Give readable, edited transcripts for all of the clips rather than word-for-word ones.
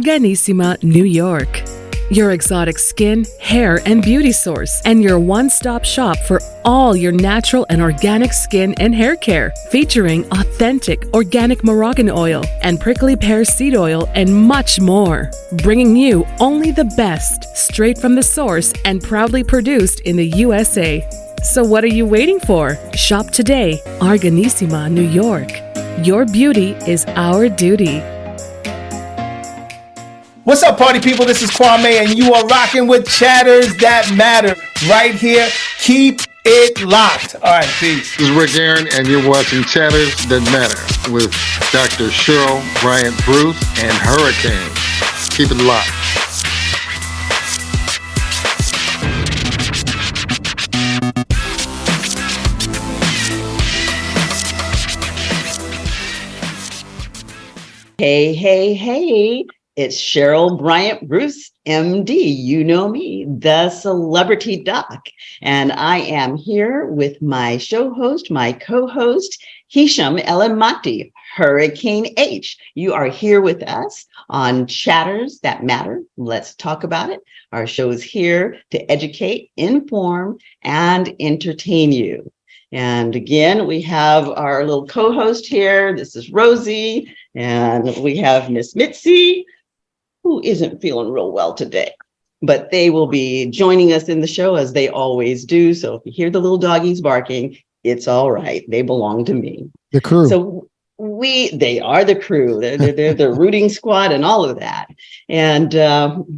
Arganissima, New York. Your exotic skin, hair, and beauty source, and your one-stop shop for all your natural and organic skin and hair care, featuring authentic organic Moroccan oil and prickly pear seed oil and much more. Bringing you only the best, straight from the source and proudly produced in the USA. So what are you waiting for? Shop today, Arganissima, New York. Your beauty is our duty. What's up, party people? This is Kwame, and you are rocking with Chatters That Matter right here. Keep it locked. All right, peace. This is Rick Aaron, and you're watching Chatters That Matter with Dr. Cheryl Bryant Bruce and Hurricane. Keep it locked. Hey, hey, hey. It's Cheryl Bryant Bruce, MD. You know me, the celebrity doc. And I am here with my show host, my co-host, Hisham Elamati, Hurricane H. You are here with us on Chatters That Matter. Let's talk about it. Our show is here to educate, inform, and entertain you. And again, we have our little co-host here. This is Rosie, and we have Miss Mitzi, who isn't feeling real well today, but they will be joining us in the show as they always do. So if you hear the little doggies barking, it's all right. They belong to me. The crew. So they are the crew. They're the rooting squad and all of that. And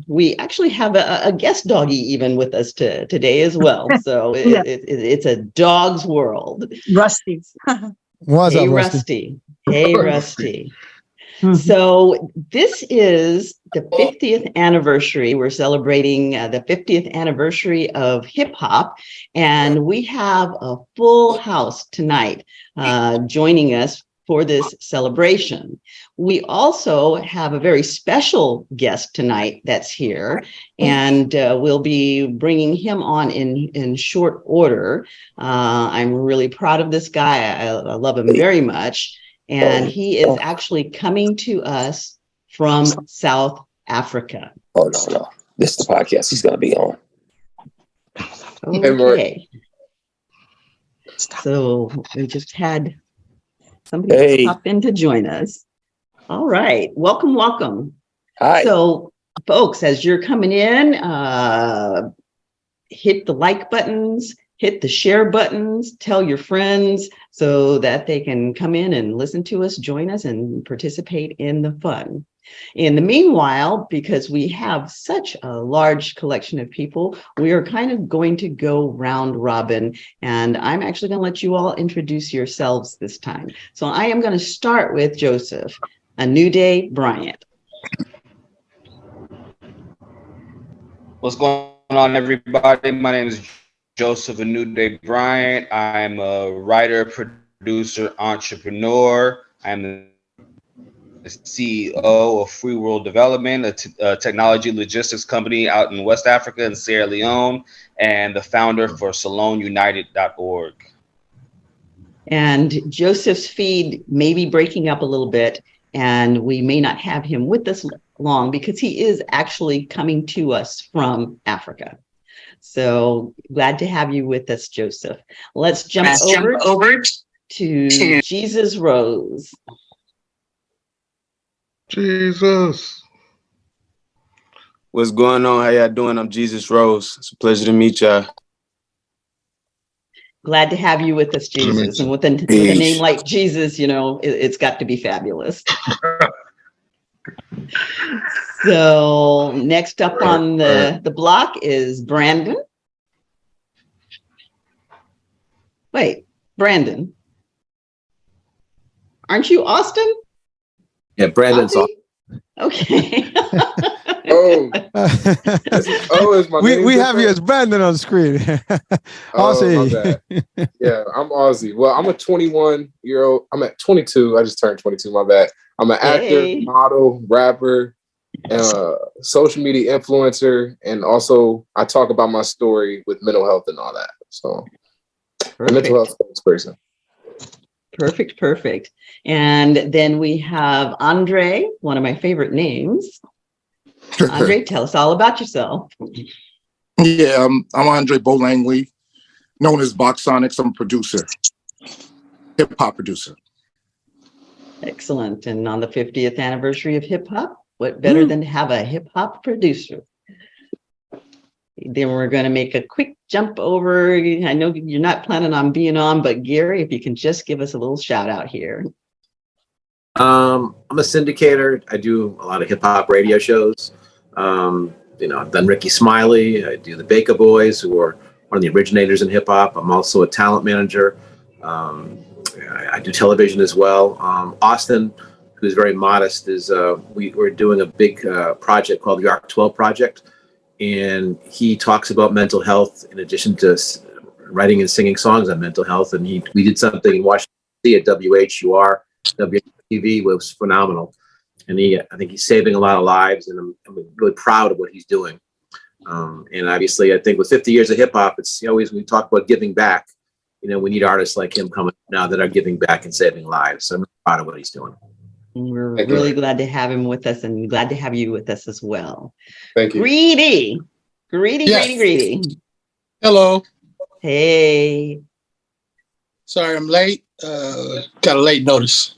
we actually have a guest doggy even with us today as well. So Yeah. it's a dog's world. Rusty. What's Hey, up, Rusty. Hey, Rusty. Mhm. So this is the 50th anniversary. We're celebrating the 50th anniversary of hip hop, and we have a full house tonight joining us for this celebration. We also have a very special guest tonight that's here, and we'll be bringing him on in short order. I'm really proud of this guy. I love him very much. And he is actually coming to us from South Africa. Oh, no. This is the podcast he's going to be on. Okay. So we just had somebody pop in to join us. All right. Welcome, welcome. Hi. So, folks, as you're coming in, hit the like buttons, hit the share buttons, tell your friends so that they can come in and listen to us, join us, and participate in the fun. In the meanwhile, because we have such a large collection of people, we are kind of going to go round robin, and I'm actually going to let you all introduce yourselves this time. So I am going to start with Joseph, A New Day Bryant. What's going on, everybody? My name is Joseph A New Day Bryant. I'm a writer, producer, entrepreneur. I'm the CEO of Free World Development, a technology logistics company out in West Africa and Sierra Leone, and the founder for SaloneUnited.org. And Joseph's feed may be breaking up a little bit, and we may not have him with us long because he is actually coming to us from Africa. So glad to have you with us, Joseph. Let's jump over to Jesus Rose. Jesus. What's going on? How y'all doing? I'm Jesus Rose. It's a pleasure to meet y'all. Glad to have you with us, Jesus. And with a name like Jesus, you know, it's got to be fabulous. So next up on the block is Brandon. Wait, Brandon. Aren't you Austin? Yeah, Brandon's on. Okay. Is my name we have you as Brandon on the screen. Aussie. My bad. Yeah, I'm Aussie. Well, I'm a 21-year-old. I'm at 22. I just turned 22. My bad. I'm an actor, model, rapper, social media influencer, and also I talk about my story with mental health and all that. So, a mental health spokesperson. Perfect. And then we have Andre, one of my favorite names. Andre, tell us all about yourself. Yeah, I'm Andre Bo Langley, known as Boxonics. I'm a producer, hip hop producer. Excellent. And on the 50th anniversary of hip hop, what better than to have a hip hop producer? Then we're going to make a quick jump over. I know you're not planning on being on, but Gary, if you can just give us a little shout out here. I'm a syndicator. I do a lot of hip hop radio shows. I've done Ricky Smiley. I do the Baker Boys, who are one of the originators in hip hop. I'm also a talent manager. I do television as well. Austin, who's very modest, we're doing a big project called the ARC 12 Project. And he talks about mental health in addition to writing and singing songs on mental health. And we did something in Washington D.C. at WHUR, WTV, was phenomenal. And I think he's saving a lot of lives, and I'm really proud of what he's doing. And obviously, I think with 50 years of hip hop, it's always, when we talk about giving back, we need artists like him coming now that are giving back and saving lives. So I'm proud of what he's doing. We're really glad to have him with us, and glad to have you with us as well. Thank you. Greedy. Yes. Greedy. Hello. Hey. Sorry, I'm late. Got a late notice.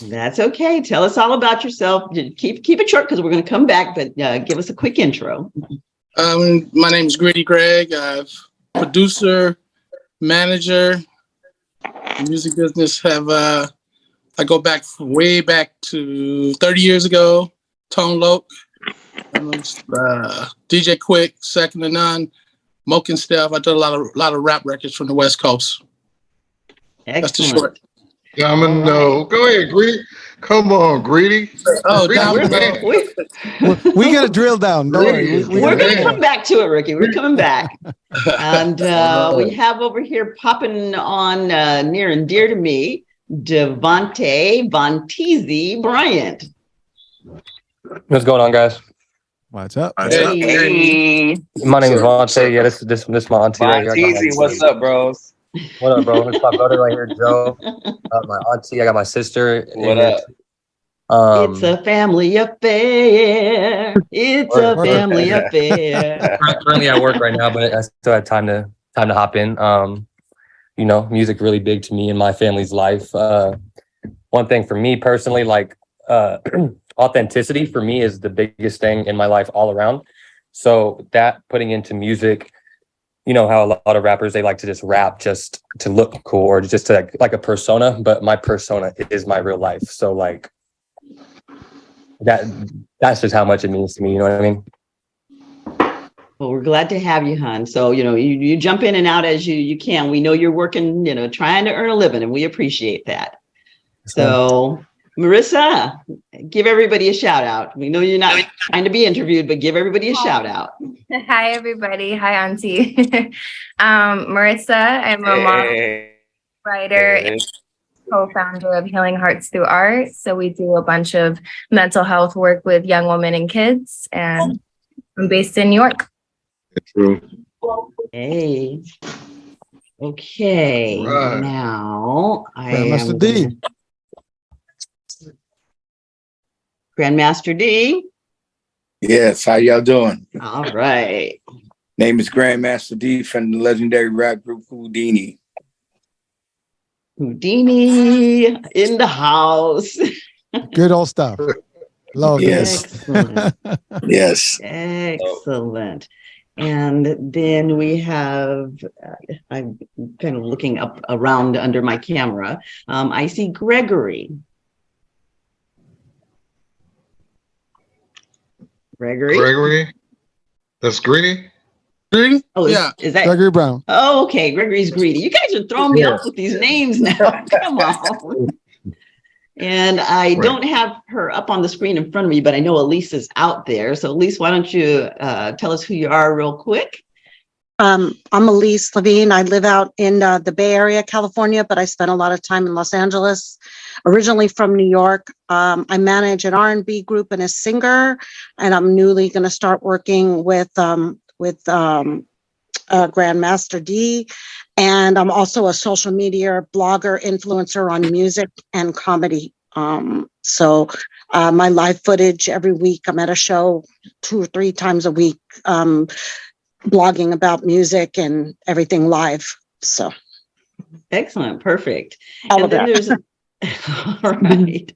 That's okay. Tell us all about yourself. Keep it short because we're going to come back, but give us a quick intro. My name is Greedy Greg. I'm producer, manager, music business. I go way back to 30 years ago. Tone Loc, DJ Quick, Second to None, Moke and Steph. I did a lot of rap records from the West Coast. Excellent. That's the short. Domino. Go ahead, Greedy. Come on, Greedy. Oh, Domino. We got to drill down. Don't worry. We're going to come back to it, Ricky. We're coming back. And we have over here popping on near and dear to me, Devontae Bontesi Bryant. What's going on, guys? What's up? Hey. My name is Vontae. Yeah, this is my auntie right here. Easy. What's up, bros? What up, bro? It's my brother right here, Joe. My auntie. I got my sister. What up? It's a family affair. It's a family affair. I'm currently at work right now, but I still have time to hop in. Music really big to me in my family's life. One thing for me personally, like authenticity for me is the biggest thing in my life all around. So that putting into music, how a lot of rappers, they like to just rap just to look cool or just to like a persona, but my persona is my real life. So like that's just how much it means to me. You know what I mean? Well, we're glad to have you, hon. So, you jump in and out as you can. We know you're working, trying to earn a living, and we appreciate that. So, Marissa, give everybody a shout out. We know you're not trying to be interviewed, but give everybody a shout out. Hi, everybody. Hi, Auntie. Marissa, I'm a mom, writer, and co-founder of Healing Hearts Through Art. So we do a bunch of mental health work with young women and kids, and I'm based in New York. True. Hey. Okay. Right. Now Grandmaster D. Grandmaster D. Yes, how y'all doing? All right. Name is Grandmaster D from the legendary rap group Houdini. Houdini in the house. Good old stuff. Love Yes. Excellent. Yes. Excellent. And then we have, I'm kind of looking up around under my camera. I see Gregory. Gregory? That's Greedy? Greedy? Oh, yeah. Is that Gregory Brown? Oh, okay. Gregory's Greedy. You guys are throwing me off with these names now. Come on. And I don't have her up on the screen in front of me, but I know Elise is out there. So Elise, why don't you tell us who you are real quick? I'm Elise Levine. I live out in the Bay Area, California, but I spent a lot of time in Los Angeles. Originally from New York. I manage an R&B group and a singer, and I'm newly going to start working with Grandmaster D. And I'm also a social media blogger, influencer on music and comedy So my live footage every week, I'm at a show 2 or 3 times a week, blogging about music and everything live. So excellent, perfect. All And of then that. there's all right.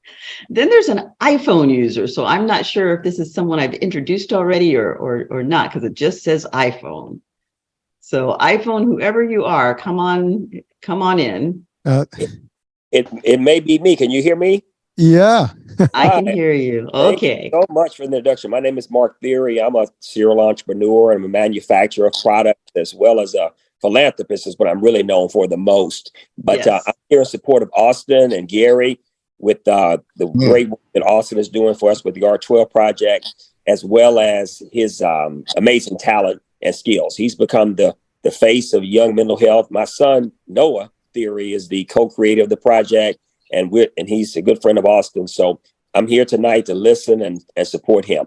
Then there's an iPhone user. So I'm not sure if this is someone I've introduced already or not, because it just says iPhone. So iPhone, whoever you are, come on in. It may be me. Can you hear me? Yeah. I can hear you. Thank you Okay. so much for the introduction. My name is Mark Theory. I'm a serial entrepreneur and a manufacturer of products, as well as a philanthropist is what I'm really known for the most. But Yes. I'm here in support of Austin and Gary with the great work that Austin is doing for us with the R12 project, as well as his amazing talent and skills. He's become the face of young mental health. My son, Noah Theory, is the co-creator of the project, and he's a good friend of Austin. So I'm here tonight to listen and support him.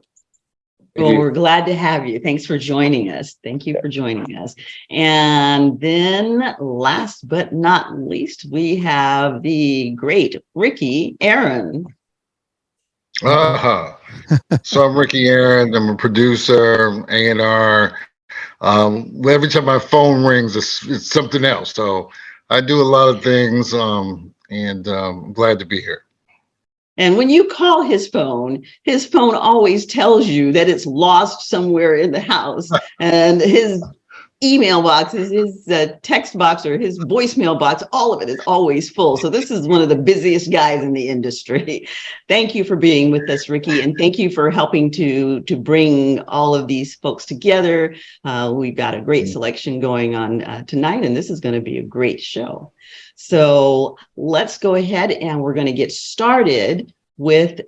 Well, we're glad to have you. Thanks for joining us. Thank you for joining us. And then last but not least, we have the great Ricky Aaron. So I'm Ricky Aaron. I'm a producer, A&R. Every time my phone rings, it's something else. So I do a lot of things, and I'm glad to be here. And when you call his phone always tells you that it's lost somewhere in the house. And his email box, his text box or his voicemail box, all of it is always full. So this is one of the busiest guys in the industry. Thank you for being with us, Ricky. And thank you for helping to bring all of these folks together. We've got a great selection going on tonight, and this is going to be a great show. So let's go ahead and we're going to get started with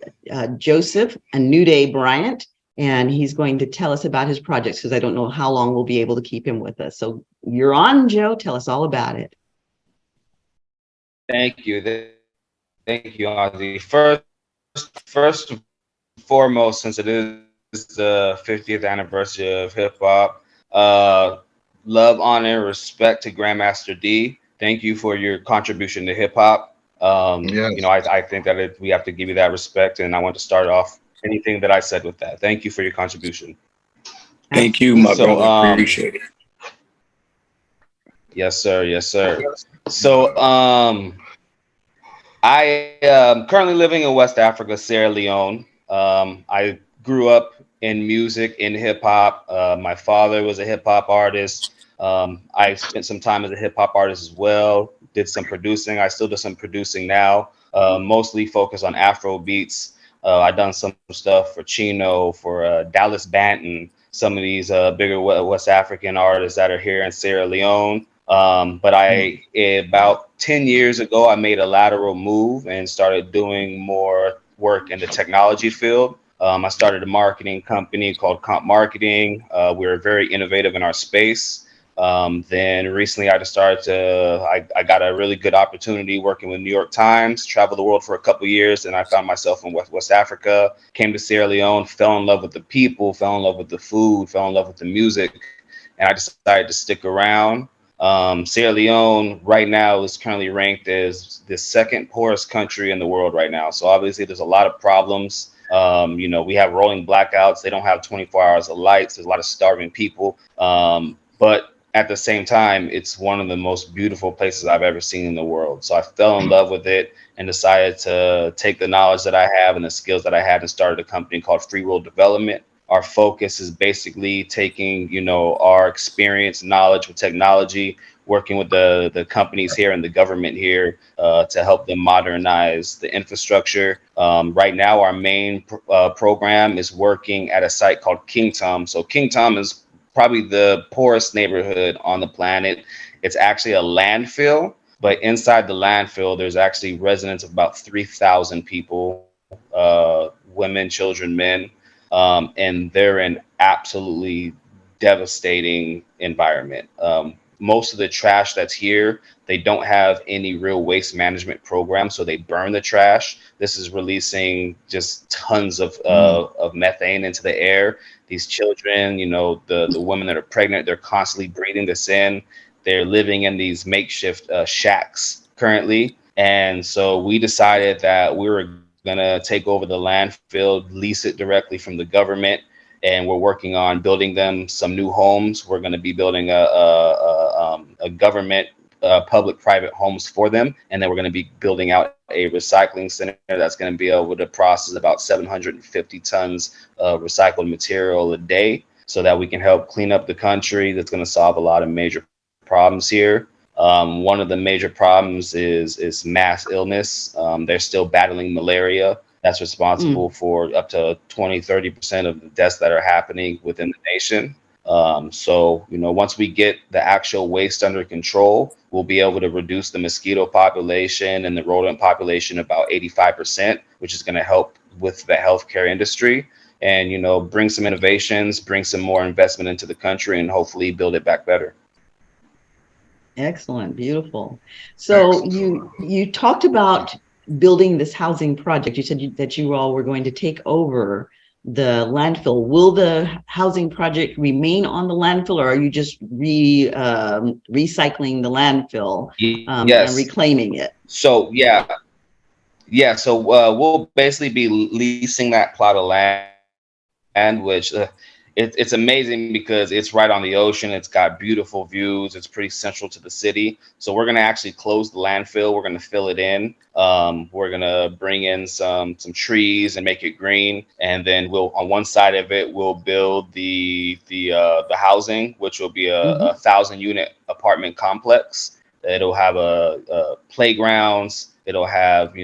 Joseph Anude Bryant, and he's going to tell us about his projects because I don't know how long we'll be able to keep him with us. So you're on, Joe. Tell us all about it. Thank you. Thank you, Ozzy. First and foremost, since it is the 50th anniversary of hip hop, love, honor, respect to Grandmaster D. Thank you for your contribution to hip hop. Yes. You know, I think that we have to give you that respect, and I want to start off anything that I said with that. Thank you for your contribution. Thank you, my brother. Appreciate it. Yes, sir. Yes, sir. So, I am currently living in West Africa, Sierra Leone. I grew up in music, in hip hop. My father was a hip hop artist. I spent some time as a hip hop artist as well, did some producing. I still do some producing now, mostly focused on Afro beats. I've done some stuff for Chino, for Dallas Banton, some of these bigger West African artists that are here in Sierra Leone. But about 10 years ago, I made a lateral move and started doing more work in the technology field. I started a marketing company called Comp Marketing. We're very innovative in our space. Then recently I got a really good opportunity working with New York Times, traveled the world for a couple of years, and I found myself in West Africa, came to Sierra Leone, fell in love with the people, fell in love with the food, fell in love with the music, and I decided to stick around. Sierra Leone right now is currently ranked as the second poorest country in the world right now. So obviously there's a lot of problems. You know, we have rolling blackouts. They don't have 24 hours of lights. There's a lot of starving people. But at the same time, it's one of the most beautiful places I've ever seen in the world. So I fell in love with it and decided to take the knowledge that I have and the skills that I had and started a company called Free World Development. Our focus is basically taking, you know, our experience, knowledge with technology, working with the companies here and the government here to help them modernize the infrastructure. Right now, our main program is working at a site called Kingdom. So Kingdom is probably the poorest neighborhood on the planet. It's actually a landfill, but inside the landfill, there's actually residents of about 3,000 people, women, children, men. And they're in absolutely devastating environment. Most of the trash that's here, they don't have any real waste management program, so they burn the trash. This is releasing just tons of methane into the air. These children, you know, the women that are pregnant, they're constantly breathing this in. They're living in these makeshift shacks currently. And so we decided that we were going to take over the landfill, lease it directly from the government. And we're working on building them some new homes. We're going to be building a government public-private homes for them. And then we're going to be building out a recycling center that's going to be able to process about 750 tons of recycled material a day, so that we can help clean up the country. That's going to solve a lot of major problems here. One of the major problems is mass illness. They're still battling malaria. That's responsible for up to 20-30% of the deaths that are happening within the nation. So, once we get the actual waste under control, we'll be able to reduce the mosquito population and the rodent population about 85%, which is going to help with the healthcare industry and, bring some innovations, bring some more investment into the country, and hopefully build it back better. Excellent. Beautiful. So you talked about building this housing project. You said that you all were going to take over the landfill. Will the housing project remain on the landfill, or are you just recycling the landfill Yes. and reclaiming it? So, yeah. So we'll basically be leasing that plot of land, which it's amazing because it's right on the ocean. It's got beautiful views. It's pretty central to the city. So we're going to actually close the landfill. We're going to fill it in. We're going to bring in some trees and make it green. And then on one side of it, we'll build the housing, which will be a 1,000-unit apartment complex. It'll have a playgrounds. It'll have,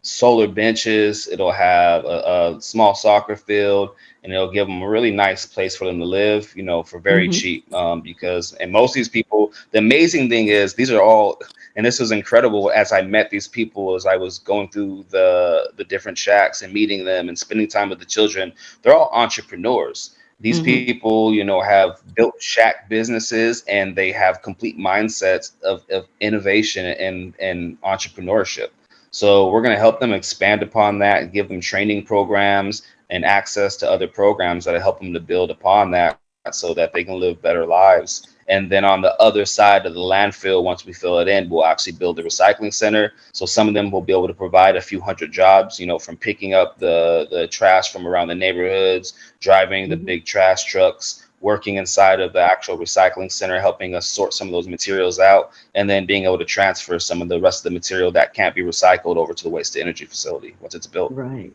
solar benches. It'll have a small soccer field. And it'll give them a really nice place for them to live, for very cheap. Because most of these people, the amazing thing is these are all, and this was incredible as I met these people, as I was going through the different shacks and meeting them and spending time with the children. They're all entrepreneurs. These people, have built shack businesses, and they have complete mindsets of innovation and entrepreneurship. So we're going to help them expand upon that, give them training programs and access to other programs that help them to build upon that so that they can live better lives. And then on the other side of the landfill, once we fill it in, we'll actually build a recycling center. So some of them will be able to provide a few hundred jobs, from picking up the trash from around the neighborhoods, driving the big trash trucks, working inside of the actual recycling center, helping us sort some of those materials out, and then being able to transfer some of the rest of the material that can't be recycled over to the waste to energy facility once it's built. Right.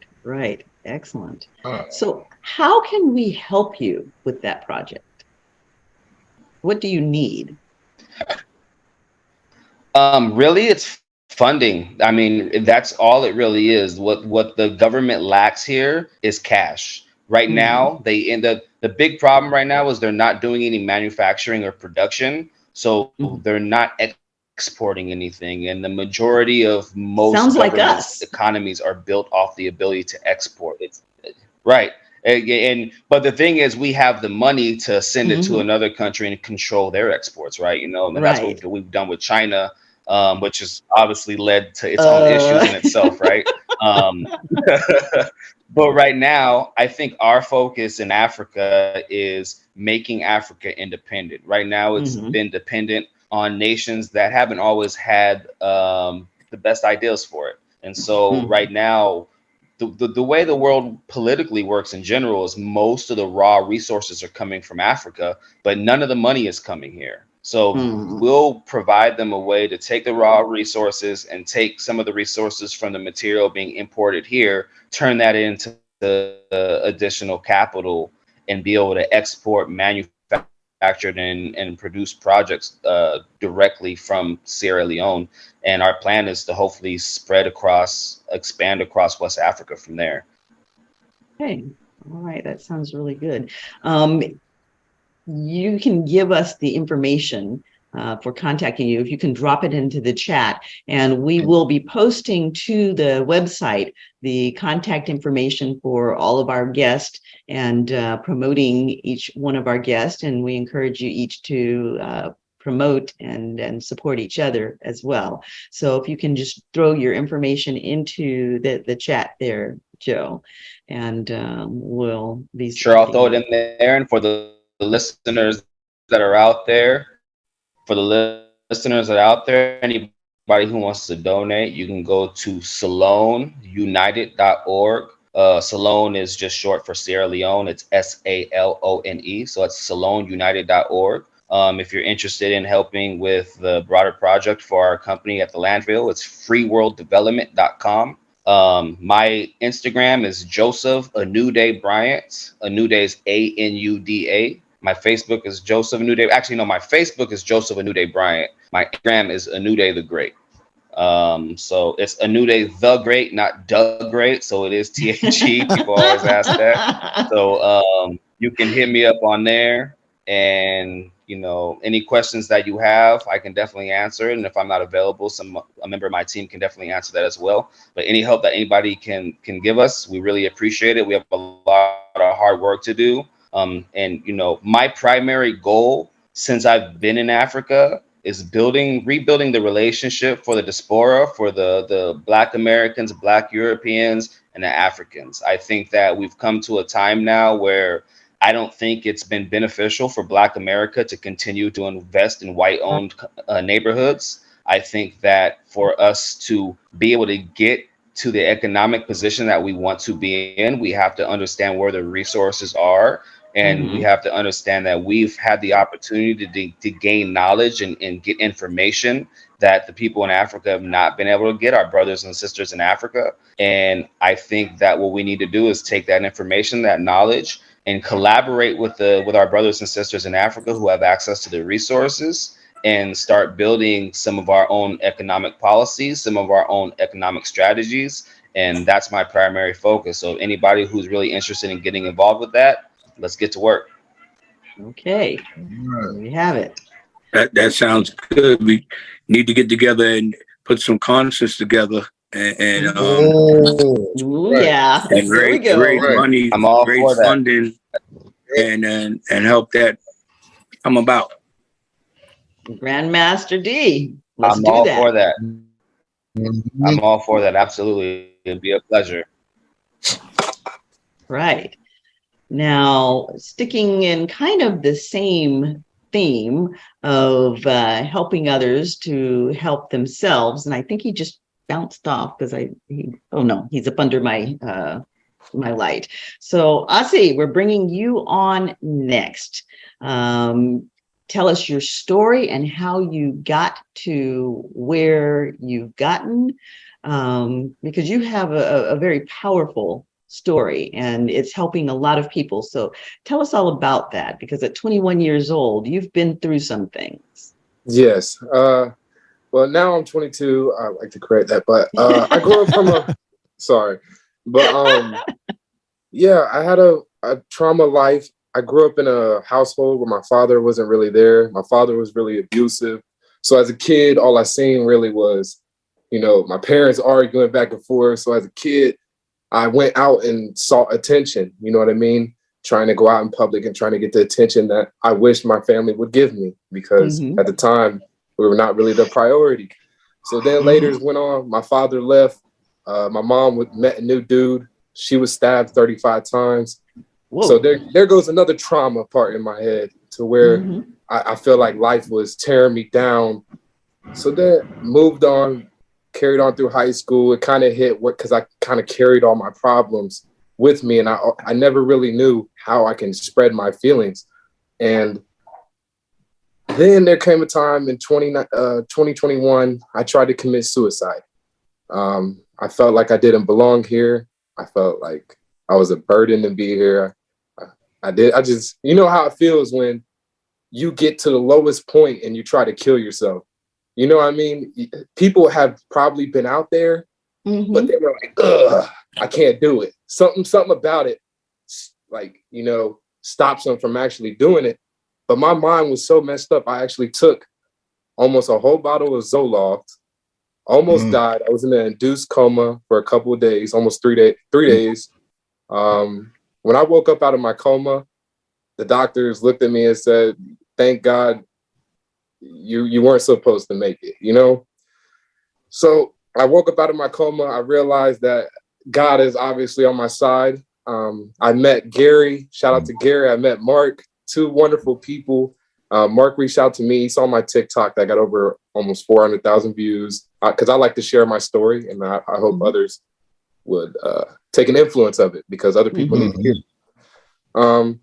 Excellent. So how can we help you with that project? What do you need? Really, it's funding. I mean, that's all it really is. What the government lacks here is cash. Right now, the big problem right now is they're not doing any manufacturing or production. So they're not exporting anything. And the majority of most economies are built off the ability to export. It's right. But the thing is, we have the money to send it to another country and control their exports, right? And that's what we've done with China, which has obviously led to its own issues in itself, right? But right now, I think our focus in Africa is making Africa independent. Right now, it's been dependent on nations that haven't always had the best ideas for it. And so right now, the way the world politically works in general is most of the raw resources are coming from Africa, but none of the money is coming here. So we'll provide them a way to take the raw resources and take some of the resources from the material being imported here, turn that into the additional capital, and be able to export manufactured and produce projects directly from Sierra Leone. And our plan is to hopefully expand across West Africa from there. Okay. All right. That sounds really good. You can give us the information for contacting you. If you can drop it into the chat, and we will be posting to the website the contact information for all of our guests and promoting each one of our guests. And we encourage you each to promote and support each other as well. So if you can just throw your information into the chat there, Joe, and we'll be sure. I'll throw it in there. And for the listeners that are out there, anybody anybody who wants to donate, you can go to SaloneUnited.org. Salone is just short for Sierra Leone. It's SALONE. So it's SaloneUnited.org. If you're interested in helping with the broader project for our company at the landfill, it's freeworlddevelopment.com. My Instagram is Joseph Anude Bryant. Anude is ANUDA. My Facebook is Joseph Anude. Actually, no, my Facebook is Joseph Anude Bryant. My Instagram is Anude the Great. So it's Anude the Great, not Doug Great. So it is THE. People always ask that. So you can hit me up on there, and any questions that you have, I can definitely answer. And if I'm not available, a member of my team can definitely answer that as well. But any help that anybody can give us, we really appreciate it. We have a lot of hard work to do. And my primary goal since I've been in Africa is rebuilding the relationship for the diaspora, for the Black Americans, Black Europeans, and the Africans. I think that we've come to a time now where I don't think it's been beneficial for Black America to continue to invest in white-owned neighborhoods. I think that for us to be able to get to the economic position that we want to be in, we have to understand where the resources are. And we have to understand that we've had the opportunity to gain knowledge and get information that the people in Africa have not been able to get, our brothers and sisters in Africa. And I think that what we need to do is take that information, that knowledge, and collaborate with our brothers and sisters in Africa who have access to the resources, and start building some of our own economic policies, some of our own economic strategies. And that's my primary focus. So anybody who's really interested in getting involved with that, let's get to work. Okay, there we have it. That sounds good. We need to get together and put some concerts together and yeah, and raise money, I'm all raise for that. funding, and help that come about. Grandmaster D, let's I'm do all that. for that. I'm all for that. Absolutely. It'd be a pleasure. Right. Now, sticking in kind of the same theme of helping others to help themselves, and I think he just bounced off because he's up under my my light. So Asi, we're bringing you on next. Tell us your story and how you got to where you've gotten, because you have a very powerful story and it's helping a lot of people. So tell us all about that, because at 21 years old, you've been through some things. Yes. Well, now I'm 22. I like to correct that, but I grew up from yeah, I had a trauma life. I grew up in a household where my father wasn't really there. My father was really abusive. So as a kid, all I seen really was, my parents arguing back and forth. So as a kid, I went out and sought attention, you know what I mean? Trying to go out in public and trying to get the attention that I wished my family would give me, because at the time we were not really the priority. So then later went on, my father left. My mom met a new dude. She was stabbed 35 times. Whoa. So there goes another trauma part in my head to where I feel like life was tearing me down. So then moved on, carried on through high school. It kind of hit because I kind of carried all my problems with me, and I never really knew how I can spread my feelings. And then there came a time in 2021, I tried to commit suicide. I felt like I didn't belong here. I felt like I was a burden to be here. I just, you know how it feels when you get to the lowest point and you try to kill yourself. You know what I mean? People have probably been out there, but they were like, ugh, I can't do it. Something about it, like, stops them from actually doing it. But my mind was so messed up. I actually took almost a whole bottle of Zoloft, almost died. I was in an induced coma for a couple of days, almost 3 days. When I woke up out of my coma, the doctors looked at me and said, thank God you weren't supposed to make it, So I woke up out of my coma. I realized that God is obviously on my side. I met Gary. Shout out to Gary. I met Mark, two wonderful people. Mark reached out to me. He saw my TikTok that got over almost 400,000 views because I like to share my story, and I hope others would take an influence of it because other people need to hear it.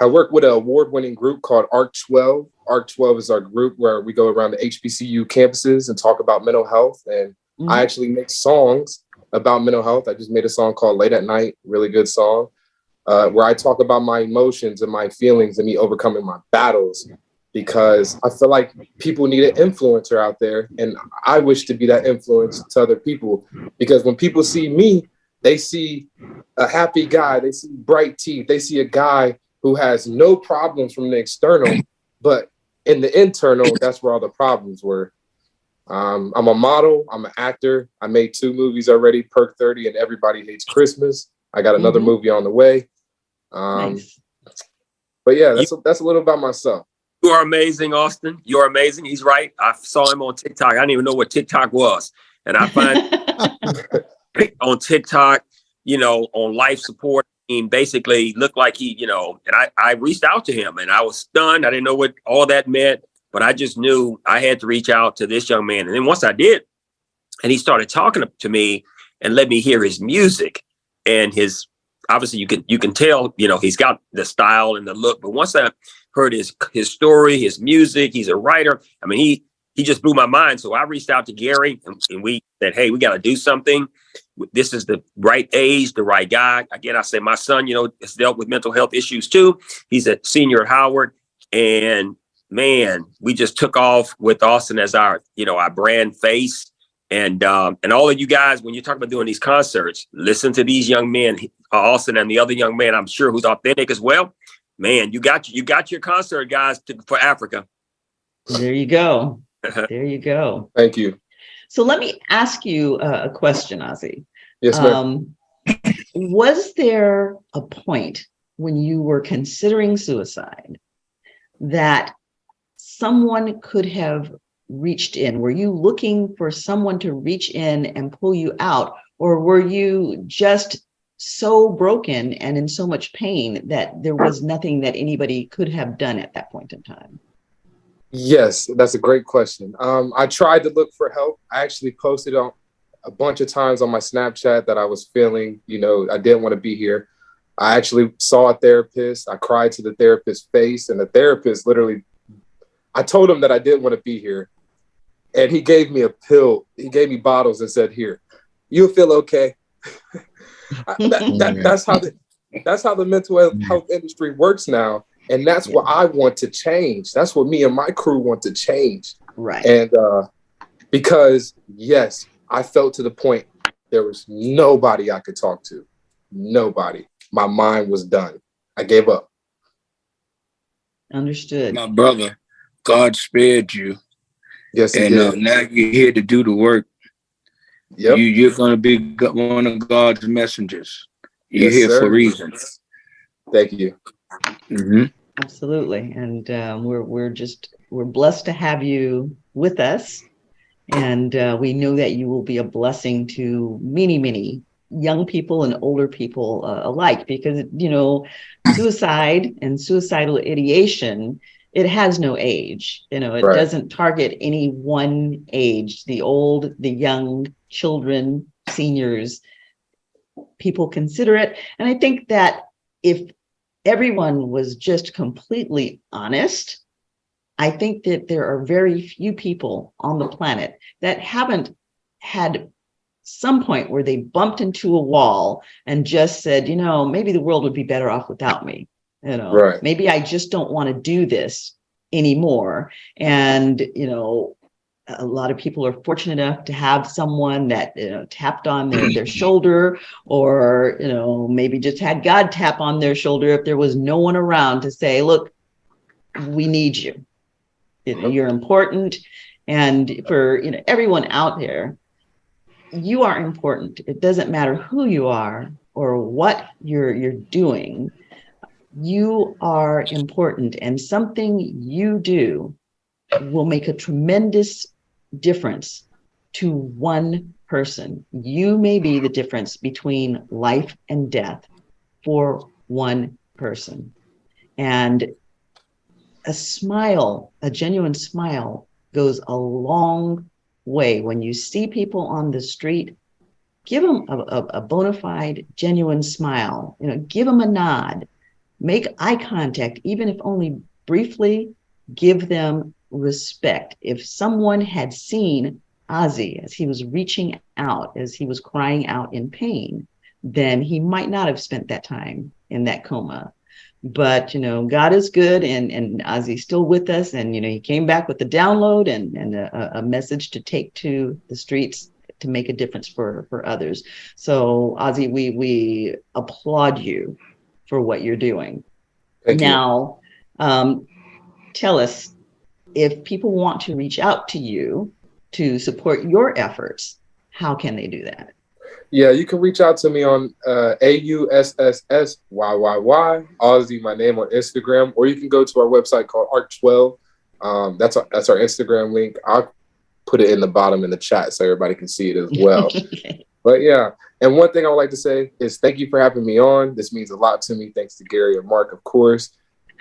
I work with an award-winning group called ARC 12. ARC 12 is our group where we go around the HBCU campuses and talk about mental health. And I actually make songs about mental health. I just made a song called Late at Night, really good song, where I talk about my emotions and my feelings and me overcoming my battles, because I feel like people need an influencer out there. And I wish to be that influence to other people, because when people see me, they see a happy guy, they see bright teeth, they see a guy who has no problems from the external, but in the internal, that's where all the problems were. I'm a model, I'm an actor. I made 2 movies already, Perk 30 and Everybody Hates Christmas. I got another movie on the way. Nice. But yeah, that's a little about myself. You are amazing, Austin. You're amazing. He's right. I saw him on TikTok. I didn't even know what TikTok was. And I find on TikTok, on life support, basically looked like he, and I reached out to him and I was stunned. I didn't know what all that meant, but I just knew I had to reach out to this young man. And then once I did, and he started talking to me and let me hear his music and his, obviously you can tell, he's got the style and the look, but once I heard his story, his music, he's a writer. I mean, he just blew my mind. So I reached out to Gary and we said, hey, we got to do something. This is the right age, the right guy. Again, I say my son, has dealt with mental health issues too. He's a senior at Howard. And man, we just took off with Austin as our brand face. And all of you guys, when you talk about doing these concerts, listen to these young men, Austin and the other young man, I'm sure, who's authentic as well. Man, you got your concert, guys, for Africa. There you go. There you go. Thank you. So let me ask you a question, Ozzy. Yes, ma'am. Was there a point when you were considering suicide that someone could have reached in? Were you looking for someone to reach in and pull you out? Or were you just so broken and in so much pain that there was nothing that anybody could have done at that point in time? Yes, that's a great question. I tried to look for help. I actually posted on a bunch of times on my Snapchat that I was feeling, I didn't want to be here. I actually saw a therapist. I cried to the therapist's face, and the therapist literally, I told him that I didn't want to be here. And he gave me a pill. He gave me bottles and said, here, you'll feel okay. That's how the mental health industry works now. And that's what I want to change. That's what me and my crew want to change. Right. And because, yes, I felt to the point there was nobody I could talk to. Nobody. My mind was done. I gave up. Understood. My brother, God spared you. Yes, he and did. Now you're here to do the work. Yep. You're going to be one of God's messengers. You're Yes, here sir. for a reason. Thank you. Mm-hmm. Absolutely. And we're blessed to have you with us. And we know that you will be a blessing to many, many young people and older people alike, because, suicide and suicidal ideation, it has no age. It Right. doesn't target any one age, the old, the young, children, seniors. People consider it. And I think that if everyone was just completely honest, I think that there are very few people on the planet that haven't had some point where they bumped into a wall and just said, maybe the world would be better off without me. Right. Maybe I just don't want to do this anymore. And, a lot of people are fortunate enough to have someone that tapped on their shoulder, or maybe just had God tap on their shoulder if there was no one around to say, look, we need you. You're important. And for everyone out there, you are important. It doesn't matter who you are or what you're doing. You are important, and something you do will make a tremendous difference to one person. You may be the difference between life and death for one person. And a smile, a genuine smile goes a long way. When you see people on the street, give them a bona fide, genuine smile. Give them a nod, make eye contact, even if only briefly. Give them respect. If someone had seen Ozzy as he was reaching out, as he was crying out in pain, then he might not have spent that time in that coma. But, God is good, and Ozzy's still with us. And, he came back with the download and a message to take to the streets to make a difference for others. So, Ozzy, we applaud you for what you're doing. Thank you. Now, tell us, if people want to reach out to you to support your efforts, how can they do that? Yeah, you can reach out to me on AUSSSYYY, Ozzy, my name, on Instagram, or you can go to our website called Art12. That's our Instagram link. I'll put it in the bottom in the chat so everybody can see it as well. Okay. But yeah, and one thing I would like to say is thank you for having me on. This means a lot to me. Thanks to Gary and Mark, of course.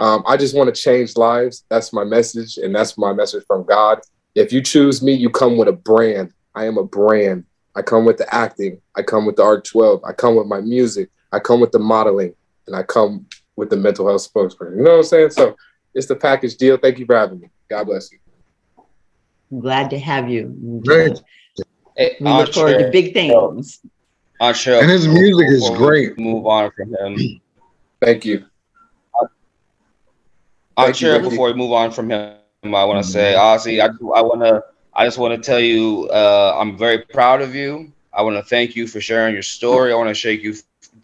I just want to change lives. That's my message, and that's my message from God. If you choose me, you come with a brand. I am a brand. I come with the acting. I come with the Art12. I come with my music. I come with the modeling, and I come with the mental health spokesperson. You know what I'm saying? So it's the package deal. Thank you for having me. God bless you. I'm glad to have you. Great. Hey, We look forward to big things. And his music is great. Move on from him. Thank you. Before we move on from him, I want to say, Ozzy, I just want to tell you, I'm very proud of you. I want to thank you for sharing your story. I want to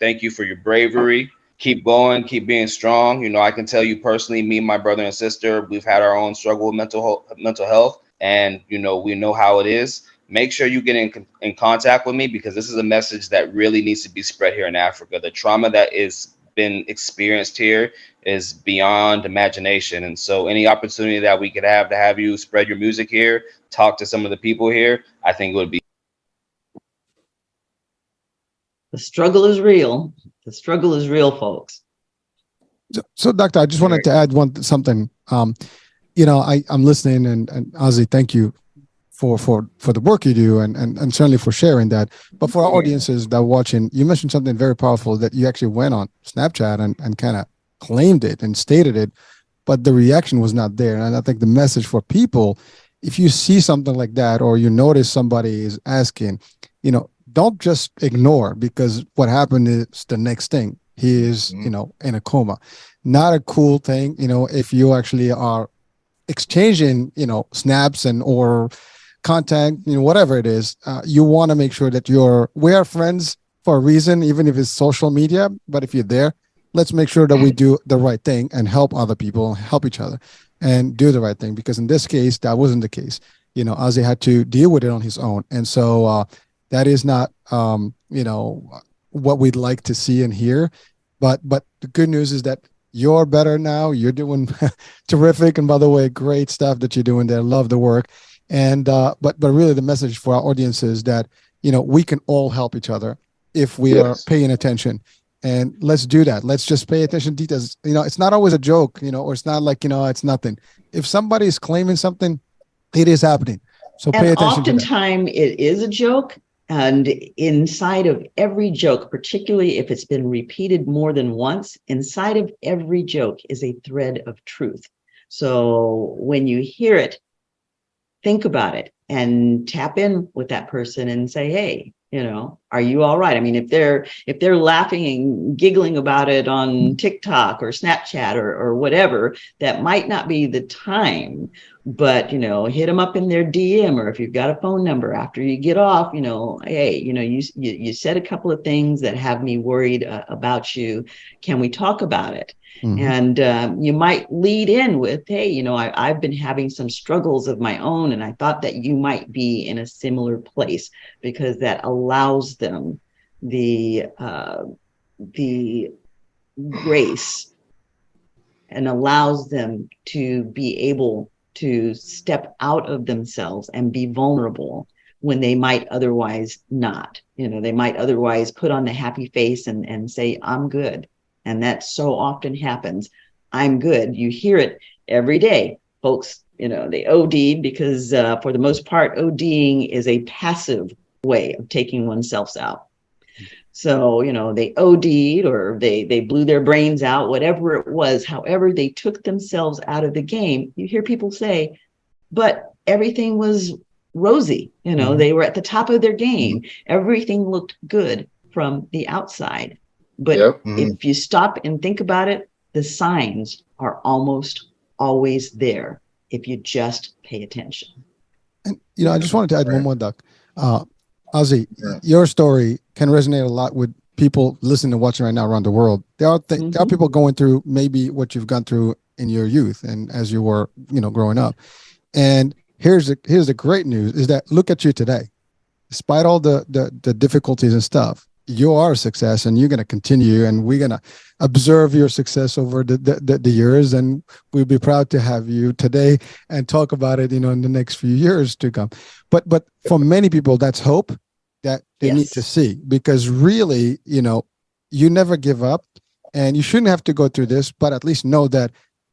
thank you for your bravery. Keep going, keep being strong. I can tell you personally, me and my brother and sister, we've had our own struggle with mental health, and we know how it is. Make sure you get in contact with me, because this is a message that really needs to be spread here in Africa. The trauma that is been experienced here is beyond imagination. And so any opportunity that we could have to have you spread your music here, talk to some of the people here, I think it would be. The struggle is real. The struggle is real, folks. So Doctor, I just wanted to add something. I'm listening, and Ozzy, thank you for the work you do, and certainly for sharing that. But for our audiences that are watching, you mentioned something very powerful, that you actually went on Snapchat and kind of claimed it and stated it, but the reaction was not there. And I think the message for people, if you see something like that, or you notice somebody is asking, don't just ignore, because what happened is the next thing. He is, in a coma. Not a cool thing, if you actually are exchanging, snaps or contact, whatever it is, you want to make sure that we are friends for a reason, even if it's social media. But if you're there, let's make sure that we do the right thing and help other people, help each other, and do the right thing. Because in this case, that wasn't the case. Ozzy had to deal with it on his own. And so that is not, what we'd like to see and hear. But the good news is that you're better now. You're doing terrific. And by the way, great stuff that you're doing there. Love the work. And but really the message for our audience is that, we can all help each other if we are paying attention. And let's do that. Let's just pay attention to details. It's not always a joke, or it's not like, it's nothing. If somebody is claiming something, it is happening. So pay attention to that. Oftentimes it is a joke. And inside of every joke, particularly if it's been repeated more than once, inside of every joke is a thread of truth. So when you hear it, think about it and tap in with that person and say, hey, are you all right? I mean, if they're laughing and giggling about it on TikTok or Snapchat or whatever, that might not be the time, but, hit them up in their DM, or if you've got a phone number after you get off, hey, you said a couple of things that have me worried about you. Can we talk about it? Mm-hmm. And you might lead in with, hey, I've been having some struggles of my own, and I thought that you might be in a similar place, because that allows them the grace and allows them to be able to step out of themselves and be vulnerable when they might otherwise not. They might otherwise put on the happy face and say, I'm good. And that so often happens. I'm good. You hear it every day. Folks, they OD because for the most part, ODing is a passive way of taking oneself out. So, they OD'd or they blew their brains out, whatever it was, however they took themselves out of the game. You hear people say, but everything was rosy. They were at the top of their game. Everything looked good from the outside. But if you stop and think about it, the signs are almost always there if you just pay attention. And, I just wanted to add one more, Doc. Ozzy, your story can resonate a lot with people listening and watching right now around the world. There are people going through maybe what you've gone through in your youth and as you were, growing up. And here's the great news is that look at you today. Despite all the difficulties and stuff, you are a success and you're going to continue, and we're going to observe your success over the years, and we'll be proud to have you today and talk about it, in the next few years to come. But for many people, that's hope that they need to see, because really, you never give up, and you shouldn't have to go through this, but at least know that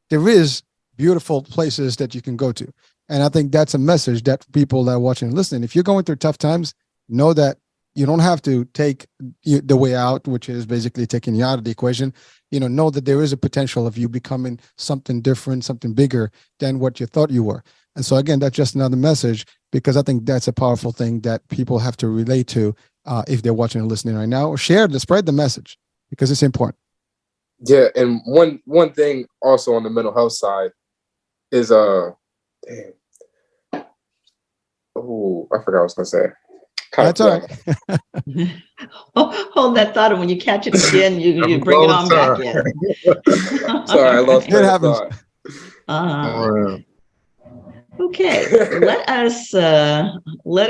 there is beautiful places that you can go to. And I think that's a message that people that are watching and listening, if you're going through tough times, know that you don't have to take the way out, which is basically taking you out of the equation. Know that there is a potential of you becoming something different, something bigger than what you thought you were. And so again, that's just another message, because I think that's a powerful thing that people have to relate to if they're watching and listening right now, or spread the message, because it's important. Yeah. And one thing also on the mental health side is, I forgot what I was going to say. That's all right. Hold that thought, and when you catch it again, you bring it on back in. Sorry, I lost it happens. Okay, let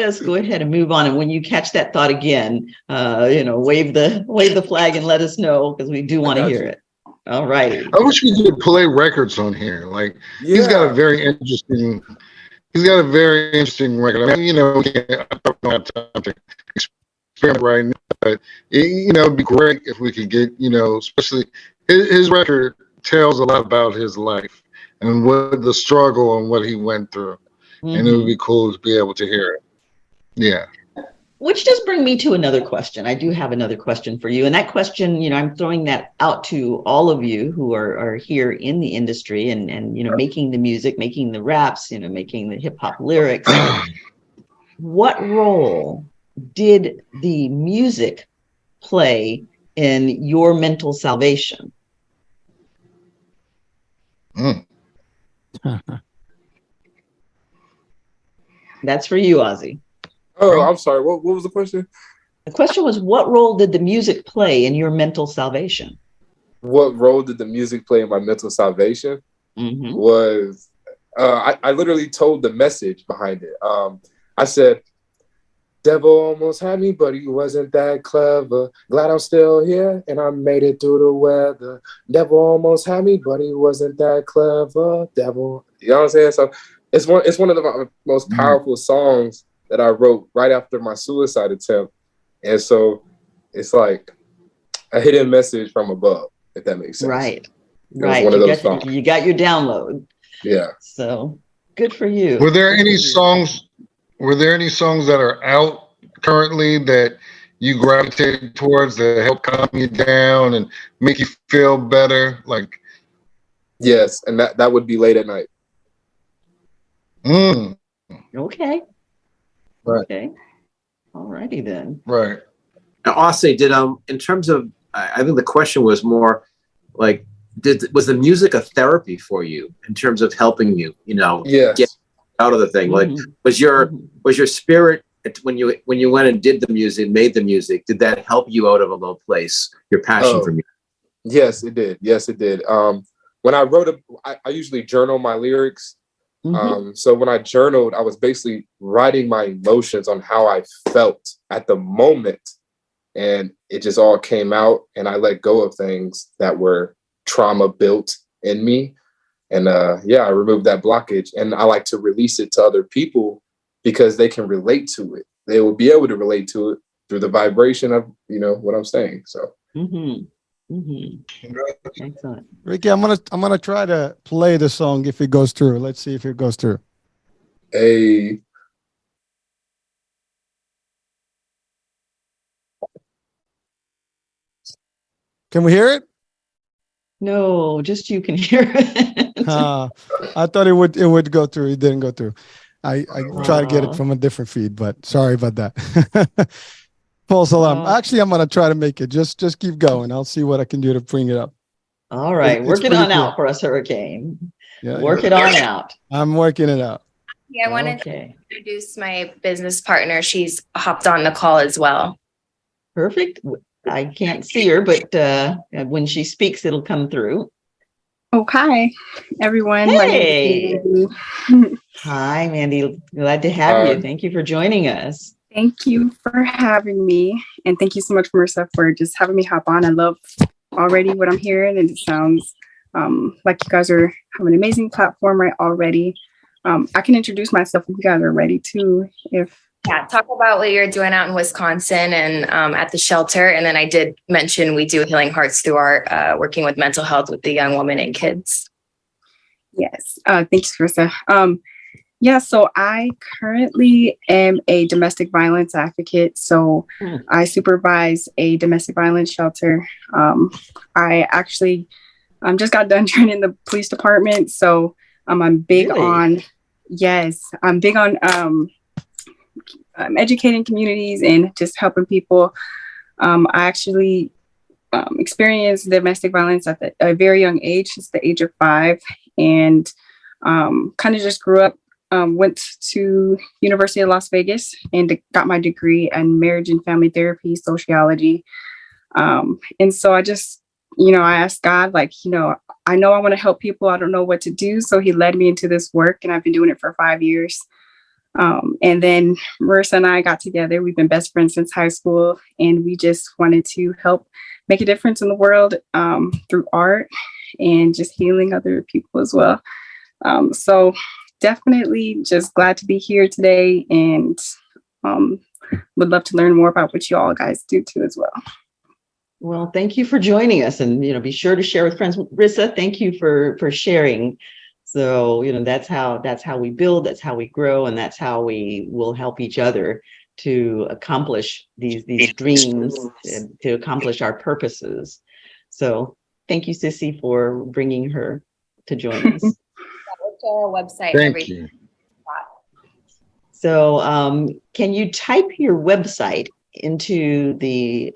us go ahead and move on. And when you catch that thought again, wave the flag and let us know, because we do want to hear it. All righty. I wish we could play records on here. Like he's got a very interesting. He's got a very interesting record. I mean, I don't have time to experiment right now, but it'd be great if we could get, especially his record tells a lot about his life and what the struggle and what he went through. And it would be cool to be able to hear it. Yeah. Which does bring me to another question. I do have another question for you. And that question, I'm throwing that out to all of you who are here in the industry and making the music, making the raps, making the hip hop lyrics. What role did the music play in your mental salvation? That's for you, Ozzy. Oh, I'm sorry. What was the question? The question was, what role did the music play in your mental salvation? What role did the music play in my mental salvation? Was I literally told the message behind it. I said, devil almost had me, but he wasn't that clever. Glad I'm still here and I made it through the weather. Devil almost had me, but he wasn't that clever. Devil, you know what I'm saying? So it's one of the most powerful songs that I wrote right after my suicide attempt. And so it's like a hidden message from above, if that makes sense. Right. One of those songs. You got your download. Yeah. So good for you. Were there any songs that are out currently that you gravitated towards that help calm you down and make you feel better? Like, yes, and that would be Late at Night. Okay. Right. Okay. All righty then. Right. Now, Ozzy, in terms of, I think the question was more like, was the music a therapy for you in terms of helping you, get out of the thing? Like, was your spirit when you went and did the music, made the music, did that help you out of a low place? Your passion for music? Yes, it did. Yes, it did. When I wrote I usually journal my lyrics. So when I journaled, I was basically writing my emotions on how I felt at the moment, and it just all came out, and I let go of things that were trauma built in me. And I removed that blockage, and I like to release it to other people because they can relate to it. They will be able to relate to it through the vibration of, what I'm saying. So. Excellent. Ricky, I'm gonna try to play the song if it goes through. Let's see if it goes through. Hey. Can we hear it? No, just you can hear it. I thought it would go through. It didn't go through. I try to get it from a different feed, but sorry about that. False alarm. Actually, I'm gonna try to make it. Just keep going. I'll see what I can do to bring it up. All right, It's work it pretty on cool. out for us, Hurricane. Yeah, Work it on out. I'm working it out. Yeah, I wanted to introduce my business partner. She's hopped on the call as well. Perfect. I can't see her, but when she speaks, it'll come through. Oh, hi, everyone. Hey. My name is Hi, Mandy. Glad to have you. Thank you for joining us. Thank you for having me. And thank you so much, Marissa, for just having me hop on. I love already what I'm hearing, and it sounds like you guys have an amazing platform right already. I can introduce myself if you guys are ready to. Yeah, talk about what you're doing out in Wisconsin and at the shelter. And then I did mention we do Healing Hearts Through Art, working with mental health with the young women and kids. Yes, thanks, Marissa. Yeah, so I currently am a domestic violence advocate. So I supervise a domestic violence shelter. I actually just got done training the police department. So I'm big on, I'm big on educating communities and just helping people. I actually experienced domestic violence at a very young age, just the age of 5, and kind of just grew up. Went to University of Las Vegas and got my degree in marriage and family therapy, sociology. And so I just, I asked God, I know I want to help people. I don't know what to do. So he led me into this work, and I've been doing it for 5 years. And then Marissa and I got together. We've been best friends since high school, and we just wanted to help make a difference in the world through art and just healing other people as well. So definitely just glad to be here today, and would love to learn more about what you all guys do too as well. Well, thank you for joining us, and be sure to share with friends. Marissa, thank you for sharing. So that's how we build, that's how we grow, and that's how we will help each other to accomplish these dreams and to accomplish our purposes. So thank you, Sissy, for bringing her to join us. To our website. Thank you. So can you type your website into the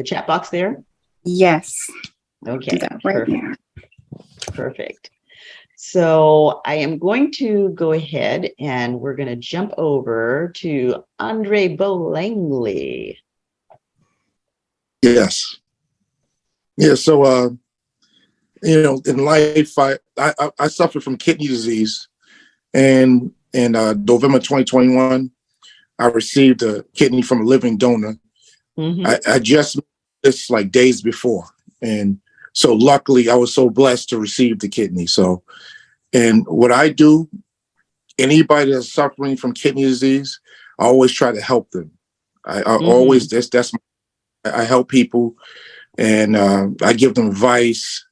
chat box there? Yes. Okay. Right now. Perfect. So I am going to go ahead and we're going to jump over to Andre Bolangley. Yes. Yeah. So, in life, I suffered from kidney disease, and in November 2021, I received a kidney from a living donor. I just this like days before, and so luckily I was so blessed to receive the kidney. So, and what I do, anybody that's suffering from kidney disease, I always try to help them. I always I help people, and I give them advice.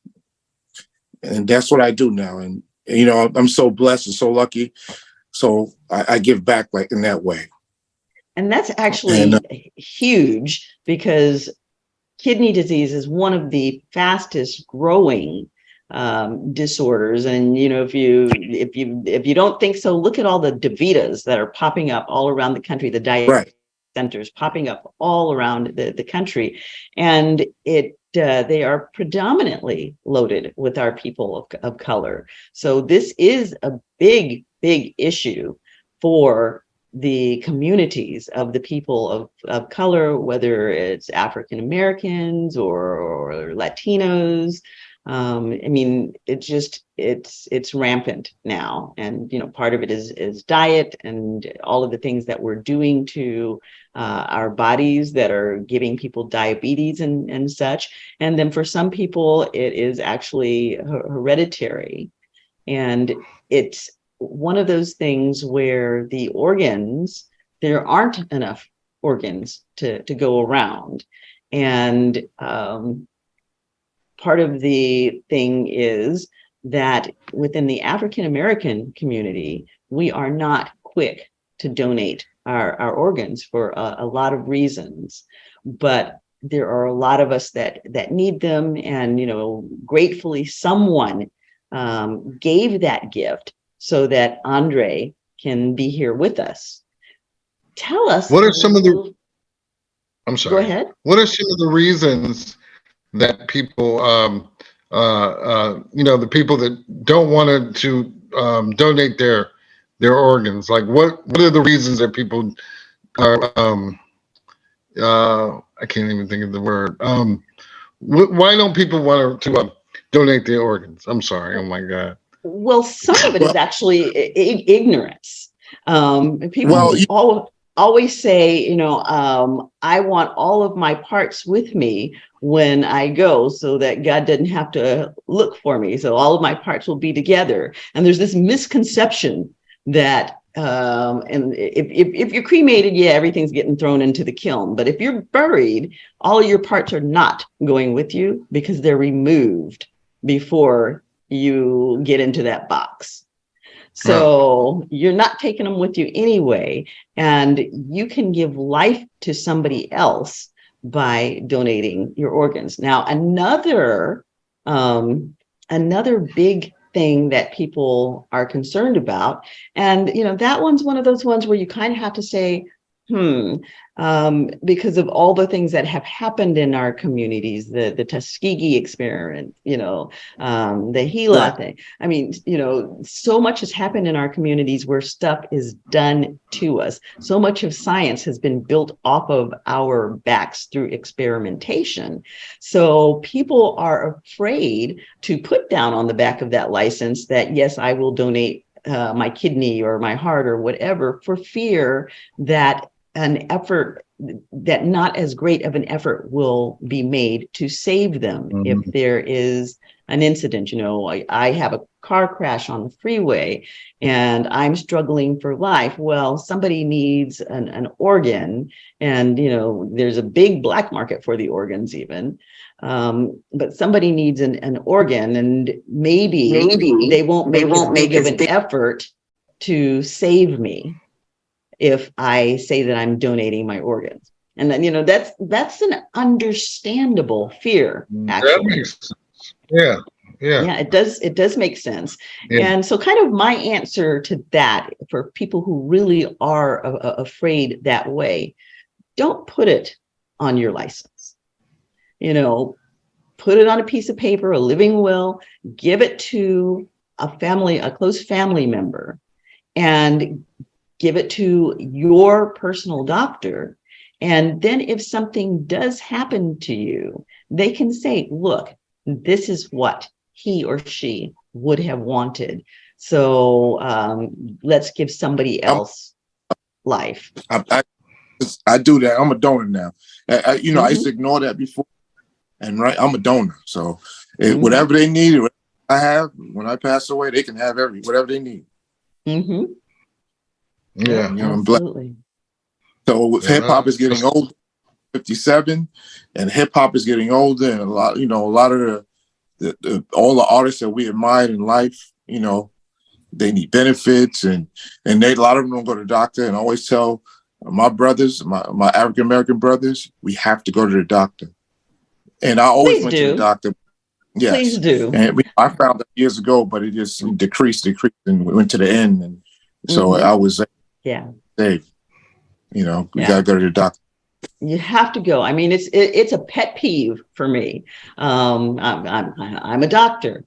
And that's what I do now. And, I'm so blessed and so lucky. So I give back like in that way. And that's actually huge, because kidney disease is one of the fastest growing disorders. And, if you don't think so, look at all the DaVitas that are popping up all around the country, the diabetes centers popping up all around the country. And they are predominantly loaded with our people of color. So this is a big issue for the communities of the people of color, whether it's African Americans or Latinos. It's rampant now. And, part of it is diet and all of the things that we're doing to our bodies that are giving people diabetes and such. And then for some people, it is actually hereditary. And it's one of those things where the organs, there aren't enough organs to go around. And part of the thing is that within the African American community, we are not quick to donate our organs for a lot of reasons, but there are a lot of us that need them, and gratefully someone gave that gift so that Andre can be here with us. Tell us. What are some of the? I'm sorry. Go ahead. What are some of the reasons that people, the people that don't want to donate their organs? Like, what are the reasons that people are? I can't even think of the word. Why don't people want to donate their organs? I'm sorry. Oh my God. Well, some of it is actually ignorance. People always say, I want all of my parts with me when I go so that God doesn't have to look for me. So all of my parts will be together. And there's this misconception that and if you're cremated, everything's getting thrown into the kiln. But if you're buried, all of your parts are not going with you because they're removed before you get into that box. So you're not taking them with you anyway, and you can give life to somebody else by donating your organs. Now, another big thing that people are concerned about, and that one's one of those ones where you kind of have to say, because of all the things that have happened in our communities, the Tuskegee experiment, the Gila thing. I mean, so much has happened in our communities where stuff is done to us. So much of science has been built off of our backs through experimentation. So people are afraid to put down on the back of that license that, yes, I will donate my kidney or my heart or whatever, for fear that not as great of an effort will be made to save them if there is an incident. I have a car crash on the freeway and I'm struggling for life. Well, somebody needs an organ, and there's a big black market for the organs even. But somebody needs an organ, and maybe they won't make as big of an effort to save me if I say that I'm donating my organs. And then, that's an understandable fear, actually. That makes sense. Yeah. Yeah, it does make sense. Yeah. And so kind of my answer to that, for people who really are afraid that way, don't put it on your license. Put it on a piece of paper, a living will, give it to a close family member, and give it to your personal doctor. And then if something does happen to you, they can say, look, this is what he or she would have wanted. So let's give somebody else life. I do that. I'm a donor now. I used to ignore that before. And I'm a donor. So whatever they need, whatever I have, when I pass away, they can have whatever they need. Mm-hmm. Yeah, I'm blessed. So hip hop is getting older, 57, and hip hop is getting older, and a lot of all the artists that we admire in life, they need benefits, and a lot of them don't go to the doctor. And I always tell my brothers, my African American brothers, we have to go to the doctor. And I always went to the doctor. Yes. Please do. And I found that years ago, but it just decreased, and we went to the end. And so I was saved. We got to go to the doctor. You have to go. I mean, it's a pet peeve for me. I'm a doctor.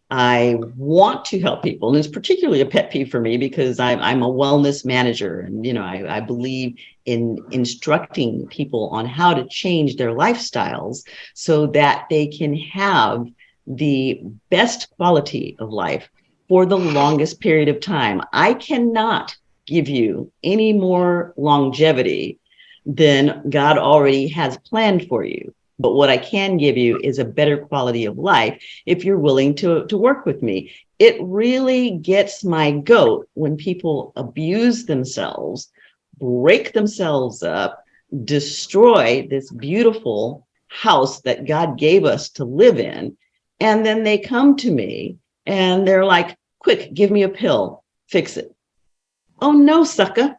I want to help people, and it's particularly a pet peeve for me because I'm a wellness manager, and I believe in instructing people on how to change their lifestyles so that they can have the best quality of life for the longest period of time. I cannot give you any more longevity than God already has planned for you. But what I can give you is a better quality of life if you're willing to work with me. It really gets my goat when people abuse themselves, break themselves up, destroy this beautiful house that God gave us to live in, And then they come to me and they're like, quick, give me a pill, fix it. Oh no, sucker.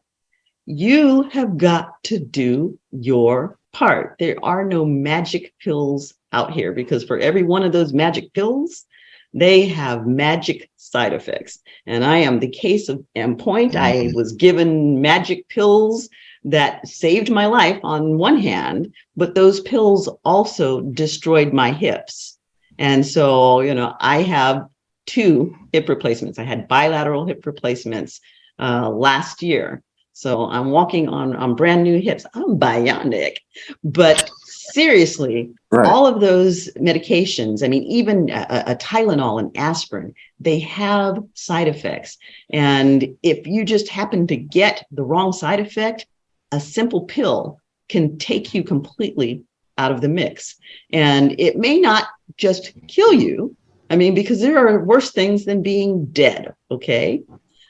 You have got to do your part. There are no magic pills out here, because for every one of those magic pills, they have magic side effects. And I am the case in point. I was given magic pills that saved my life on one hand, but those pills also destroyed my hips. And so, I have 2 hip replacements. I had bilateral hip replacements last year. So I'm walking on brand new hips. I'm bionic. But seriously, all of those medications, I mean, even a Tylenol and aspirin, they have side effects. And if you just happen to get the wrong side effect, a simple pill can take you completely out of the mix. And it may not just kill you. I mean, because there are worse things than being dead, okay?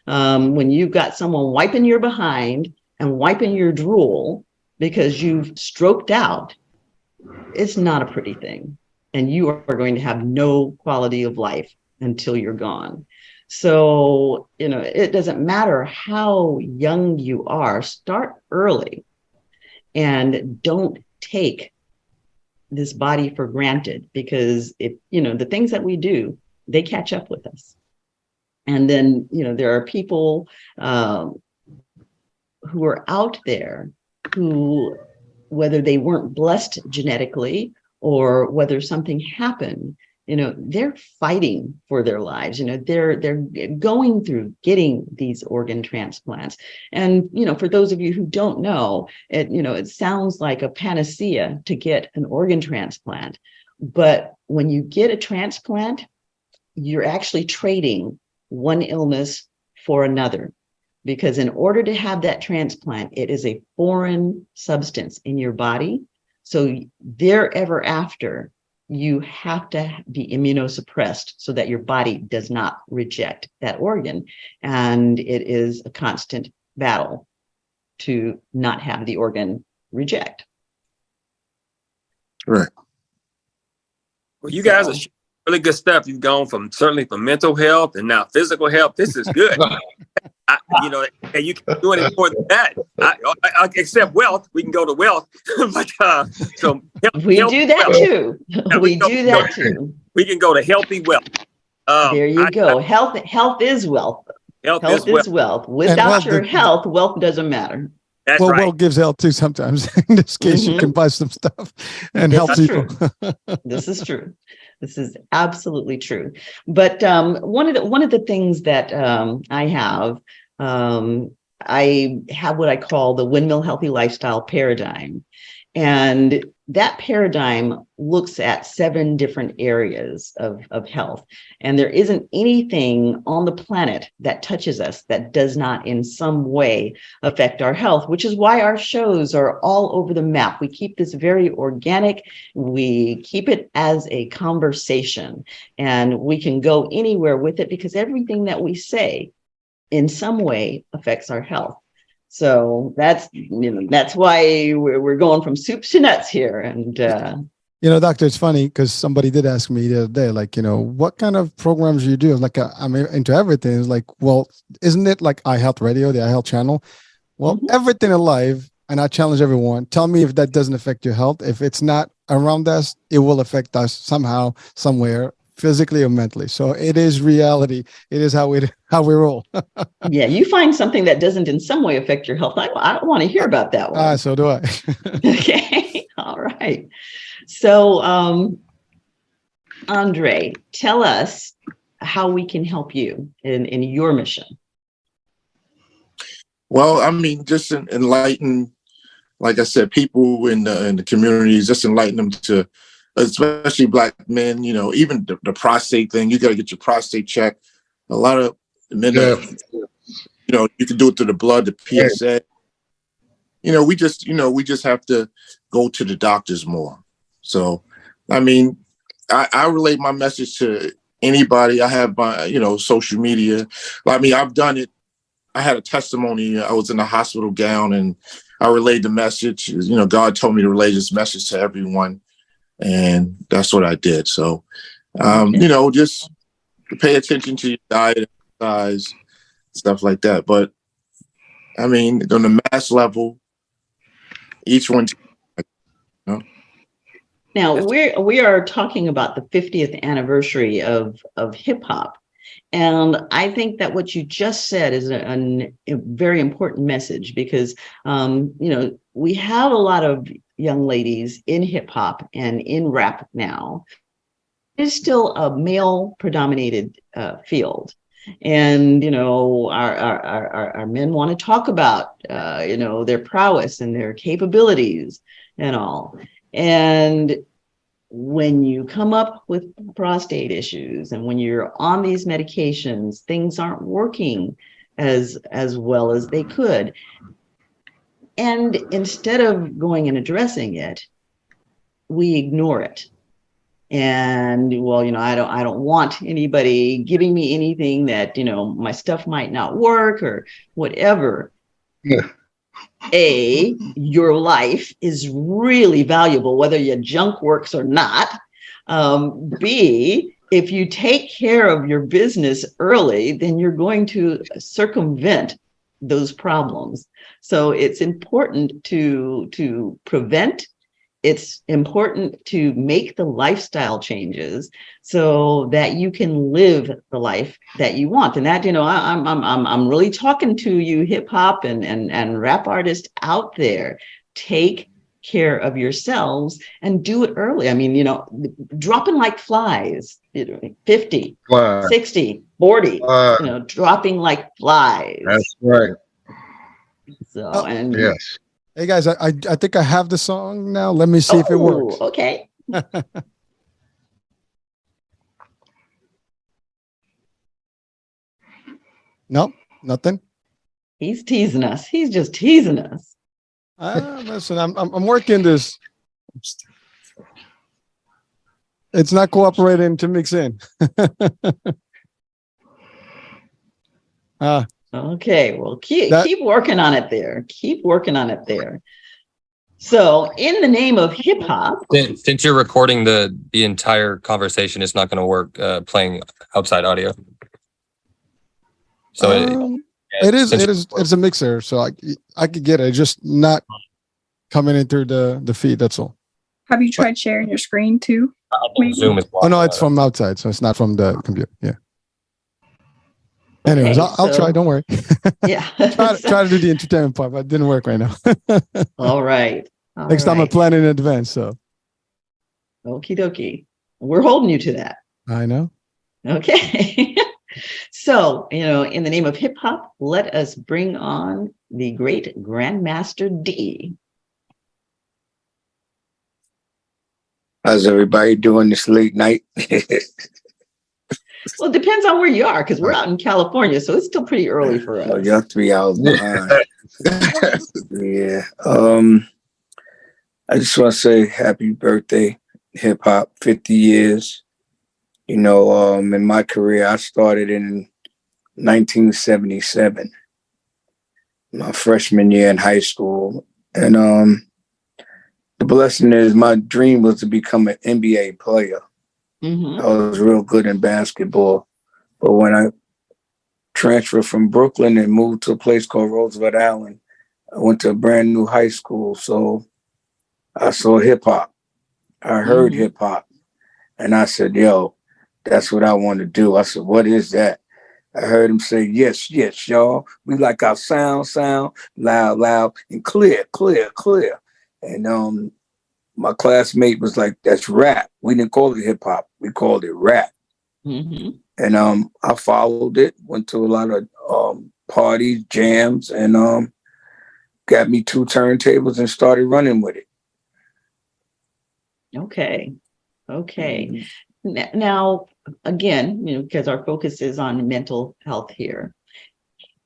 When you've got someone wiping your behind and wiping your drool because you've stroked out, it's not a pretty thing. And you are going to have no quality of life until you're gone. So, it doesn't matter how young you are, start early and don't take this body for granted, because the things that we do, they catch up with us. And then, there are people who are out there who, whether they weren't blessed genetically or whether something happened, they're fighting for their lives. They're going through getting these organ transplants. And, for those of you who don't know, it sounds like a panacea to get an organ transplant. But when you get a transplant, you're actually trading one illness for another, because in order to have that transplant, it is a foreign substance in your body. So therever after, you have to be immunosuppressed so that your body does not reject that organ. And it is a constant battle to not have the organ reject. Right. Well, you guys are really good stuff. You've gone certainly from mental health and now physical health. This is good. And you can do any more than that. I except wealth, we can go to wealth. But so we do that too. We do that too. We can go to healthy wealth. There you go. Health is wealth. Health is wealth. Without your health, wealth doesn't matter. That's well, right. wealth gives health too sometimes. In this case, you can buy some stuff and help people. This is true. This is absolutely true. But one of the things that I have what I call the Windmill Healthy Lifestyle paradigm. And that paradigm looks at 7 different areas of health. And there isn't anything on the planet that touches us that does not in some way affect our health, which is why our shows are all over the map. We keep this very organic. We keep it as a conversation, and we can go anywhere with it because everything that we say in some way affects our health. So that's why we're going from soups to nuts here. And doctor, it's funny because somebody did ask me the other day, like, what kind of programs do you do? Like, I'm into everything. It's like, well, isn't it like iHealth Radio, the iHealth channel? Well, everything in life, and I challenge everyone, tell me if that doesn't affect your health. If it's not around us, it will affect us somehow, somewhere, physically or mentally. So it is reality. It is how we roll. Yeah, you find something that doesn't in some way affect your health. I don't want to hear about that one. So do I. Okay. All right. So, Andre, tell us how we can help you in your mission. Well, I mean, just enlighten, like I said, people in the communities, just enlighten them to, especially Black men, even the prostate thing. You got to get your prostate checked. A lot of men, you can do it through the blood, the PSA. We just have to go to the doctors more. So, I mean, I relate my message to anybody. I have my, social media. I mean, I've done it. I had a testimony. I was in a hospital gown and I relayed the message. God told me to relay this message to everyone. And that's what I did. So, Just pay attention to your diet, exercise, stuff like that. But I mean, on the mass level, each one. Now we are talking about the 50th anniversary of hip hop, and I think that what you just said is a very important message because we have a lot of young ladies in hip hop and in rap now. It's still a male predominated field. And, our men want to talk about, their prowess and their capabilities and all. And when you come up with prostate issues and when you're on these medications, things aren't working as well as they could. And instead of going and addressing it, we ignore it. And I don't want anybody giving me anything that, my stuff might not work or whatever. Yeah. A, your life is really valuable, whether your junk works or not. B, if you take care of your business early, then you're going to circumvent those problems. So it's important to prevent. It's important to make the lifestyle changes so that you can live the life that you want. And that, I'm really talking to you hip hop and rap artists out there. Take care of yourselves and do it early. I mean, dropping like flies, 50, 60, 40, dropping like flies. That's right. So, yes. Hey guys, I think I have the song now. Let me see if it works. Okay. No, nothing. He's teasing us. He's just teasing us. Listen, I'm working this. It's not cooperating to mix in. Okay, well, keep working on it there. Keep working on it there. So, in the name of hip hop, Since you're recording the entire conversation, it's not going to work playing outside audio. So it's a mixer, so I could get it. It's just not coming in through the feed. That's all. Have you tried sharing your screen too? Zoom is. Oh no, it's from outside, so it's not from the computer. Yeah. Anyways, Okay, I'll so- try. Don't worry. Yeah. try to do the entertainment part, but it didn't work right now. All right. All Next time I right. plan in advance. So Okie dokie. We're holding you to that. I know. Okay. So, in the name of hip hop, let us bring on the great Grandmaster D. How's everybody doing this late night? Well, it depends on where you are, because we're out in California, so it's still pretty early for us. Oh, y'all 3 hours behind. Yeah. I just want to say happy birthday, hip hop, 50 years. In my career, I started in 1977, my freshman year in high school. And the blessing is my dream was to become an NBA player. Mhm. I was real good in basketball. But when I transferred from Brooklyn and moved to a place called Roosevelt Island, I went to a brand new high school. So I saw hip hop. I heard hip hop. And I said, yo, that's what I want to do. I said, what is that? I heard him say, yes, yes, y'all. We like our sound, loud, and clear. And my classmate was like, that's rap. We didn't call it hip hop. We called it rap. Mhm. And I followed it, went to a lot of parties, jams, and got me 2 turntables and started running with it. Okay. Now, again, because our focus is on mental health here,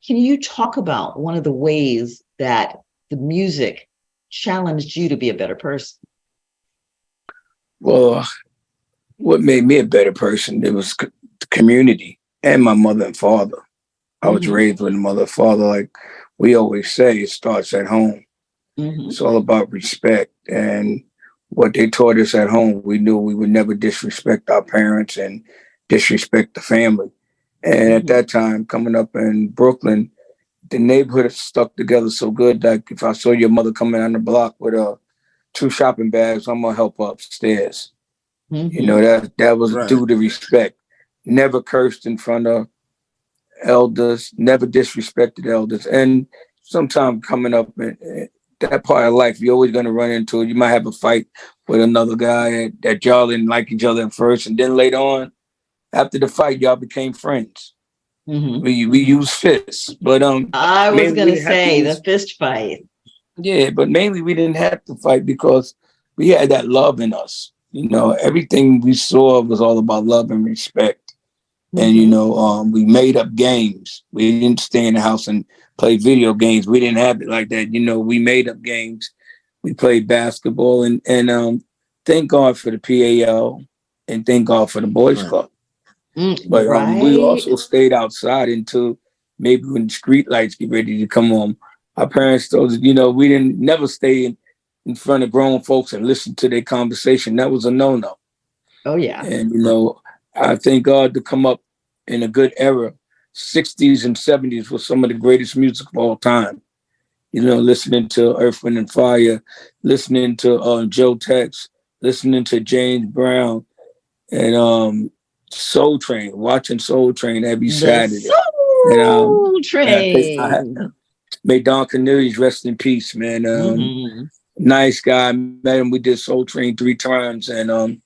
can you talk about one of the ways that the music challenged you to be a better person? Well, what made me a better person, it was the community and my mother and father. I was raised with a mother and father. Like we always say, it starts at home. Mhm. It's all about respect. And what they taught us at home. We knew we would never disrespect our parents and disrespect the family. And at that time, coming up in Brooklyn, the neighborhood stuck together so good that if I saw your mother coming on the block with 2 shopping bags, I'm gonna help her upstairs. You know, that was due to respect. Never cursed in front of elders, never disrespected elders. And sometimes coming up in that part of life, you're always gonna run into it. You might have a fight with another guy that y'all didn't like each other at first, and then later on, after the fight, y'all became friends. We use fists, but I was gonna say the fist fight. Yeah, but mainly we didn't have to fight because we had that love in us. You know, everything we saw was all about love and respect. And you know, we made up games. We didn't stay in the house and play video games. We didn't have it like that. You know, we made up games. We played basketball, and thank God for the PAL, and thank God for the Boys Club. But we also stayed outside until maybe when the street lights get ready to come on. Our parents told us, you know, we didn't never stay in front of grown folks and listen to their conversation. That was a no-no. Oh, yeah. And, you know, I thank God to come up in a good era. 60s and 70s was some of the greatest music of all time. You know, listening to Earth, Wind and Fire, listening to Joe Tex, listening to James Brown, and Soul Train, watching Soul Train every Saturday. Soul Train. May Don Cornelius rest in peace, man. Nice guy. Met him. We did Soul Train 3 times, and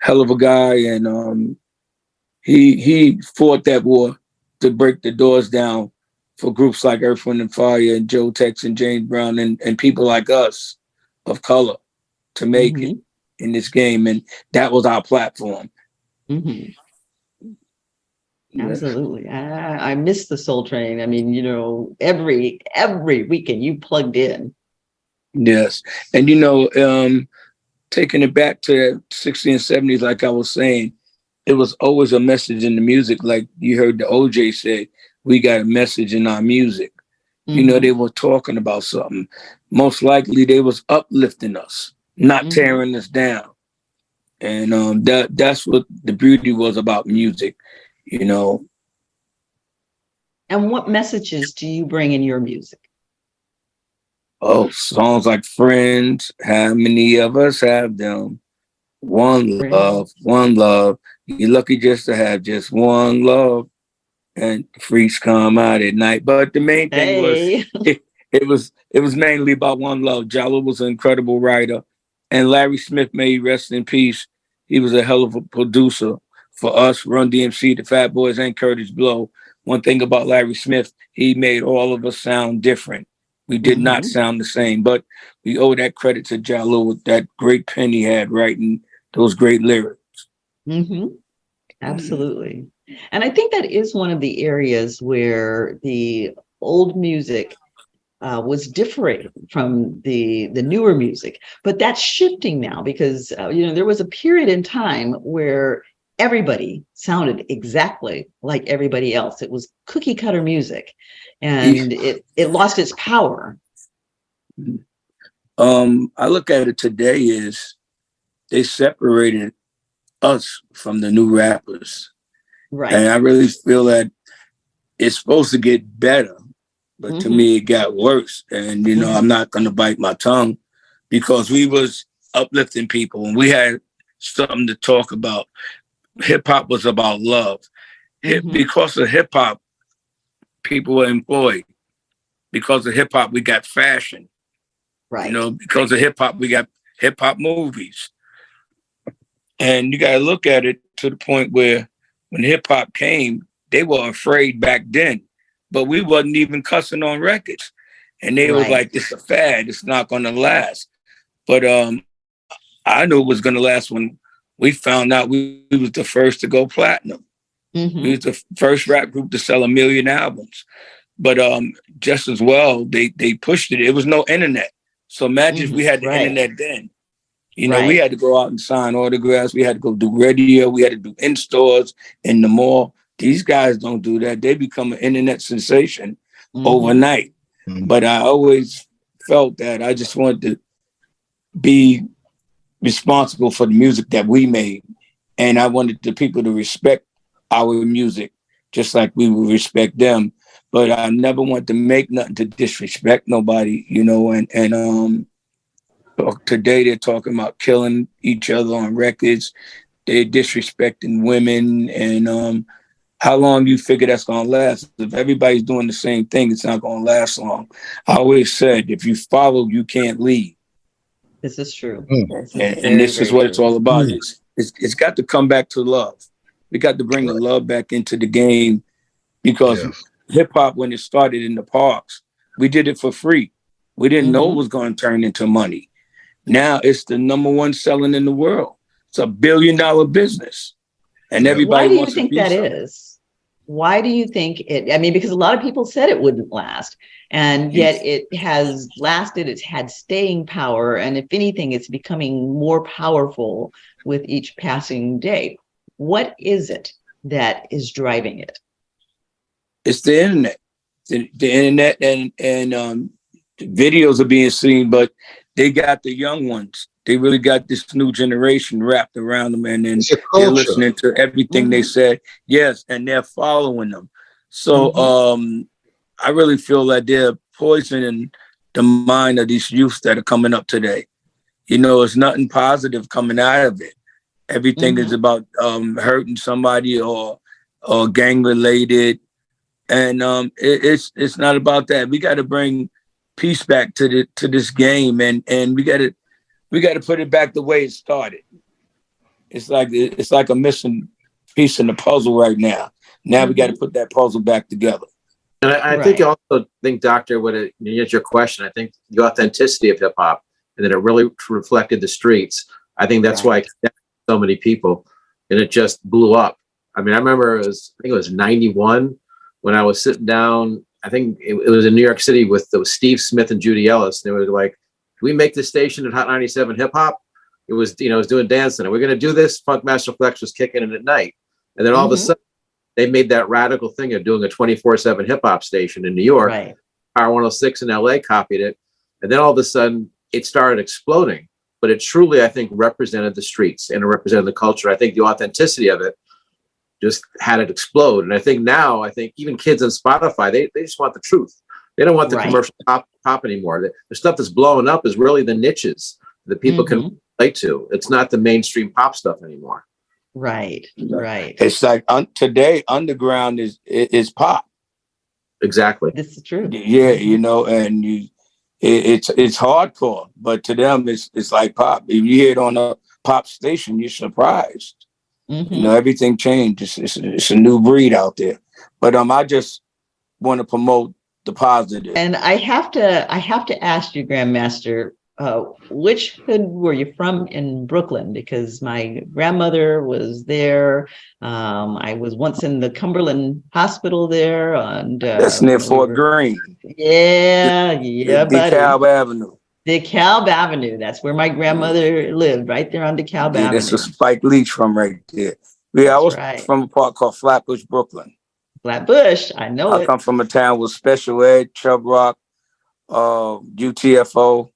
hell of a guy. And he fought that war to break the doors down for groups like Earth, Wind and Fire and Joe Tex and James Brown and people like us of color to make it in this game. And that was our platform. Absolutely. I miss the Soul Train. I mean, you know, every weekend you plugged in. Yes. And, you know, taking it back to the 60s and 70s, like I was saying, it was always a message in the music. Like you heard the OJ say, we got a message in our music. You know, they were talking about something. Most likely they was uplifting us, not tearing us down. And that's what the beauty was about music. You know. And what messages do you bring in your music? Oh, songs like Friends, How Many of Us Have Them? One Love, One Love. You're lucky just to have just one love. And freaks come out at night. But the main thing was it was mainly about one love. Jallo was an incredible writer. And Larry Smith, may he rest in peace. He was a hell of a producer. For us, Run DMC, the Fat Boys, and Curtis Blow. One thing about Larry Smith, he made all of us sound different. We did not sound the same, but we owe that credit to Jallo with that great pen he had writing those great lyrics. Absolutely. And I think that is one of the areas where the old music was different from the newer music, but that's shifting now because, you know, there was a period in time where everybody sounded exactly like everybody else. It was cookie cutter music and it lost its power. I look at it today is they separated us from the new rappers. Right. And I really feel that it's supposed to get better, but to me it got worse. And, you know, I'm not going to bite my tongue because we was uplifting people and we had something to talk about. Hip hop was about love. Because of hip hop, people were employed. Because of hip hop, we got fashion. Right. You know, because of hip hop, we got hip hop movies. And you got to look at it to the point where when hip hop came, they were afraid back then, but we wasn't even cussing on records. And they was like, it's a fad. It's not going to last. But I knew it was going to last when we found out we was the first to go platinum. We was the first rap group to sell 1 million albums. But just as well, they pushed it. It was no internet. So imagine if we had the internet then. You know, we had to go out and sign autographs. We had to go do radio. We had to do in-stores in the mall. These guys don't do that. They become an internet sensation overnight. But I always felt that I just wanted to be responsible for the music that we made. And I wanted the people to respect our music, just like we would respect them. But I never want to make nothing to disrespect nobody, you know, and today they're talking about killing each other on records. They're disrespecting women, and how long you figure that's gonna last? If everybody's doing the same thing, it's not gonna last long. I always said, if you follow, you can't lead. This is true. And this is what it's all about. It's got to come back to love. We got to bring the love back into the game, because hip hop, when it started in the parks, we did it for free. We didn't know it was going to turn into money. Now it's the #1 selling in the world. It's $1 billion business, and everybody. Why do you wants think to that is? Why do you think it? I mean, because a lot of people said it wouldn't last, and yet it has lasted. It's had staying power, and if anything, it's becoming more powerful with each passing day. What is it that is driving it? It's the internet. The internet and videos are being seen, but they got the young ones. They really got this new generation wrapped around them, and then they're listening to everything they said. Yes, and they're following them. So I really feel that they're poisoning the mind of these youths that are coming up today. You know, it's nothing positive coming out of it. Everything is about hurting somebody or gang related, and it's not about that. We got to bring peace back to this game, and we got to put it back the way it started. It's like a missing piece in the puzzle right now. Now we got to put that puzzle back together. And I think I also think, Doctor, when it answers your question, I think the authenticity of hip hop, and that it really reflected the streets. I think that's why it connected so many people, and it just blew up. I mean, I remember I think it was 91 when I was sitting down. I think it was in New York City with Steve Smith and Judy Ellis. And they were like, "Can we make this station at Hot 97 hip hop?" It was, it was doing dancing. We're going to do this. Funkmaster Flex was kicking it at night. And then all of a sudden, they made that radical thing of doing a 24/7 hip hop station in New York. Power 106 in LA copied it. And then all of a sudden, it started exploding. But it truly, I think, represented the streets and it represented the culture. I think the authenticity of it just had it explode. And I think now, even kids on Spotify, they just want the truth. They don't want the commercial pop anymore. The stuff that's blowing up is really the niches that people can relate to. It's not the mainstream pop stuff anymore. Right. It's like today, underground is pop. Exactly. This is true. Yeah, and it's hardcore, but to them, it's like pop. If you hear it on a pop station, you're surprised. Everything changed. It's a new breed out there. But I just want to promote the positive. And I have to ask you, Grandmaster, which hood were you from in Brooklyn? Because my grandmother was there. I was once in the Cumberland Hospital there, and that's near Fort Greene. Yeah, DeKalb Avenue. DeKalb Avenue. That's where my grandmother lived, right there on DeKalb Avenue. That's a Spike Lee from right there. Yeah, I was from a part called Flatbush, Brooklyn. Flatbush, I know I come from a town with special ed, Chubb Rock, UTFO.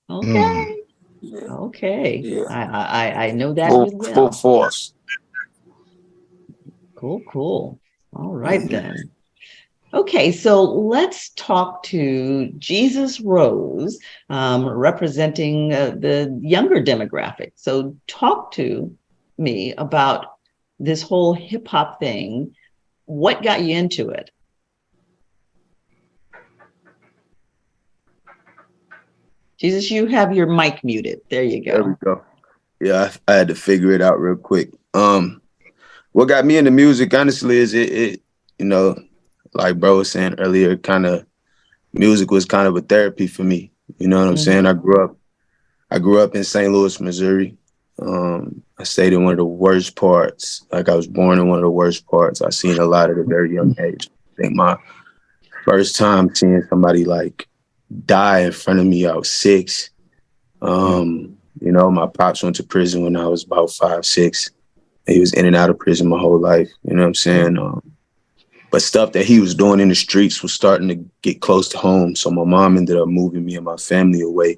Okay. Okay. Yeah. I know that full, really well. full force. Cool. All right then. Okay, so let's talk to Jesus Rose, representing the younger demographic. So talk to me about this whole hip hop thing. What got you into it? Jesus, you have your mic muted. There you go. There we go. Yeah, I had to figure it out real quick. What got me into music, honestly, is it like bro was saying earlier, music was kind of a therapy for me. You know what I'm saying? I grew up in St. Louis, Missouri. I stayed in one of the worst parts. Like I was born in one of the worst parts. I seen a lot at a very young age. I think my first time seeing somebody like die in front of me, I was 6. My pops went to prison when I was about 5, 6. He was in and out of prison my whole life. You know what I'm saying? But stuff that he was doing in the streets was starting to get close to home. So my mom ended up moving me and my family away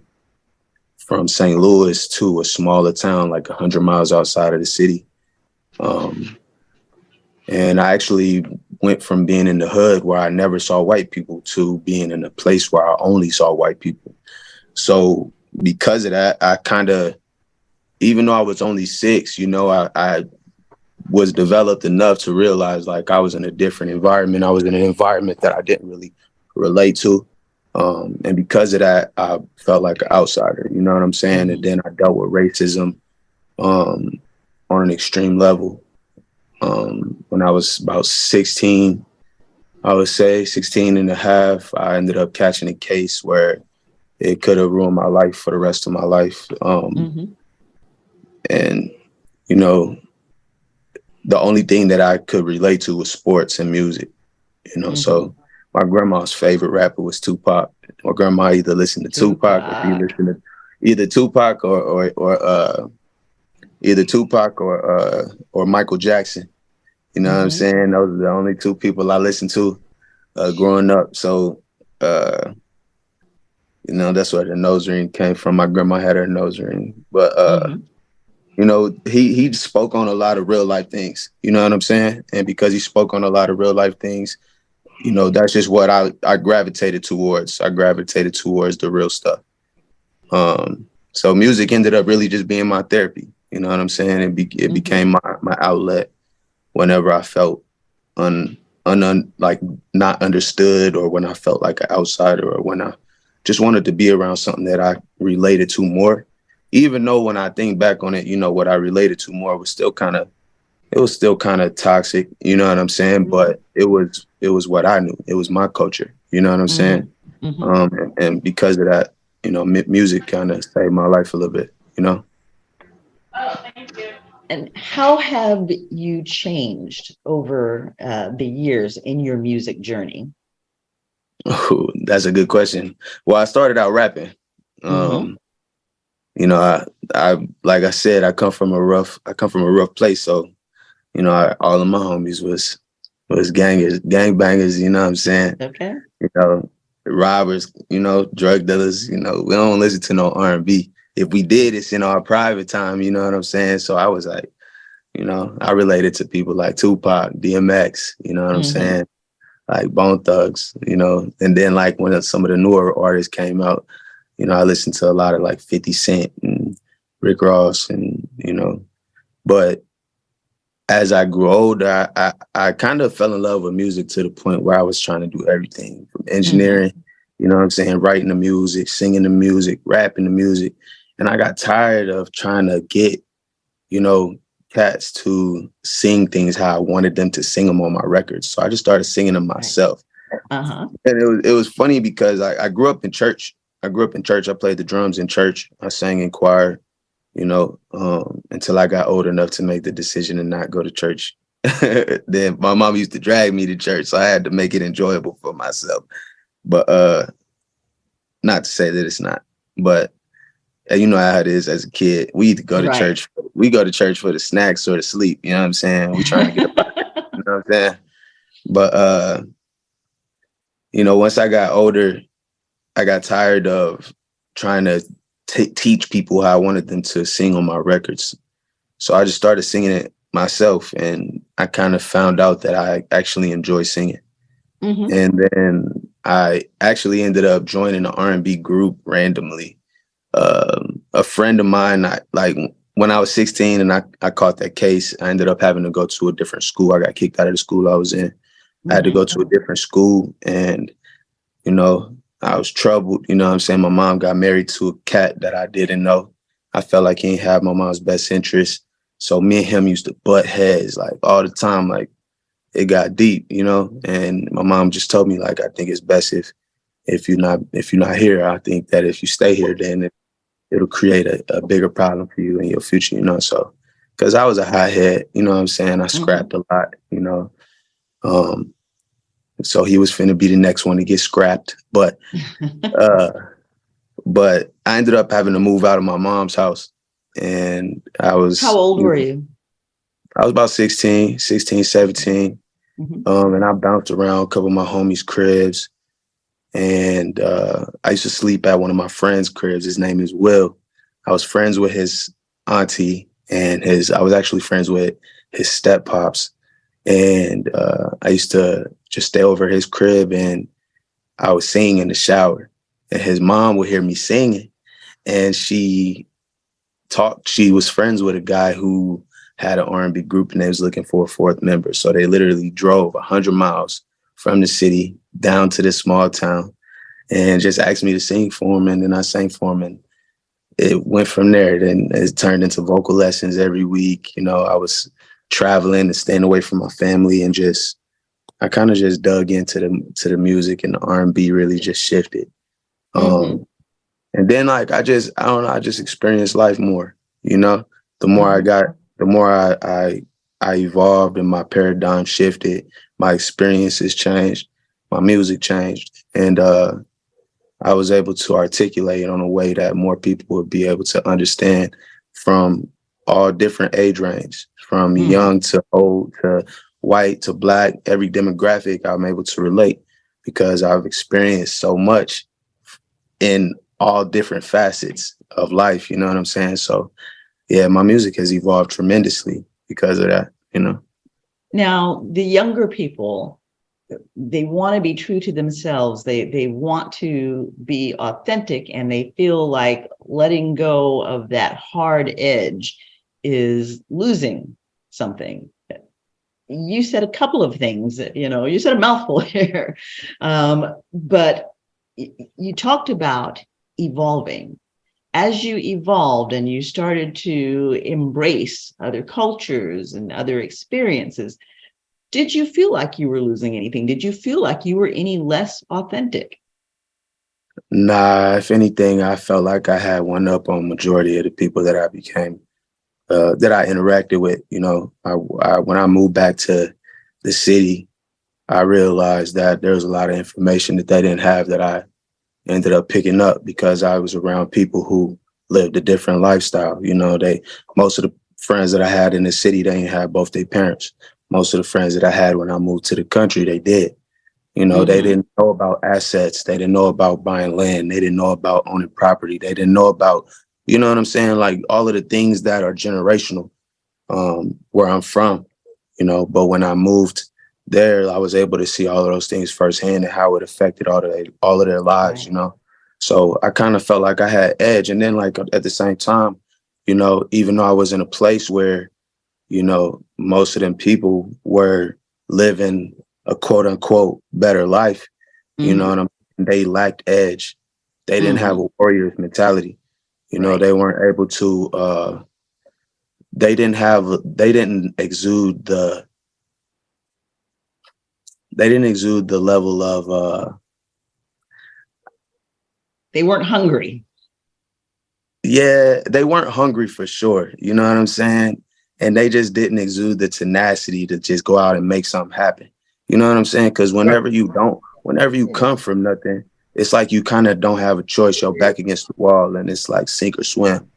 from St. Louis to a smaller town, like 100 miles outside of the city. And I actually went from being in the hood where I never saw white people to being in a place where I only saw white people. So because of that, I kind of, even though I was only 6, you know, I was developed enough to realize like I was in a different environment. I was in an environment that I didn't really relate to. And because of that, I felt like an outsider, you know what I'm saying? And then I dealt with racism on an extreme level. When I was about 16, I would say 16 and a half, I ended up catching a case where it could have ruined my life for the rest of my life. And, you know, the only thing that I could relate to was sports and music, you know, so my grandma's favorite rapper was Tupac. My grandma either listened to Tupac or she listened to either Tupac or Michael Jackson. You know what I'm saying? Those are the only 2 people I listened to growing up. So, you know, that's where the nose ring came from. My grandma had her nose ring. But, you know, he spoke on a lot of real life things. You know what I'm saying? And because he spoke on a lot of real life things, you know, that's just what I gravitated towards. I gravitated towards the real stuff. So music ended up really just being my therapy. You know what I'm saying? It became my outlet whenever I felt like not understood, or when I felt like an outsider, or when I just wanted to be around something that I related to more. Even though when I think back on it, you know, what I related to more was still kind of toxic, you know what I'm saying? But it was what I knew. It was my culture, you know what I'm saying? And because of that, you know, music kind of saved my life a little bit, you know? Oh, thank you. And how have you changed over the years in your music journey? Ooh, that's a good question. Well, I started out rapping. You know, I like I said, I come from a rough place. So, you know, all of my homies was gangbangers, you know what I'm saying? Okay. You know, robbers, you know, drug dealers, you know, we don't listen to no R&B. If we did, it's in our private time, you know what I'm saying? So I was like, you know, I related to people like Tupac, DMX, you know what I'm saying? Like Bone Thugs, you know, and then like when some of the newer artists came out, you know, I listened to a lot of like 50 Cent and Rick Ross and, you know, but as I grew older, I kind of fell in love with music to the point where I was trying to do everything from engineering, you know what I'm saying, writing the music, singing the music, rapping the music. And I got tired of trying to get, you know, cats to sing things how I wanted them to sing them on my records. So I just started singing them myself. And it was funny because I grew up in church. I played the drums in church. I sang in choir, you know, until I got old enough to make the decision to not go to church. Then my mom used to drag me to church, so I had to make it enjoyable for myself. But not to say that it's not, but you know how it is as a kid. We either go to church, we go to church for the snacks or to sleep. You know what I'm saying? We trying to get up. You know what I'm saying? But you know, once I got older, I got tired of trying to teach people how I wanted them to sing on my records. So I just started singing it myself, and I kind of found out that I actually enjoy singing. And then I actually ended up joining an R&B group randomly. A friend of mine, when I was 16 and I caught that case, I ended up having to go to a different school. I got kicked out of the school I was in. I had to go to a different school, and, you know, I was troubled. You know what I'm saying? My mom got married to a cat that I didn't know. I felt like he didn't have my mom's best interest. So me and him used to butt heads like all the time. Like it got deep, you know? And my mom just told me, like, I think it's best if you're not here. I think that if you stay here, then it'll create a bigger problem for you in your future, you know? So, cause I was a hothead, you know what I'm saying? I scrapped a lot, you know? So he was finna be the next one to get scrapped, but I ended up having to move out of my mom's house, and I was— How old were you? I was about 16, 17. And I bounced around a couple of my homies' cribs, and I used to sleep at one of my friends' cribs. His name is Will. I was friends with his auntie and I was actually friends with his step pops. And I used to just stay over his crib, and I would sing in the shower, and his mom would hear me singing, and she was friends with a guy who had an R&B group, and they was looking for a fourth member. So they literally drove 100 miles from the city down to this small town and just asked me to sing for him. And then I sang for him, and it went from there. Then it turned into vocal lessons every week. I was traveling and staying away from my family, and I kind of just dug into the music, and the R&B really just shifted. And then I just experienced life more. The more I evolved and my paradigm shifted, my experiences changed, my music changed, and I was able to articulate it in a way that more people would be able to understand from all different age ranges, from young to old to white to black, every demographic. I'm able to relate because I've experienced so much in all different facets of life. You know what I'm saying? So yeah, my music has evolved tremendously because of that, Now, the younger people, they want to be true to themselves. They want to be authentic, and they feel like letting go of that hard edge is losing something. You said a couple of things, you said a mouthful here, but you talked about evolving. As you evolved and you started to embrace other cultures and other experiences, did you feel like you were losing anything? Did you feel like you were any less authentic? Nah, if anything, I felt like I had one up on majority of the people that I became, that I interacted with. When I moved back to the city, I realized that there was a lot of information that they didn't have that I ended up picking up because I was around people who lived a different lifestyle. Most of the friends that I had in the city, they didn't have both their parents. Most of the friends that I had when I moved to the country, they did. They didn't know about assets. They didn't know about buying land. They didn't know about owning property. They didn't know about, you know what I'm saying? Like all of the things that are generational, where I'm from, but when I moved there, I was able to see all of those things firsthand and how it affected all of their lives, So I kind of felt like I had edge. And then like at the same time, even though I was in a place where, most of them people were living a quote unquote better life, they lacked edge. They didn't have a warrior's mentality. They weren't able to, they didn't exude the level of, they weren't hungry. Yeah, they weren't hungry for sure. You know what I'm saying? And they just didn't exude the tenacity to just go out and make something happen. You know what I'm saying? Because whenever you come from nothing, it's like you kind of don't have a choice. You're back against the wall, and it's like sink or swim.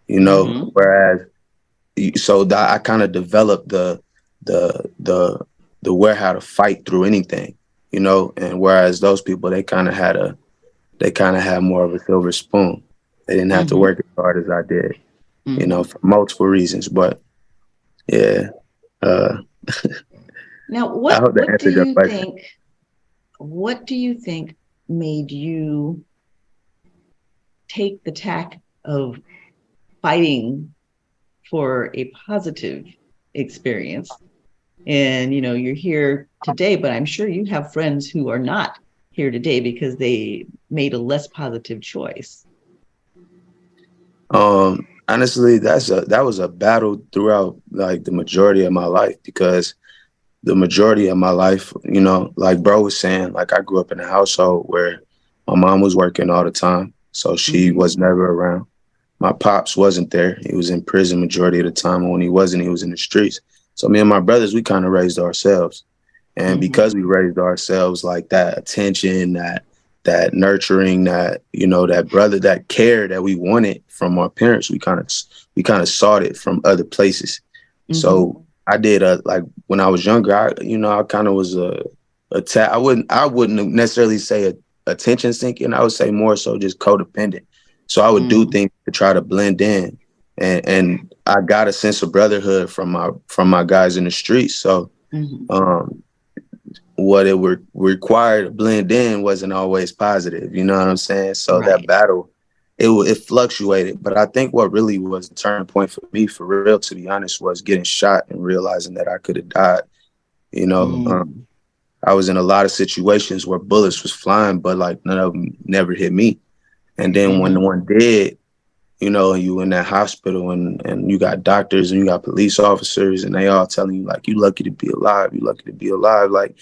Whereas, I kind of developed the how to fight through anything. And whereas those people, they kind of had more of a silver spoon. They didn't have to work as hard as I did, for multiple reasons. But yeah. Now, what do you think made you take the tack of fighting for a positive experience? And, you're here today, but I'm sure you have friends who are not here today because they made a less positive choice. Honestly, that was a battle throughout like the majority of my life, because the majority of my life, like bro was saying, like I grew up in a household where my mom was working all the time. So she was never around. My pops wasn't there. He was in prison majority of the time. And when he wasn't, he was in the streets. So me and my brothers, we kind of raised ourselves. And because we raised ourselves, like that attention, that nurturing, that, that brother, that care that we wanted from our parents, we kind of sought it from other places. So I did like when I was younger, I kind of was I wouldn't necessarily say attention seeking. I would say more so just codependent. So I would do things to try to blend in, and I got a sense of brotherhood from my guys in the streets. So what it would require to blend in wasn't always positive. You know what I'm saying? So that battle, it fluctuated. But I think what really was the turning point for me, for real, to be honest, was getting shot and realizing that I could have died. You know, I was in a lot of situations where bullets was flying, but like none of them never hit me. And then when one did, you know, you in that hospital and you got doctors and you got police officers and they all telling you like, you lucky to be alive, you lucky to be alive. Like,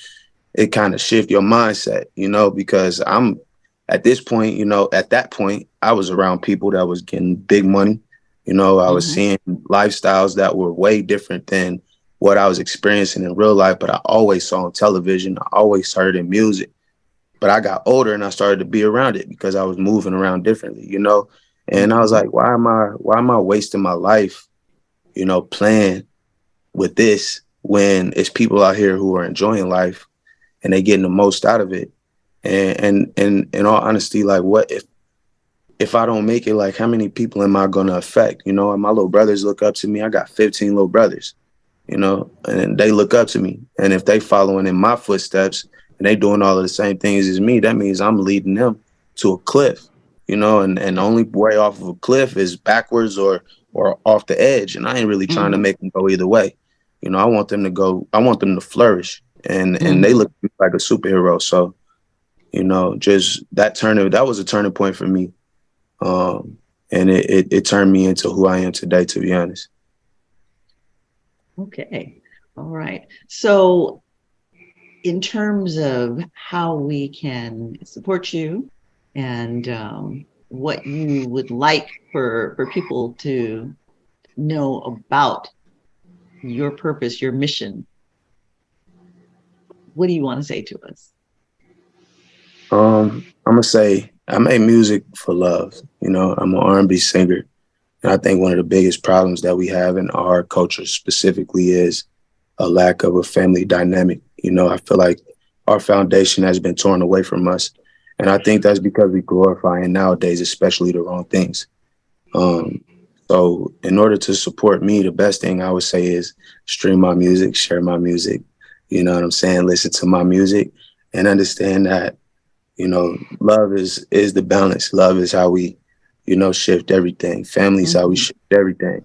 it kind of shift your mindset, you know, because I'm at this point, you know, at that point, I was around people that was getting big money. You know, I was seeing lifestyles that were way different than what I was experiencing in real life, but I always saw on television. I always heard in music. But I got older and I started to be around it because I was moving around differently, you know. And I was like, why am I wasting my life, you know, playing with this when it's people out here who are enjoying life and they getting the most out of it? And in all honesty, like, what if I don't make it, like, how many people am I going to affect? You know, and my little brothers look up to me. I got 15 little brothers, you know, and they look up to me. And if they following in my footsteps and they doing all of the same things as me, that means I'm leading them to a cliff, you know, and the only way off of a cliff is backwards or off the edge. And I ain't really trying to make them go either way. You know, I want them to flourish and they look like a superhero. So, you know, just that was a turning point for me. And it turned me into who I am today, to be honest. Okay. All right. So in terms of how we can support you and what you would like for people to know about your purpose, your mission, what do you want to say to us? I'm gonna say I make music for love. You know, I'm an R&B singer. And I think one of the biggest problems that we have in our culture specifically is a lack of a family dynamic. You know, I feel like our foundation has been torn away from us. And I think that's because we glorifying nowadays, especially the wrong things. So in order to support me, the best thing I would say is stream my music, share my music. You know what I'm saying? Listen to my music and understand that, you know, love is the balance. Love is how we, you know, shift everything. Family is how we shift everything.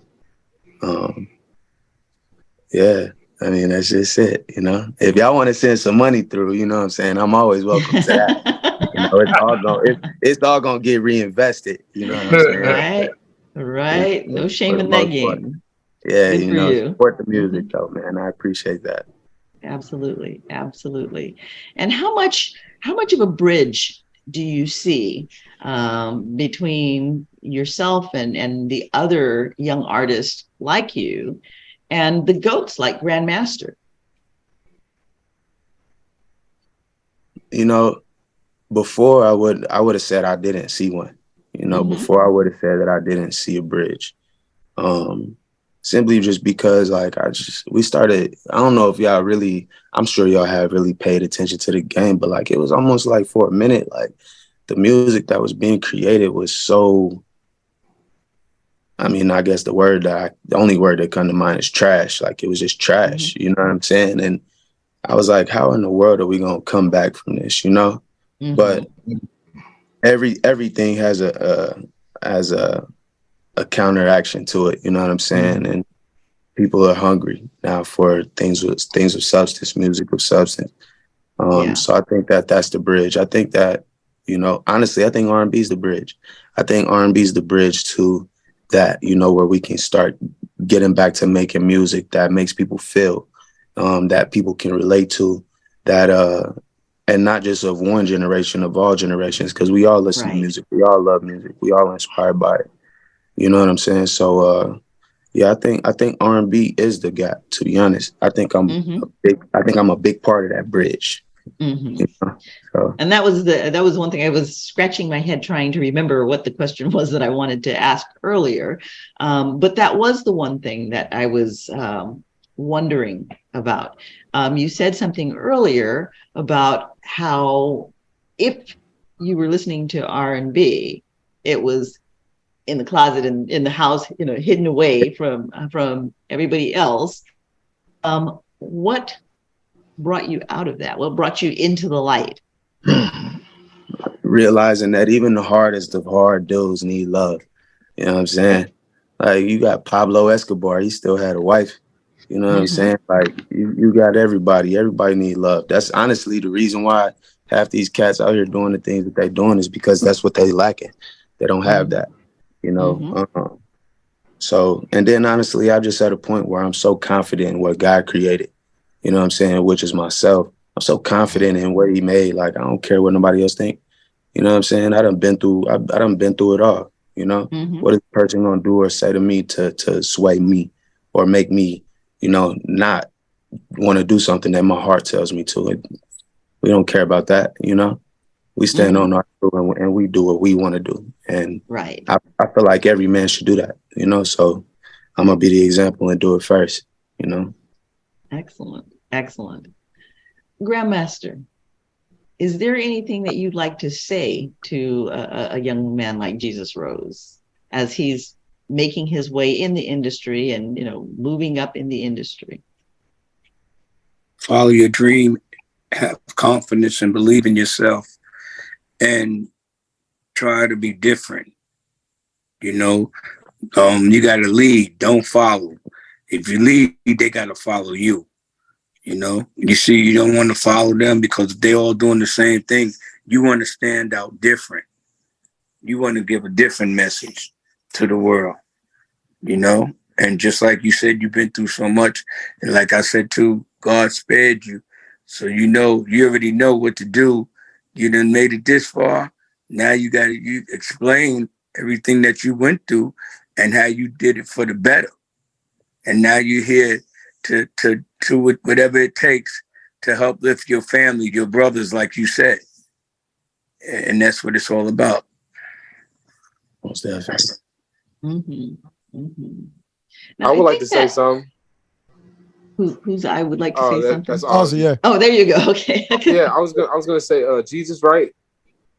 Yeah, I mean, that's just it, you know. If y'all want to send some money through, you know what I'm saying, I'm always welcome to that. You know, it's all gonna get reinvested, you know what I'm saying? Right. No shame in that game. Yeah, Good you for know, you. support the music though, man. I appreciate that. Absolutely. Absolutely. And how much of a bridge do you see between yourself and the other young artists like you and the GOATs like Grandmaster? You know, before I would have said I didn't see one. You know, before I would have said that I didn't see a bridge. Simply just because, like, we started, I don't know if y'all really, I'm sure y'all have really paid attention to the game, but like, it was almost like for a minute, like the music that was being created was so, I mean, I guess the only word that come to mind is trash. Like, it was just trash, you know what I'm saying? And I was like, how in the world are we going to come back from this, you know? But everything has a counteraction to it, you know what I'm saying? And people are hungry now for things of substance, music of substance. So I think that's the bridge. I think that, you know, honestly, I think R&B is the bridge. I think R&B is the bridge to that, you know, where we can start getting back to making music that makes people feel, that people can relate to, that and not just of one generation, of all generations, because we all listen to music, we all love music, we all inspired by it. You know what I'm saying? So yeah, I think R&B is the gap, to be honest. I think I'm a big part of that bridge. You know? So. And that was one thing I was scratching my head trying to remember what the question was that I wanted to ask earlier. But that was the one thing that I was wondering about. You said something earlier about how if you were listening to R&B, it was in the closet and in the house, hidden away from everybody else. What brought you out of that? What brought you into the light? Realizing that even the hardest of hard dudes need love. You know what I'm saying? Like, you got Pablo Escobar, he still had a wife. You know what I'm saying? Like, you got everybody. Everybody need love. That's honestly the reason why half these cats out here doing the things that they're doing, is because that's what they lacking. They don't have that, So, and then honestly, I'm just at a point where I'm so confident in what God created, you know what I'm saying, which is myself. I'm so confident in what he made. Like, I don't care what nobody else think. You know what I'm saying? I done been through it all, What is the person gonna do or say to me to sway me or make me, not want to do something that my heart tells me to? We don't care about that, We stand on our truth and we do what we want to do. And right. I feel like every man should do that, So I'm gonna be the example and do it first, Excellent. Excellent. Grandmaster, is there anything that you'd like to say to a young man like Jesus Rose as he's making his way in the industry and, moving up in the industry? Follow your dream, have confidence and believe in yourself, and try to be different. You got to lead, don't follow. If you lead, they got to follow you. You see, you don't want to follow them because they're all doing the same thing. You want to stand out different. You want to give a different message to the world, And just like you said, you've been through so much. And like I said, too, God spared you. So, you already know what to do. You done made it this far. Now you explain everything that you went through and how you did it for the better. And now you're here to whatever it takes to help lift your family, your brothers, like you said. And that's what it's all about. Most definitely. I would like to say something. Who's I would like to say something? That's Ozzy, yeah. Oh, there you go. Okay. Yeah, I was gonna say Jesus, right?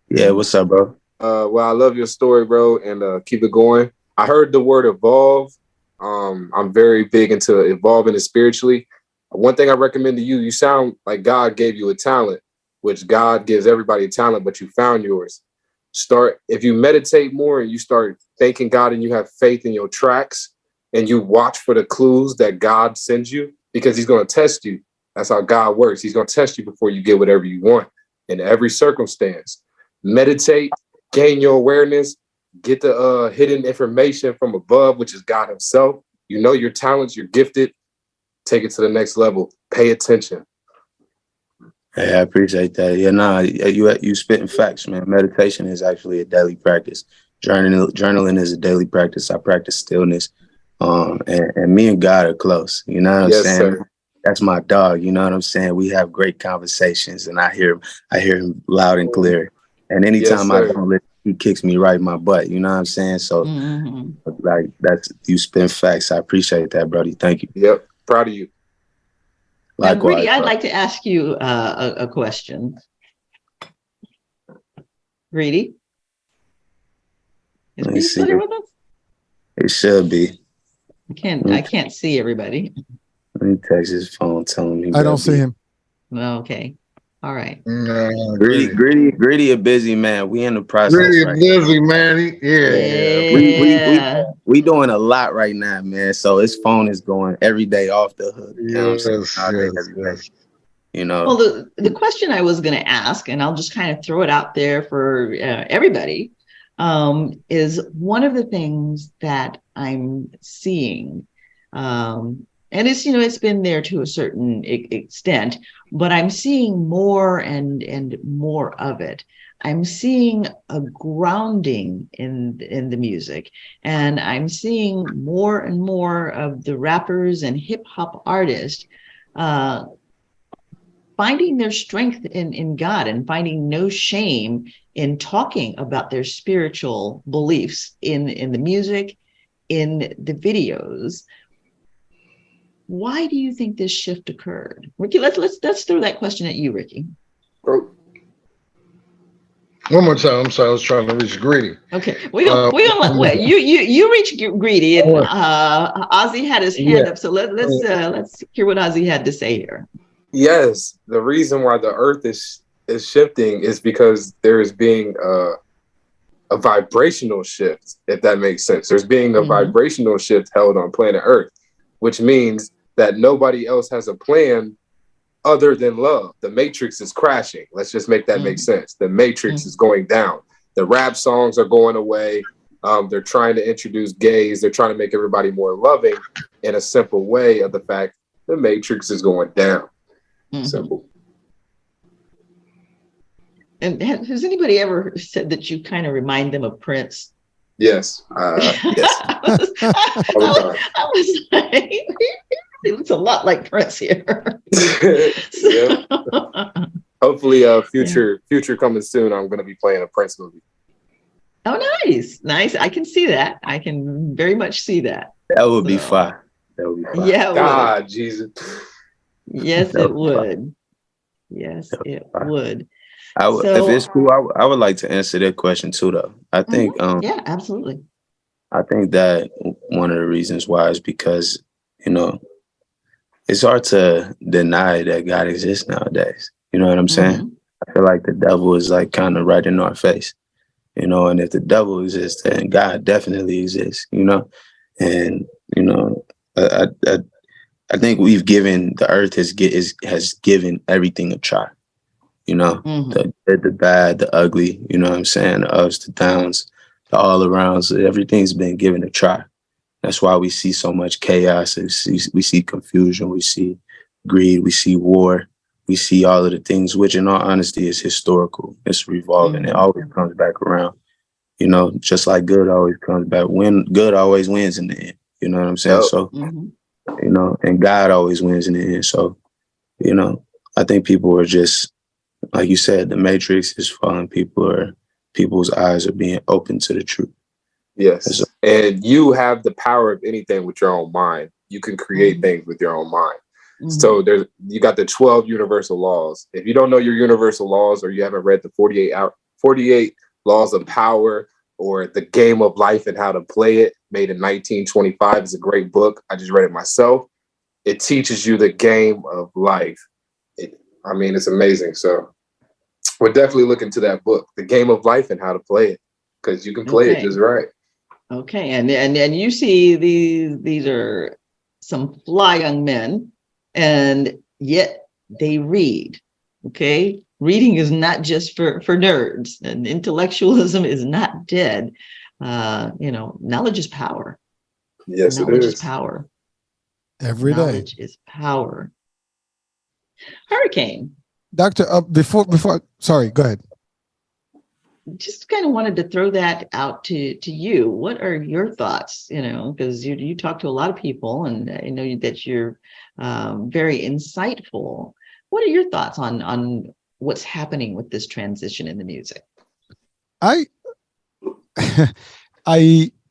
Yeah, what's up, bro? Well, I love your story, bro, and keep it going. I heard the word evolve. I'm very big into evolving it spiritually. One thing I recommend to you, you sound like God gave you a talent, which God gives everybody a talent, but you found yours. If you meditate more and you start thanking God and you have faith in your tracks and you watch for the clues that God sends you, because he's going to test you. That's how God works. He's going to test you before you get whatever you want in every circumstance. Meditate, gain your awareness, get the hidden information from above, which is God himself. You know your talents, you're gifted. Take it to the next level. Pay attention. Hey, I appreciate that. Yeah, you spitting facts, man. Meditation is actually a daily practice. Journaling is a daily practice. I practice stillness. And me and God are close. You know what I'm saying? Sir. That's my dog. You know what I'm saying? We have great conversations, and I hear him loud and clear. And anytime I don't listen, he kicks me right in my butt. You know what I'm saying? So, like, you spin facts. I appreciate that, Brody. Thank you. Yep, proud of you. Likewise. Greedy, I'd like to ask you a question. Greedy, is Greedy still here with us? It should be. I can't see everybody. Let me text his phone telling me. I don't see him. Okay. All right. Greedy a busy man. We in the process. Greedy right busy now. Man. Yeah. We doing a lot right now, man. So his phone is going every day off the hook. Well, the question I was going to ask, and I'll just kind of throw it out there for everybody, is one of the things that I'm seeing, and it's been there to a certain extent, but I'm seeing more and more of it. I'm seeing a grounding in the music, and I'm seeing more and more of the rappers and hip hop artists finding their strength in God and finding no shame in talking about their spiritual beliefs in the music, in the videos. Why do you think this shift occurred? Ricky, let's throw that question at you, Ricky. One more time. I'm sorry. I was trying to reach Greedy. Okay, we gonna wait. You reach Greedy, and Ozzy had his hand up. So let's hear what Ozzy had to say here. Yes, the reason why the Earth is shifting is because there is being a vibrational shift, if that makes sense. There's being a vibrational shift held on planet Earth, which means that nobody else has a plan other than love. The Matrix is crashing. Let's just make that make sense. The Matrix is going down. The rap songs are going away. They're trying to introduce gays. They're trying to make everybody more loving in a simple way of the fact the Matrix is going down. Simple. And has anybody ever said that you kind of remind them of Prince? Yes. Yes. I was like, it looks a lot like Prince here. Yeah. Hopefully, future coming soon. I'm going to be playing a Prince movie. Oh, nice. I can see that. I can very much see that. That would be fun. That would be fun. Yeah. God, Jesus. Yes, it would. Yes, it would. If it's cool, I would like to answer that question too, though. I think, yeah, absolutely. I think that one of the reasons why is because, it's hard to deny that God exists nowadays. You know what I'm saying? I feel like the devil is like kind of right in our face, and if the devil exists, then God definitely exists, and, I think we've given, the earth has given everything a try, the good, the bad, the ugly, you know what I'm saying? The ups, the downs, the all arounds, so everything's been given a try. That's why we see so much chaos. We see confusion. We see greed. We see war. We see all of the things, which in all honesty is historical. It's revolving. It always comes back around, just like good always comes back. Good always wins in the end. You know what I'm saying? So, and God always wins in the end. So, I think people are just, like you said, the Matrix is falling. People's eyes are being open to the truth. Yes. And you have the power of anything with your own mind. You can create things with your own mind. So you got the 12 universal laws. If you don't know your universal laws, or you haven't read the 48 laws of power, or The Game of Life and How to Play It, made in 1925, is a great book. I just read it myself. It teaches you the game of life. It's amazing. So we're definitely looking to that book, The Game of Life and How to Play It, because you can play it just right. Okay, and you see these are some fly young men, and yet they read. Okay, reading is not just for nerds, and intellectualism is not dead. Knowledge is power. Yes, knowledge it is power. Every day. Knowledge is power. Hurricane. Doctor, before, sorry, go ahead. Just kind of wanted to throw that out to you. What are your thoughts? Because you talk to a lot of people, and I know that you're very insightful. What are your thoughts on what's happening with this transition in the music? I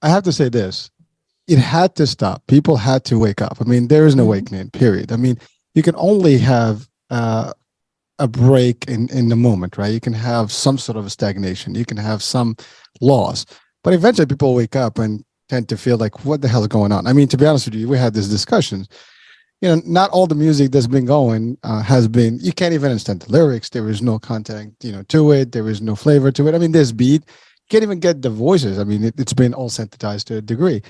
have to say this. It had to stop. People had to wake up. There is an awakening, period. You can only have a break in the moment, right? You can have some sort of a stagnation. You can have some loss, but eventually people wake up and tend to feel like, what the hell is going on? To be honest with you, we had these discussions. Not all the music that's been going has been, you can't even understand the lyrics. There is no content, to it. There is no flavor to it. There's beat. You can't even get the voices. It's been all synthesized to a degree.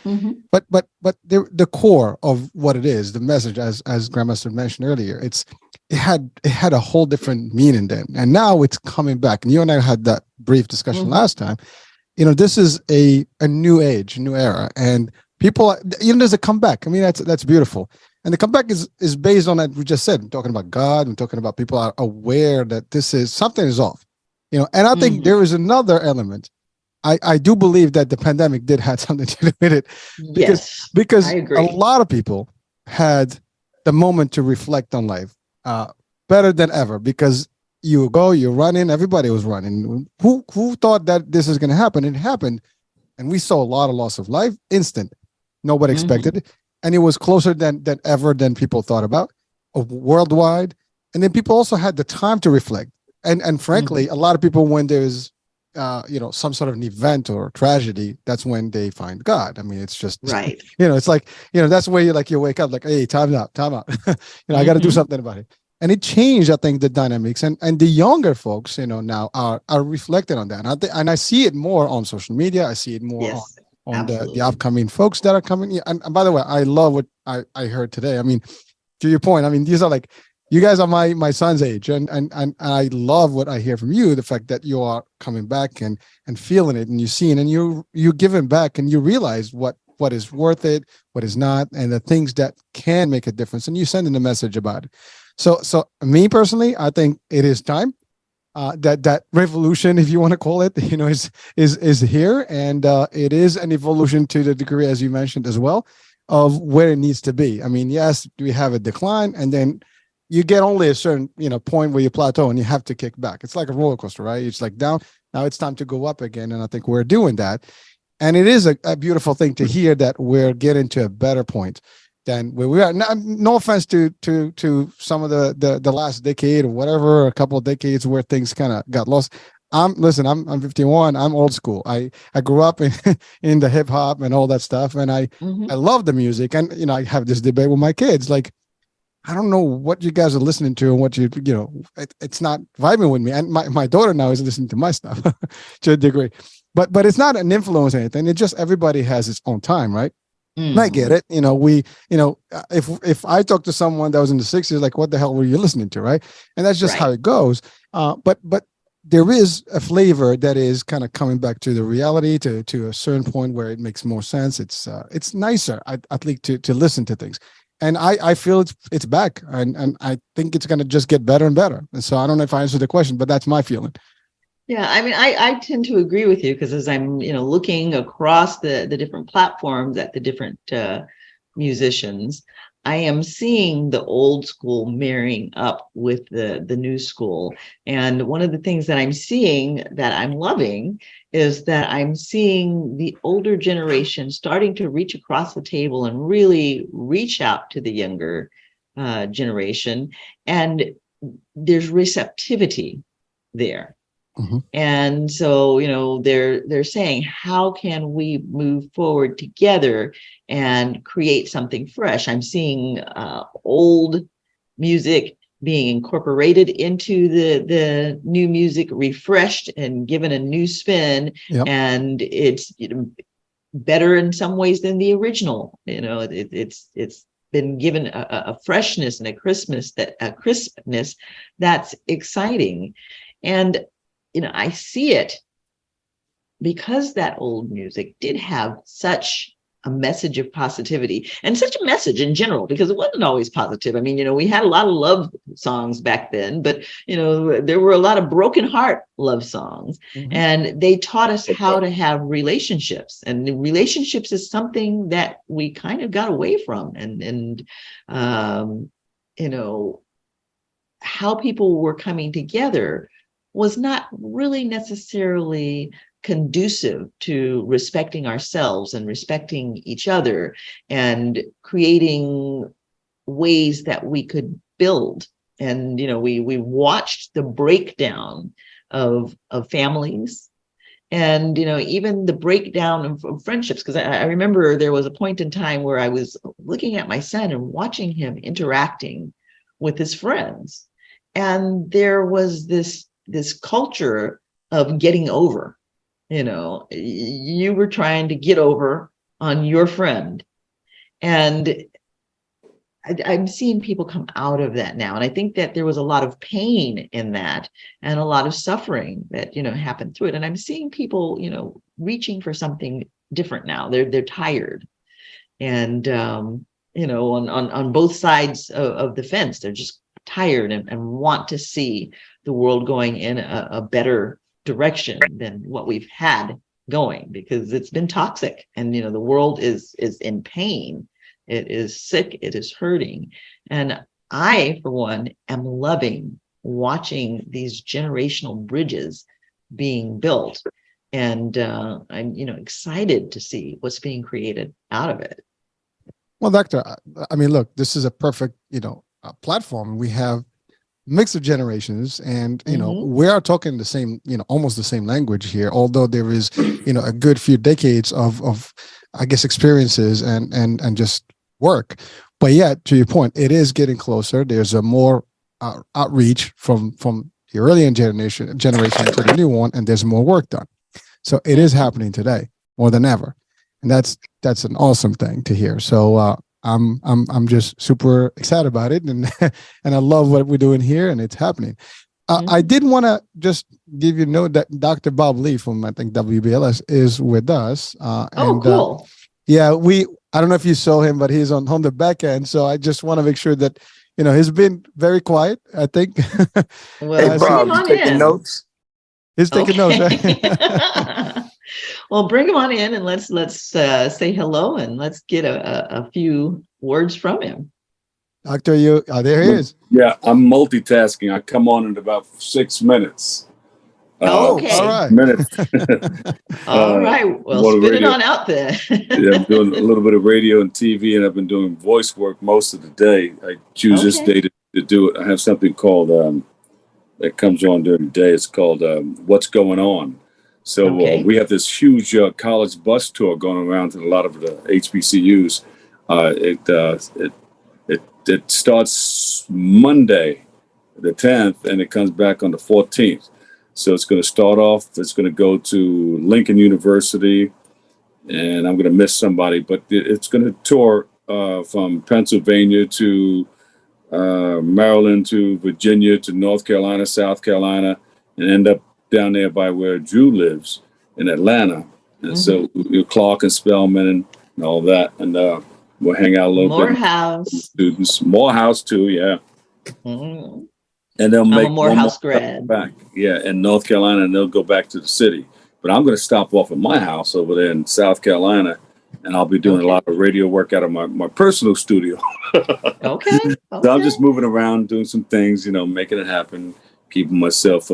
But the core of what it is, the message, as Grandmaster mentioned earlier, it had a whole different meaning then, and now it's coming back. And you and I had that brief discussion last time. This is a new age, new era, and people, there's a comeback. That's beautiful, and the comeback is based on that we just said. I'm talking about God. I'm talking about people are aware that something is off, and I think there is another element. I do believe that the pandemic did have something to do with it, because a lot of people had the moment to reflect on life. Better than ever, because you're running, everybody was running. Who thought that this is going to happen? It happened, and we saw a lot of loss of life, instant. Nobody expected it, and it was closer than ever than people thought about, worldwide. And then people also had the time to reflect, and frankly, a lot of people, when there's some sort of an event or tragedy, that's when they find God. I mean, it's just right. It's like, that's where you wake up like, hey, time out. I got to do something about it. And it changed, I think, the dynamics, and the younger folks, now are reflecting on that. And I see it more on social media. I see it more on the upcoming folks that are coming. And by the way, I love what I heard today. I mean, to your point, I mean, these are like, you guys are my son's age, and I love what I hear from you. The fact that you are coming back and feeling it, and you're seeing, and you're giving back, and you realize what is worth it, what is not, and the things that can make a difference, and you sending a message about it. So me personally, I think it is time. That revolution, if you want to call it, is here, and it is an evolution to the degree, as you mentioned as well, of where it needs to be. I mean, yes, we have a decline, and then you get only a certain point where you plateau, and you have to kick back. It's like a roller coaster, right? It's like down. Now it's time to go up again, and I think we're doing that. And it is a beautiful thing to hear that we're getting to a better point than where we are. No offense to some of the last decade or whatever, a couple of decades where things kind of got lost. I'm 51. I'm old school. I grew up in the hip hop and all that stuff, and I love the music. And I have this debate with my kids, like, I don't know what you guys are listening to and what it's not vibing with me. And my daughter now is listening to my stuff to a degree, but it's not an influence or anything. It just, everybody has its own time, right? And I get it. If I talk to someone that was in the 60s, like, what the hell were you listening to, right? And that's just how it goes. But there is a flavor that is kind of coming back to the reality, to a certain point where it makes more sense. It's nicer, at least, to listen to things. And I feel it's back, and I think it's going to just get better and better. And so I don't know if I answered the question, but that's my feeling. Yeah, I mean, I tend to agree with you, because as I'm, looking across the different platforms at the different musicians, I am seeing the old school marrying up with the new school. And one of the things that I'm seeing that I'm loving is that I'm seeing the older generation starting to reach across the table and really reach out to the younger generation. And there's receptivity there. And so, they're saying, how can we move forward together and create something fresh? I'm seeing old music being incorporated into the new music, refreshed and given a new spin. And it's better in some ways than the original. It's been given a freshness and a crispness that's exciting. And I see it because that old music did have such a message of positivity, and such a message in general, because it wasn't always positive. I mean, we had a lot of love songs back then, but, there were a lot of broken heart love songs, and they taught us how to have relationships, and relationships is something that we kind of got away from. And how people were coming together was not really necessarily conducive to respecting ourselves and respecting each other and creating ways that we could build. And, we watched the breakdown of families, and, even the breakdown of friendships. Because I remember there was a point in time where I was looking at my son and watching him interacting with his friends. And there was this culture of getting over. You were trying to get over on your friend, and I'm seeing people come out of that now. And I think that there was a lot of pain in that, and a lot of suffering that happened through it. And I'm seeing people reaching for something different now. They're tired, and on both sides of the fence, they're just tired and want to see the world going in a better direction than what we've had going, because it's been toxic, and the world is in pain. It is sick, it is hurting. And I, for one, am loving watching these generational bridges being built, and I'm excited to see what's being created out of it. Well, Doctor, I mean, look, this is a perfect platform. We have mix of generations, and we are talking the same, almost the same language here, although there is a good few decades of I guess experiences and just work. But yet, to your point, it is getting closer. There's a more outreach from the earlier generation to the new one, and there's more work done. So it is happening today more than ever, and that's an awesome thing to hear. So I'm just super excited about it, and and I love what we're doing here, and it's happening. I did want to just give you note that Dr. Bob Lee from, I think, WBLS is with us. Cool. Yeah, I don't know if you saw him, but he's on the back end. So I just want to make sure that, he's been very quiet, I think. Well, hey, Bob, you taking notes? He's taking notes, right? Well, bring him on in, and let's say hello, and let's get a few words from him. Doctor, there he is. Yeah, I'm multitasking. I come on in about 6 minutes. Okay. All right. Minutes. All right. Well, spit it on out there. Yeah, I'm doing a little bit of radio and TV, and I've been doing voice work most of the day. I choose this day to do it. I have something called that comes on during the day. It's called What's Going On. So we have this huge college bus tour going around to a lot of the HBCUs. It starts Monday, the 10th, and it comes back on the 14th. So it's going to start off, it's going to go to Lincoln University, and I'm going to miss somebody, but it's going to tour from Pennsylvania to Maryland to Virginia to North Carolina, South Carolina, and end up down there by where Drew lives in Atlanta. And so Clark and Spelman and all that. And we'll hang out a little bit. Morehouse. Students. Morehouse too, yeah. Mm-hmm. And they'll make a Morehouse grad. Back. Yeah, in North Carolina, and they'll go back to the city. But I'm going to stop off at my house over there in South Carolina, and I'll be doing a lot of radio work out of my personal studio. Okay. So I'm just moving around, doing some things, making it happen, keeping myself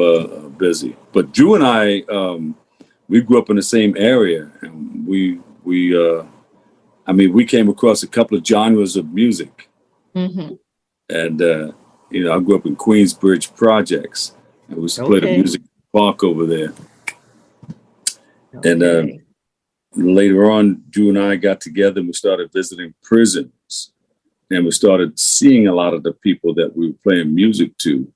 busy. But Drew and I, we grew up in the same area, and we came across a couple of genres of music. Mm-hmm. And I grew up in Queensbridge Projects. I was to play the music park over there. And later on, Drew and I got together and we started visiting prisons. And we started seeing a lot of the people that we were playing music to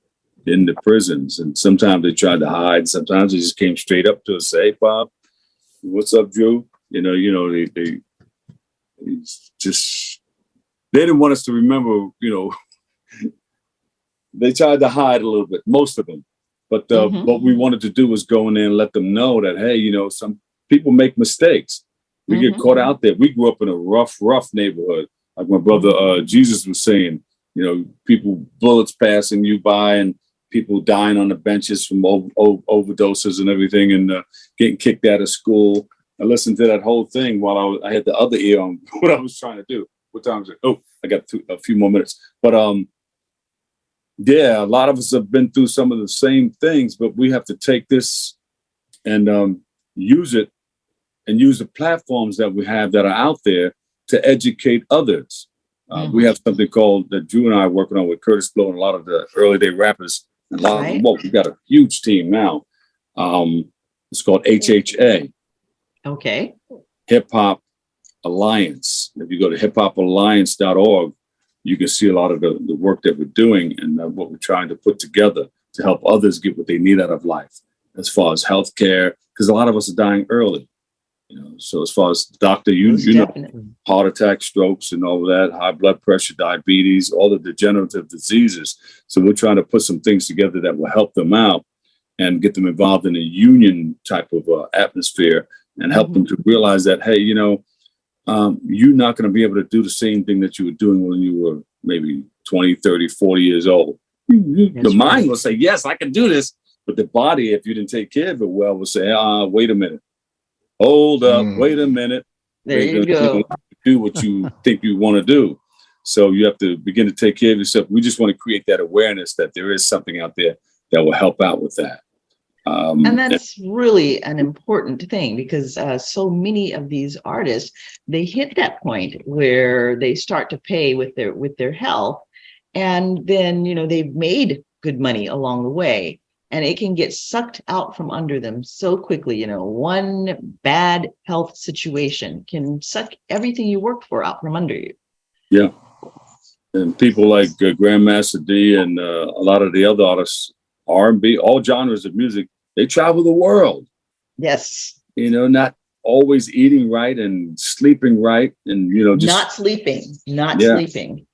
in the prisons. And sometimes they tried to hide. Sometimes they just came straight up to us, say, "Hey, Bob, what's up, Drew?" They didn't want us to remember, they tried to hide a little bit, most of them. But what we wanted to do was go in there and let them know that, hey, some people make mistakes. We get caught out there. We grew up in a rough neighborhood. Like my brother Jesus was saying, people, bullets passing you by and people dying on the benches from overdoses and everything, and getting kicked out of school. I listened to that whole thing while I had the other ear on what I was trying to do. What time is it? Oh, I got a few more minutes. But yeah, a lot of us have been through some of the same things, but we have to take this and use it and use the platforms that we have that are out there to educate others. We have something called that Drew and I are working on with Curtis Blow and a lot of the early day rappers. And a lot of them, we've got a huge team now. It's called HHA. Okay. Hip Hop Alliance. If you go to hiphopalliance.org, you can see a lot of the work that we're doing and what we're trying to put together to help others get what they need out of life, as far as healthcare, because a lot of us are dying early. So as far as doctor, you know, heart attack, strokes, and all of that, high blood pressure, diabetes, all the degenerative diseases. So we're trying to put some things together that will help them out and get them involved in a union type of atmosphere and help them to realize that, hey, you're not going to be able to do the same thing that you were doing when you were maybe 20, 30, 40 years old. The mind will say, yes, I can do this. But the body, if you didn't take care of it well, will say, wait a minute. Hold up, wait a minute. There you go. Do what you think you want to do. So you have to begin to take care of yourself. We just want to create that awareness that there is something out there that will help out with that. And that's really an important thing because so many of these artists, they hit that point where they start to pay with their health. And then, they've made good money along the way. And it can get sucked out from under them so quickly. One bad health situation can suck everything you worked for out from under you. Yeah. And people like Grandmaster D and a lot of the other artists, R&B, all genres of music, they travel the world. Yes. Not always eating right and sleeping right, and just not sleeping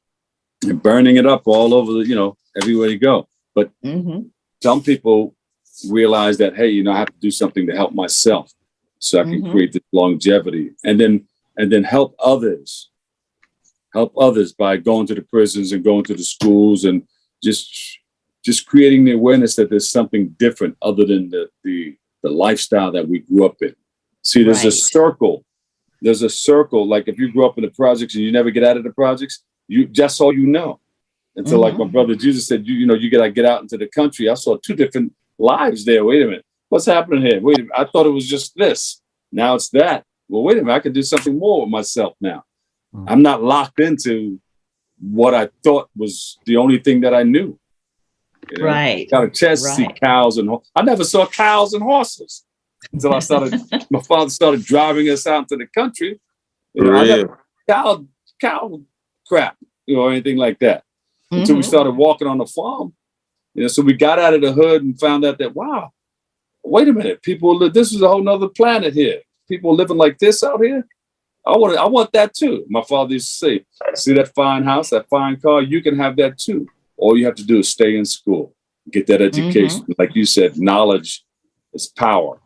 and burning it up all over everywhere you go. But some people realize that, hey, I have to do something to help myself so I can create this longevity, and then help others by going to the prisons and going to the schools and just creating the awareness that there's something different other than the lifestyle that we grew up in. See, there's a circle. There's a circle. Like if you grew up in the projects and you never get out of the projects, that's all you know. Until like my brother Jesus said, you gotta get out into the country. I saw two different lives there. Wait a minute, what's happening here? Wait a minute, I thought it was just this. Now it's that. Well, wait a minute, I can do something more with myself now. I'm not locked into what I thought was the only thing that I knew. Right. Got a chance to see cows and I never saw cows and horses until my father started driving us out to the country. I never cow crap, or anything like that. Until we started walking on the farm. So we got out of the hood and found out that, wow, wait a minute, this is a whole nother planet here. People living like this out here. I want that too. My father used to say, see that fine house, that fine car, you can have that too. All you have to do is stay in school, get that education. Like you said, knowledge is power.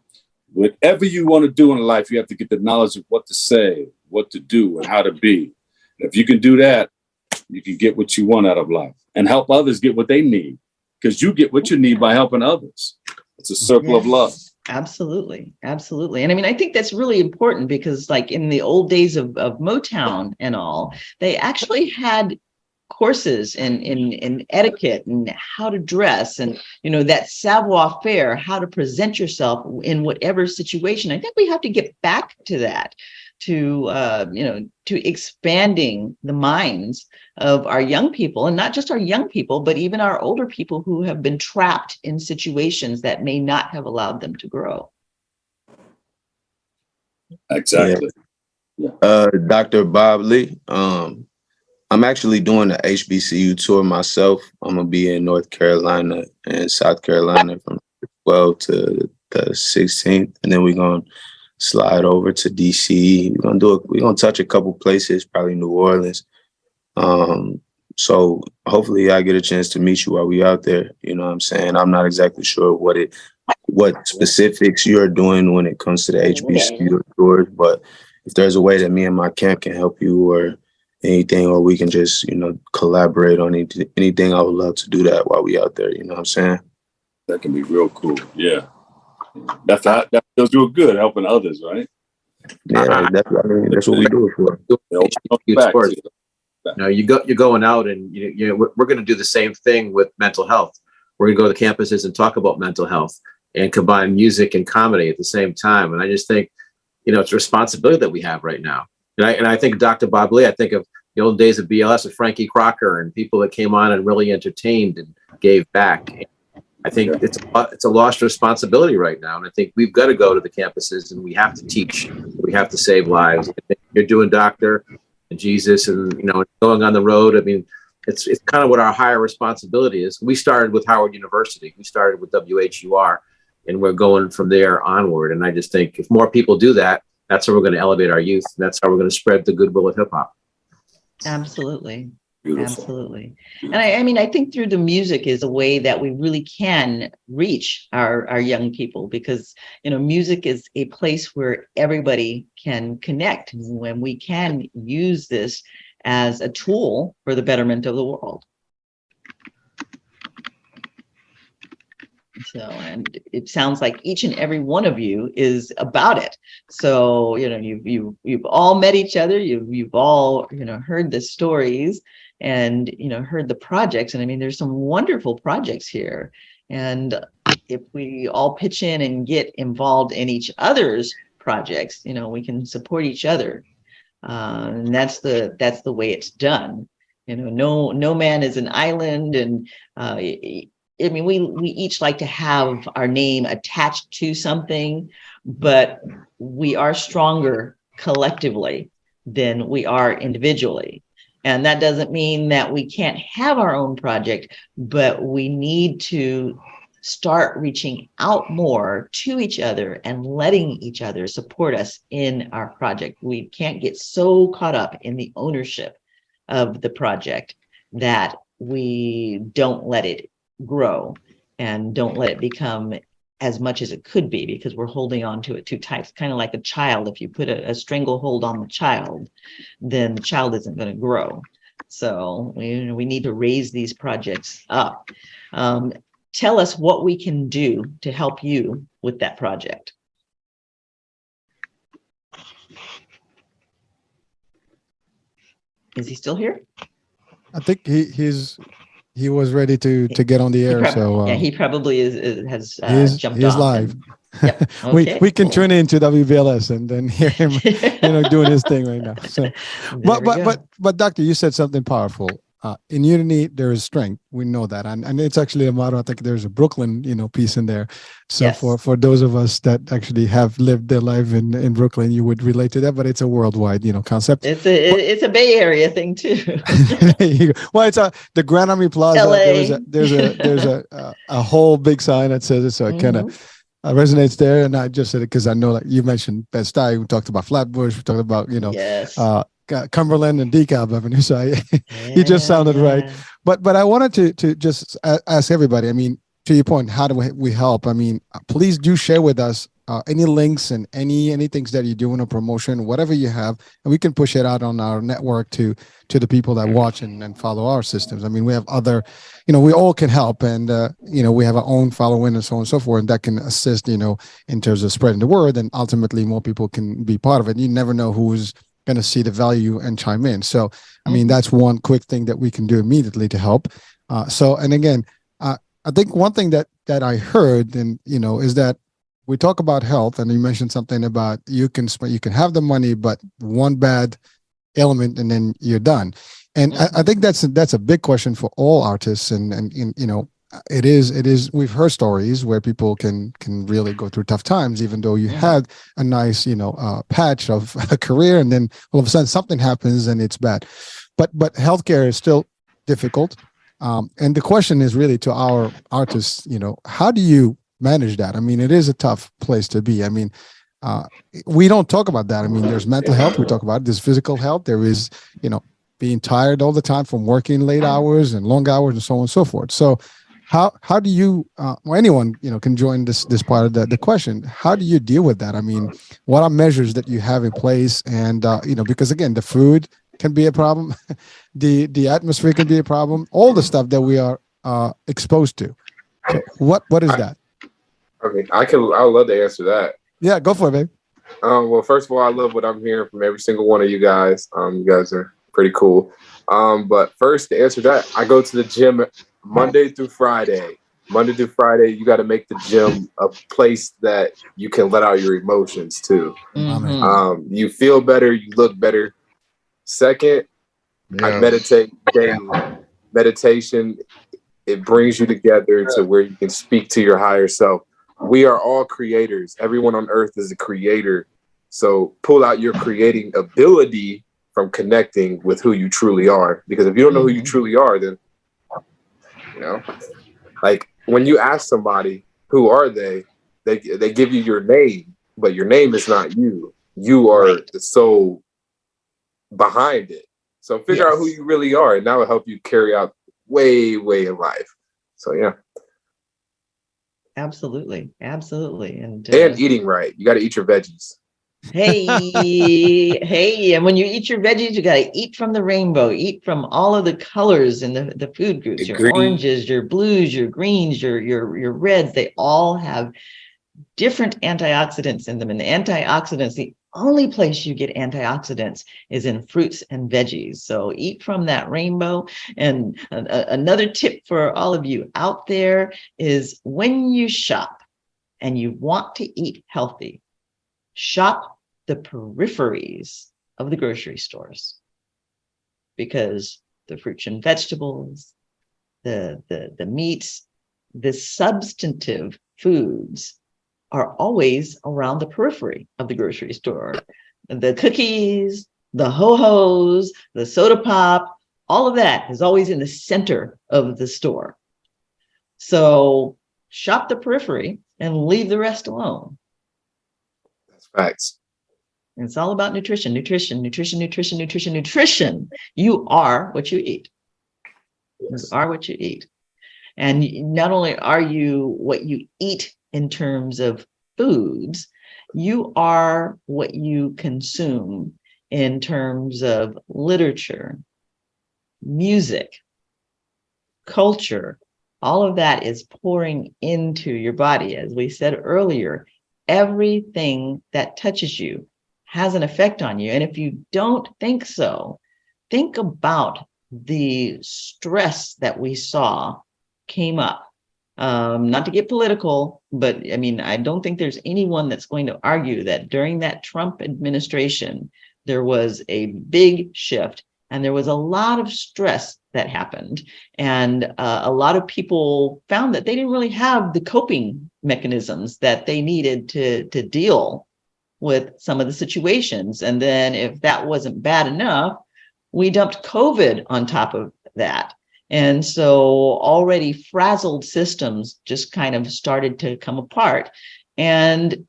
Whatever you want to do in life, you have to get the knowledge of what to say, what to do, and how to be. If you can do that, you can get what you want out of life and help others get what they need, because you get what you need by helping others. It's a circle of love. Absolutely. Absolutely. And I think that's really important because like in the old days of Motown and all, they actually had courses in etiquette and how to dress and, that savoir faire, how to present yourself in whatever situation. I think we have to get back to that, to expanding the minds of our young people, and not just our young people, but even our older people who have been trapped in situations that may not have allowed them to grow. Exactly. Yeah. Dr. Bob Lee, I'm actually doing the HBCU tour myself. I'm gonna be in North Carolina and South Carolina from the 12th to the 16th, and then we're gonna slide over to DC. We're gonna touch a couple places, probably New Orleans. So hopefully I get a chance to meet you while we out there. You know what I'm saying? I'm not exactly sure what specifics you're doing when it comes to the HBCU tours, but if there's a way that me and my camp can help you or anything, or we can just, collaborate on anything, I would love to do that while we out there. You know what I'm saying? That can be real cool. Yeah. That feels real good, helping others, right? Yeah, that's what we do it for. You're going out and we're going to do the same thing with mental health. We're going to go to the campuses and talk about mental health and combine music and comedy at the same time. And I just think, it's a responsibility that we have right now. And I think Dr. Bob Lee, I think of the old days of BLS with Frankie Crocker and people that came on and really entertained and gave back. I think it's a lost responsibility right now. And I think we've got to go to the campuses and we have to teach. We have to save lives. I think you're doing Dr. and Jesus and, going on the road. It's kind of what our higher responsibility is. We started with Howard University. We started with WHUR and we're going from there onward. And I just think if more people do that, that's how we're going to elevate our youth. That's how we're going to spread the goodwill of hip hop. Absolutely. Beautiful. Absolutely. And I think through the music is a way that we really can reach our young people, because, music is a place where everybody can connect, when we can use this as a tool for the betterment of the world. So, and it sounds like each and every one of you is about it. So, you've all met each other. You've all, heard the stories and, heard the projects. And there's some wonderful projects here. And if we all pitch in and get involved in each other's projects, we can support each other. And that's the way it's done. No man is an island. And I mean, we each like to have our name attached to something, but we are stronger collectively than we are individually. And that doesn't mean that we can't have our own project, but we need to start reaching out more to each other and letting each other support us in our project. We can't get so caught up in the ownership of the project that we don't let it grow and don't let it become as much as it could be, because we're holding on to it too tight. It's kind of like a child. If you put a stranglehold on the child, then the child isn't going to grow. So we need to raise these projects up. Tell us what we can do to help you with that project. Is he still here? I think he was ready to get on the air. So yeah, he probably has jumped he's off. live. Yep. Okay, we can tune into WBLS and then hear him, doing his thing right now. So, but Doctor, you said something powerful. In unity, there is strength. We know that, and it's actually a motto. I think there's a Brooklyn, piece in there. So Yes. for those of us that actually have lived their life in Brooklyn, you would relate to that. But it's a worldwide, concept. It's a Bay Area thing too. Well, it's the Grand Army Plaza. LA. There's a whole big sign that says it, so it kind of resonates there. And I just said it because I know, like you mentioned, Bed-Stuy. We talked about Flatbush. We talked about Yes. Cumberland and DeKalb Avenue. So you just sounded right. But I wanted to just ask everybody. I mean, to your point, how do we help? I mean, please do share with us any links and any things that you're doing, a promotion, whatever you have, and we can push it out on our network to the people that watch and follow our systems. I mean, we have other, we all can help, and we have our own following and so on and so forth, and that can assist, in terms of spreading the word, and ultimately more people can be part of it. You never know who's going to see the value and chime in. So, I mean, that's one quick thing that we can do immediately to help. And again, I think one thing that I heard, and is that we talk about health, and you mentioned something about you can have the money, but one bad element and then you're done. And I think that's a big question for all artists, and it is. We've heard stories where people can really go through tough times, even though you had a nice, patch of a career, and then all of a sudden something happens and it's bad. But healthcare is still difficult. And the question is really to our artists, how do you manage that? I mean, it is a tough place to be. I mean, we don't talk about that. I mean, there's mental health. We talk about it. There's physical health. There is, being tired all the time from working late hours and long hours and so on and so forth. So how do you, anyone, can join this part of the question. How do you deal with that? I mean, what are measures that you have in place? And, because again, the food can be a problem. the atmosphere can be a problem. All the stuff that we are exposed to. So what is that? Okay, I would love to answer that. Yeah, go for it, babe. Well, first of all, I love what I'm hearing from every single one of you guys. You guys are pretty cool. But first, to answer that, I go to the gym Monday through Friday. Monday through Friday, you got to make the gym a place that you can let out your emotions too. Mm-hmm. You feel better, you look better. Second, I meditate daily. Meditation, it brings you together to where you can speak to your higher self. We are all creators. Everyone on earth is a creator. So pull out your creating ability from connecting with who you truly are. Because if you don't know who you truly are, then, like when you ask somebody, who are they give you your name, but your name is not you. You are the soul behind it. So figure out who you really are, and that will help you carry out way in life. So yeah. Absolutely. And eating right. You got to eat your veggies. Hey, and when you eat your veggies, you got to eat from the rainbow, eat from all of the colors in the food groups, your oranges, your blues, your greens, your reds. They all have different antioxidants in them. And the antioxidants, the only place you get antioxidants is in fruits and veggies. So eat from that rainbow. And another tip for all of you out there is when you shop and you want to eat healthy, shop the peripheries of the grocery stores, because the fruits and vegetables, the meats, the substantive foods are always around the periphery of the grocery store. The cookies, the ho-hos, the soda pop, all of that is always in the center of the store. So shop the periphery and leave the rest alone. That's facts. It's all about nutrition, nutrition, nutrition, nutrition, nutrition, nutrition. You are what you eat. You are what you eat. And not only are you what you eat in terms of foods, you are what you consume in terms of literature, music, culture. All of that is pouring into your body. As we said earlier, everything that touches you has an effect on you. And if you don't think so, think about the stress that we saw came up. Not to get political, but I mean, I don't think there's anyone that's going to argue that during that Trump administration, there was a big shift and there was a lot of stress that happened. And a lot of people found that they didn't really have the coping mechanisms that they needed to deal with some of the situations. And then if that wasn't bad enough, we dumped COVID on top of that. And so already frazzled systems just kind of started to come apart, and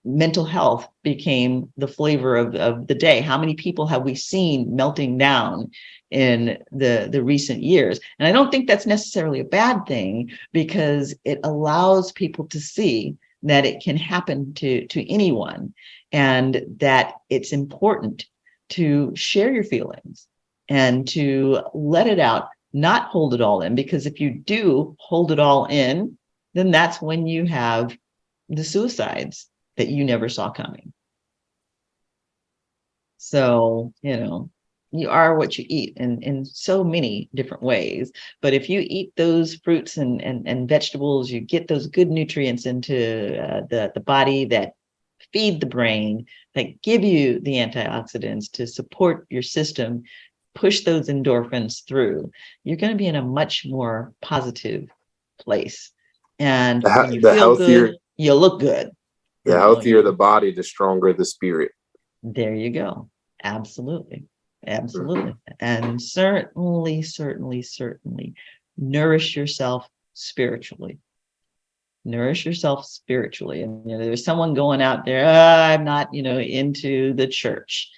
mental health became the flavor of the day. How many people have we seen melting down in the recent years? And I don't think that's necessarily a bad thing, because it allows people to see that it can happen to anyone, and that it's important to share your feelings and to let it out, not hold it all in, because if you do hold it all in, then that's when you have the suicides that you never saw coming. So, you are what you eat in so many different ways. But if you eat those fruits and vegetables, you get those good nutrients into the body that feed the brain, that give you the antioxidants to support your system, push those endorphins through, you're going to be in a much more positive place. And when you feel healthier, good, you look good. The healthier the body, the stronger the spirit. There you go. Absolutely. Absolutely. And certainly nourish yourself spiritually. Nourish yourself spiritually. And there's someone going out there, I'm not, into the church.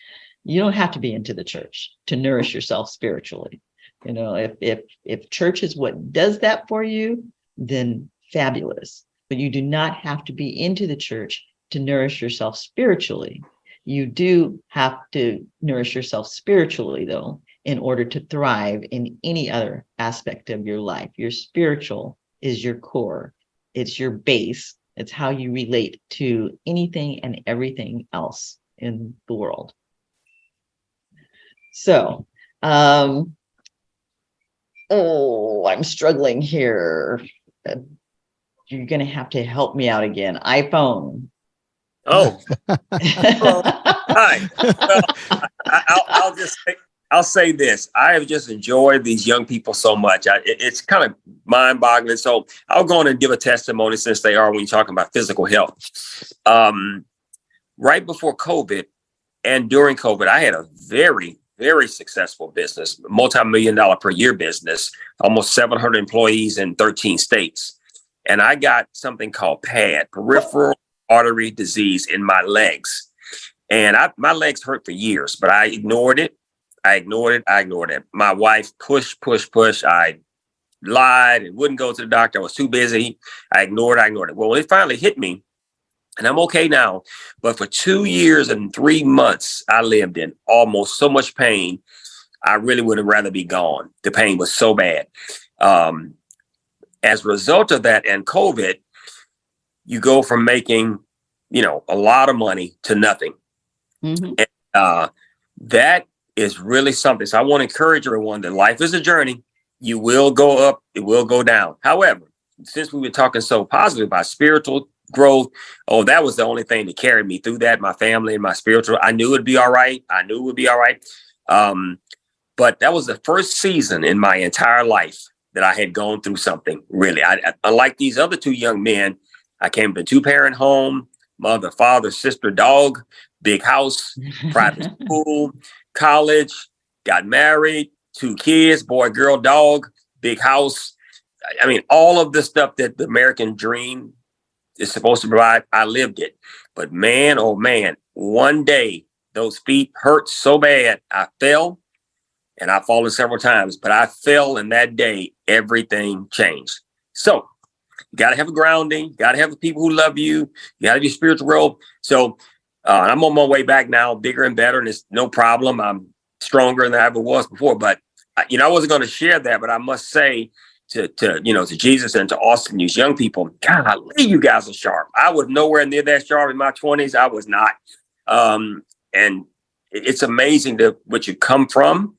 You don't have to be into the church to nourish yourself spiritually. If church is what does that for you, then fabulous. But you do not have to be into the church to nourish yourself spiritually. You do have to nourish yourself spiritually, though, in order to thrive in any other aspect of your life. Your spiritual is your core. It's your base. It's how you relate to anything and everything else in the world. So, I'm struggling here. You're going to have to help me out again. iPhone. Oh. Well, hi. Well, I'll say this. I have just enjoyed these young people so much. It's kind of mind-boggling. So I'll go on and give a testimony, since they are, when you're talking about physical health. Right before COVID and during COVID, I had a very, very successful business, multi-million-dollar per year business, almost 700 employees in 13 states. And I got something called PAD, peripheral artery disease, in my legs. And my legs hurt for years, but I ignored it. I ignored it. My wife pushed. I lied and wouldn't go to the doctor. I was too busy. I ignored it. Well, it finally hit me, and I'm okay now. But for 2 years and 3 months, I lived in almost so much pain. I really would have rather be gone. The pain was so bad. As a result of that and COVID, you go from making, a lot of money to nothing. Mm-hmm. And that is really something. So I want to encourage everyone that life is a journey. You will go up, it will go down. However, since we were talking so positive about spiritual growth, that was the only thing that carried me through that. My family and my spiritual, I knew it'd be all right. But that was the first season in my entire life that I had gone through something, really. Unlike these other two young men, I came from a 2-parent home, mother, father, sister, dog, big house, private school, college, got married, 2 kids, boy, girl, dog, big house. I mean, all of the stuff that the American dream is supposed to provide, I lived it. But man, oh man, one day those feet hurt so bad, I fell, and I've fallen several times, but I fell, and that day, everything changed. So you got to have a grounding, got to have the people who love you, you got to be spiritual growth. So I'm on my way back now, bigger and better, and it's no problem. I'm stronger than I ever was before. But, I wasn't going to share that, but I must say to Jesus and to Austin, these young people, golly, you guys are sharp. I was nowhere near that sharp in my 20s. I was not. And it's amazing what you come from.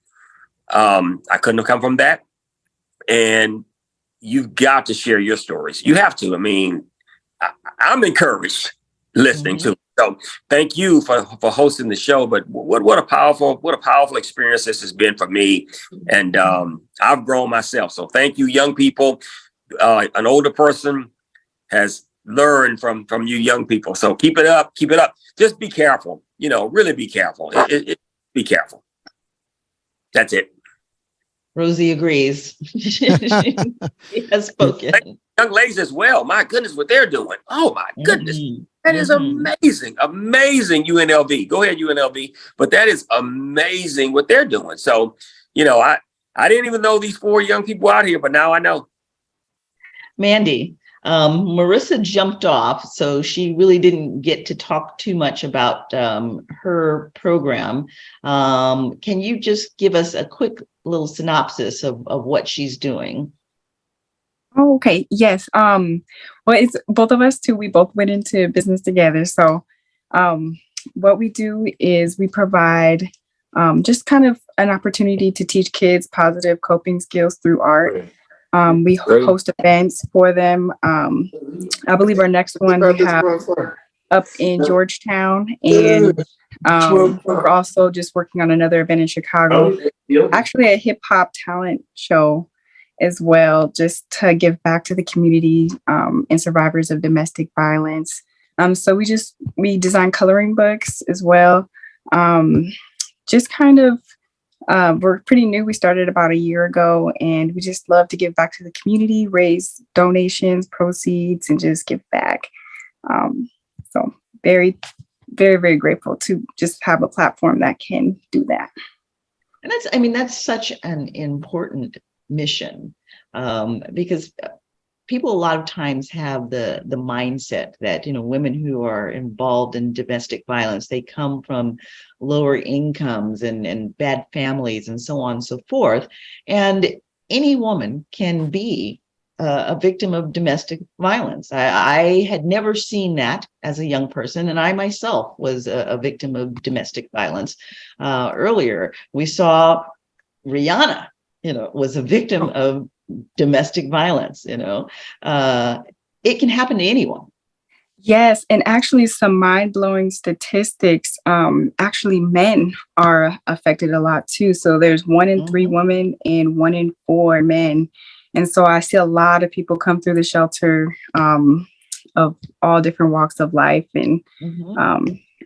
I couldn't have come from that. And you've got to share your stories. You have to. I mean, I'm encouraged listening to it. So thank you for hosting the show. But what a powerful experience this has been for me. And I've grown myself. So thank you, young people. An older person has learned from you young people. So keep it up. Keep it up. Just be careful. Really be careful. Be careful. That's it. Rosie agrees. She has spoken. Young ladies as well. My goodness, what they're doing. Oh my goodness. That is amazing. Amazing, UNLV. Go ahead, UNLV. But that is amazing what they're doing. So, I didn't even know these 4 young people out here, but now I know. Mandy, Marissa jumped off, so she really didn't get to talk too much about her program. Can you just give us a quick little synopsis of what she's doing? Oh, okay. Yes. Well, it's both of us too. We both went into business together. So what we do is we provide just kind of an opportunity to teach kids positive coping skills through art. We host events for them. I believe our next one we have up in Georgetown, and we're also just working on another event in Chicago. Actually, a hip hop talent show as well, just to give back to the community and survivors of domestic violence. So we design coloring books as well. Just kind of, we're pretty new. We started about a year ago, and we just love to give back to the community, raise donations, proceeds, and just give back. So very, very, very grateful to just have a platform that can do that. And that's such an important mission, because people a lot of times have the mindset that women who are involved in domestic violence, they come from lower incomes and bad families and so on and so forth, and any woman can be a victim of domestic violence. I had never seen that as a young person, and I myself was a victim of domestic violence. Earlier we saw Rihanna was a victim of domestic violence. It can happen to anyone. Yes, and actually some mind-blowing statistics. Actually, men are affected a lot too. So there's 1 in 3 women and 1 in 4 men. And so I see a lot of people come through the shelter of all different walks of life. And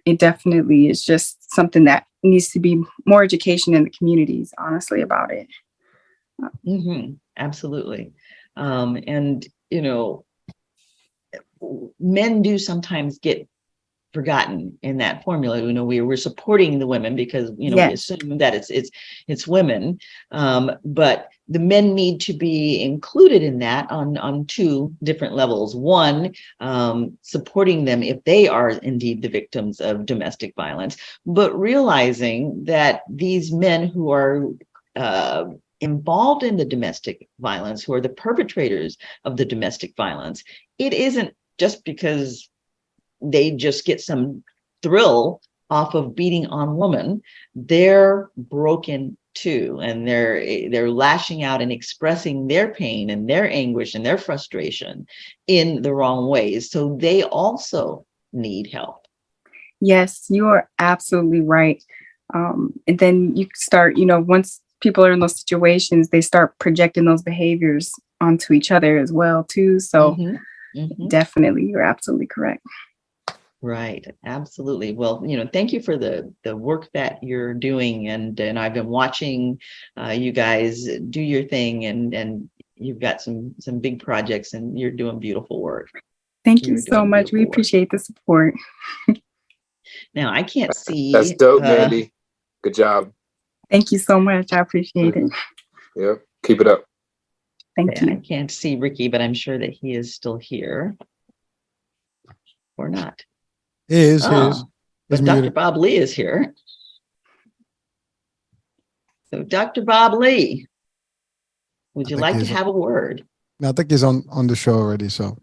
it definitely is just something that needs to be more education in the communities, honestly, about it. Absolutely. And, men do sometimes get forgotten in that formula. We're supporting the women because, we assume that it's women. But the men need to be included in that on 2 different levels. One, supporting them if they are indeed the victims of domestic violence, but realizing that these men who are involved in the domestic violence, who are the perpetrators of the domestic violence, it isn't just because they just get some thrill off of beating on women. They're broken too, and they're lashing out and expressing their pain and their anguish and their frustration in the wrong ways. So they also need help. Yes, you are absolutely right. And then you start, once people are in those situations, they start projecting those behaviors onto each other as well too. So definitely, you're absolutely correct. Right, absolutely. Well, thank you for the work that you're doing, and I've been watching you guys do your thing, and you've got some big projects, and you're doing beautiful work. Thank you so much. We appreciate the support. Now I can't see. That's dope, Mandy. Good job. Thank you so much. I appreciate it. Yeah, keep it up. Thank you. I can't see Ricky, but I'm sure that he is still here, or not. He is. But Dr. Bob Lee is here. So, Dr. Bob Lee, would you like to have a word? No, I think he's on the show already. So.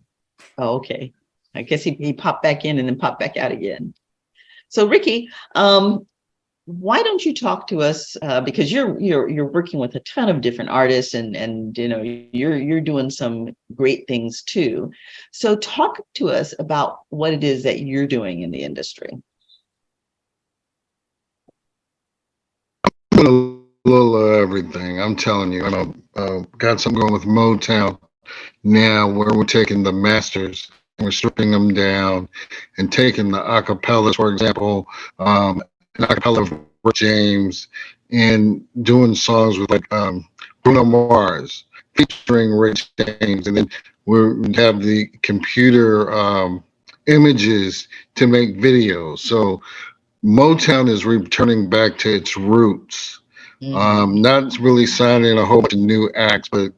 Oh, okay. I guess he popped back in and then popped back out again. So, Ricky, why don't you talk to us? Because you're working with a ton of different artists, and you're doing some great things too. So talk to us about what it is that you're doing in the industry. A little of everything. I'm telling you, got something going with Motown now, where we're taking the masters and we're stripping them down and taking the acapellas, for example, an acapella of Rick James, and doing songs with Bruno Mars featuring Rick James, and then we have the computer images to make videos. So Motown is returning back to its roots. Not really signing a whole bunch of new acts, but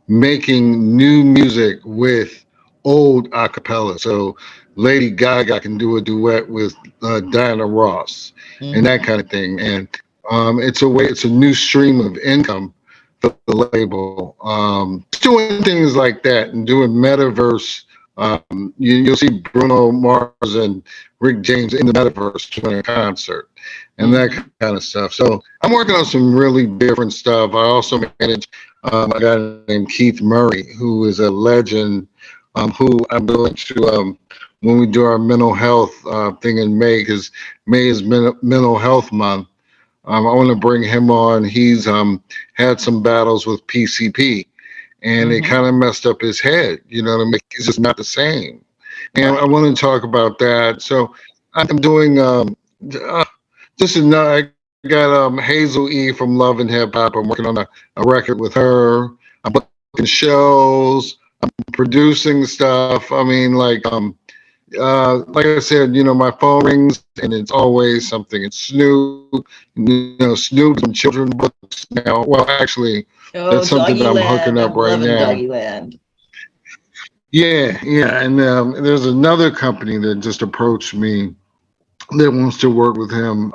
making new music with old acapella. So Lady Gaga can do a duet with Diana Ross and that kind of thing. And it's a new stream of income for the label. Doing things like that and doing metaverse. You'll see Bruno Mars and Rick James in the metaverse doing a concert and that kind of stuff. So I'm working on some really different stuff. I also manage a guy named Keith Murray, who is a legend, who I'm going to, when we do our mental health thing in May, because May is Mental Health Month, I want to bring him on. He's had some battles with PCP, and it kind of messed up his head. You know what I mean? He's just not the same. And I want to talk about that. So I'm doing just another. I got Hazel E from Love and Hip Hop. I'm working on a record with her. I'm booking shows. I'm producing stuff. I mean, like I said, my phone rings and it's always something. It's Snoop. Snoop from children's books now. Well, actually, that's something that I'm hooking up right now. Doggyland. Yeah. And there's another company that just approached me that wants to work with him.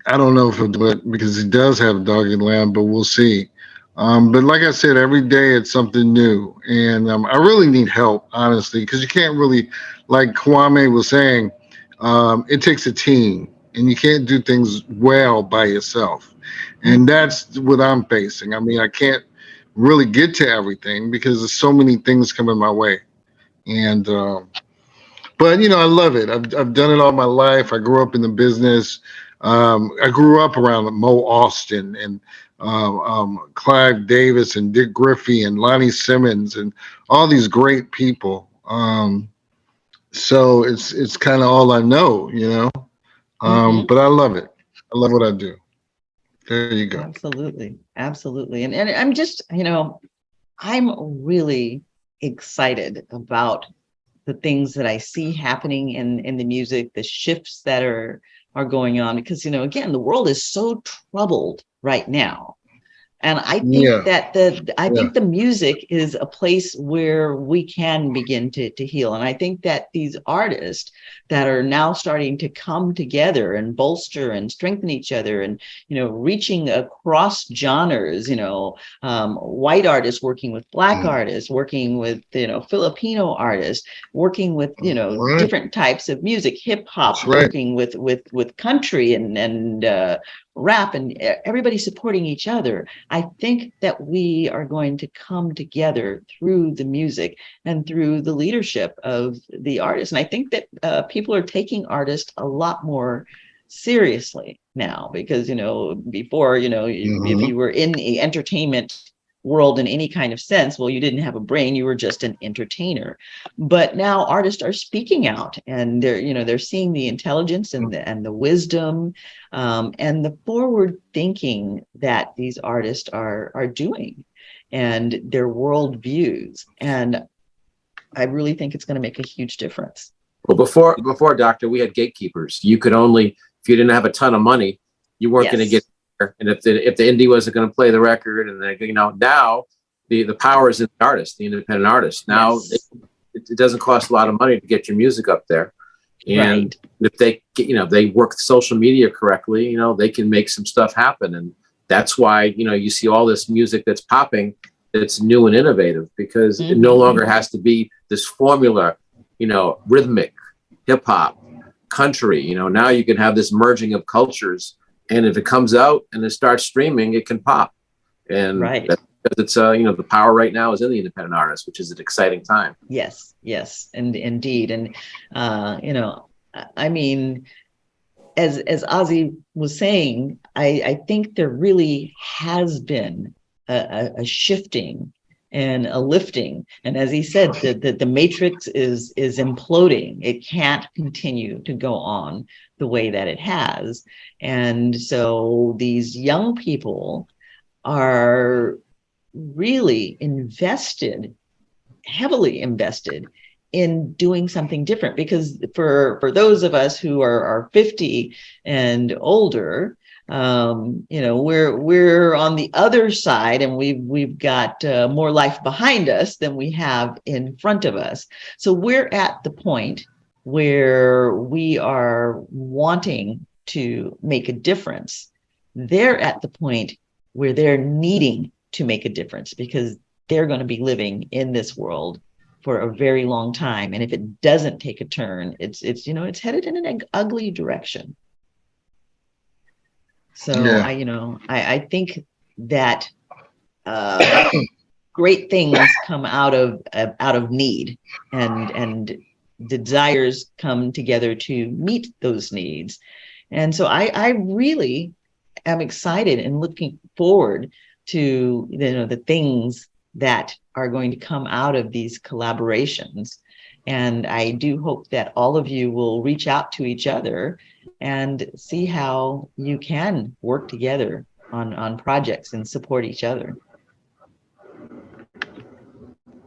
I don't know if he'll do it because he does have Doggyland, but we'll see. But like I said, every day it's something new. And I really need help, honestly, because you can't really, like Kwame was saying, it takes a team and you can't do things well by yourself. And that's what I'm facing. I mean, I can't really get to everything because there's so many things coming my way. And, but I love it. I've done it all my life. I grew up in the business. I grew up around Mo Austin and Clive Davis and Dick Griffey and Lonnie Simmons and all these great people. So it's kind of all I know, but I love it. I love what I do. There you go. Absolutely. And I'm just, I'm really excited about the things that I see happening in the music, the shifts that are going on, because, again, the world is so troubled right now. And I think that the music is a place where we can begin to heal. And I think that these artists that are now starting to come together and bolster and strengthen each other and, reaching across genres, white artists working with Black artists, working with, Filipino artists, working with, different types of music, hip hop, working with country and rap, and everybody supporting each other. I think that we are going to come together through the music and through the leadership of the artists. And I think that people are taking artists a lot more seriously now, because, before, if you were in the entertainment world in any kind of sense, well, you didn't have a brain, you were just an entertainer. But now artists are speaking out, and they're seeing the intelligence and the wisdom and the forward thinking that these artists are doing, and their world views. And I really think it's going to make a huge difference. Well, before Doctor, we had gatekeepers. You could only, if you didn't have a ton of money, you weren't going to get there. And if the indie wasn't going to play the record, and now the power is in the artist, the independent artist. Now it doesn't cost a lot of money to get your music up there, and if they they work social media correctly, they can make some stuff happen. And that's why you see all this music that's popping, that's new and innovative, because it no longer has to be this formula, rhythmic, hip hop, country. Now you can have this merging of cultures, and if it comes out and it starts streaming, it can pop. And that's because it's the power right now is in the independent artist, which is an exciting time. Yes, and indeed. And I mean, as Ozzy was saying, I think there really has been a shifting and a lifting. And as he said, the matrix is imploding. It can't continue to go on the way that it has. And so these young people are really heavily invested in doing something different, because for those of us who are 50 and older, we're on the other side, and we've got more life behind us than we have in front of us. So we're at the point where we are wanting to make a difference. They're at the point where they're needing to make a difference, because they're going to be living in this world for a very long time. And if it doesn't take a turn, it's headed in an ugly direction. So I think that great things come out of need, and desires come together to meet those needs. And so I really am excited and looking forward to the things that are going to come out of these collaborations. And I do hope that all of you will reach out to each other and see how you can work together on projects and support each other.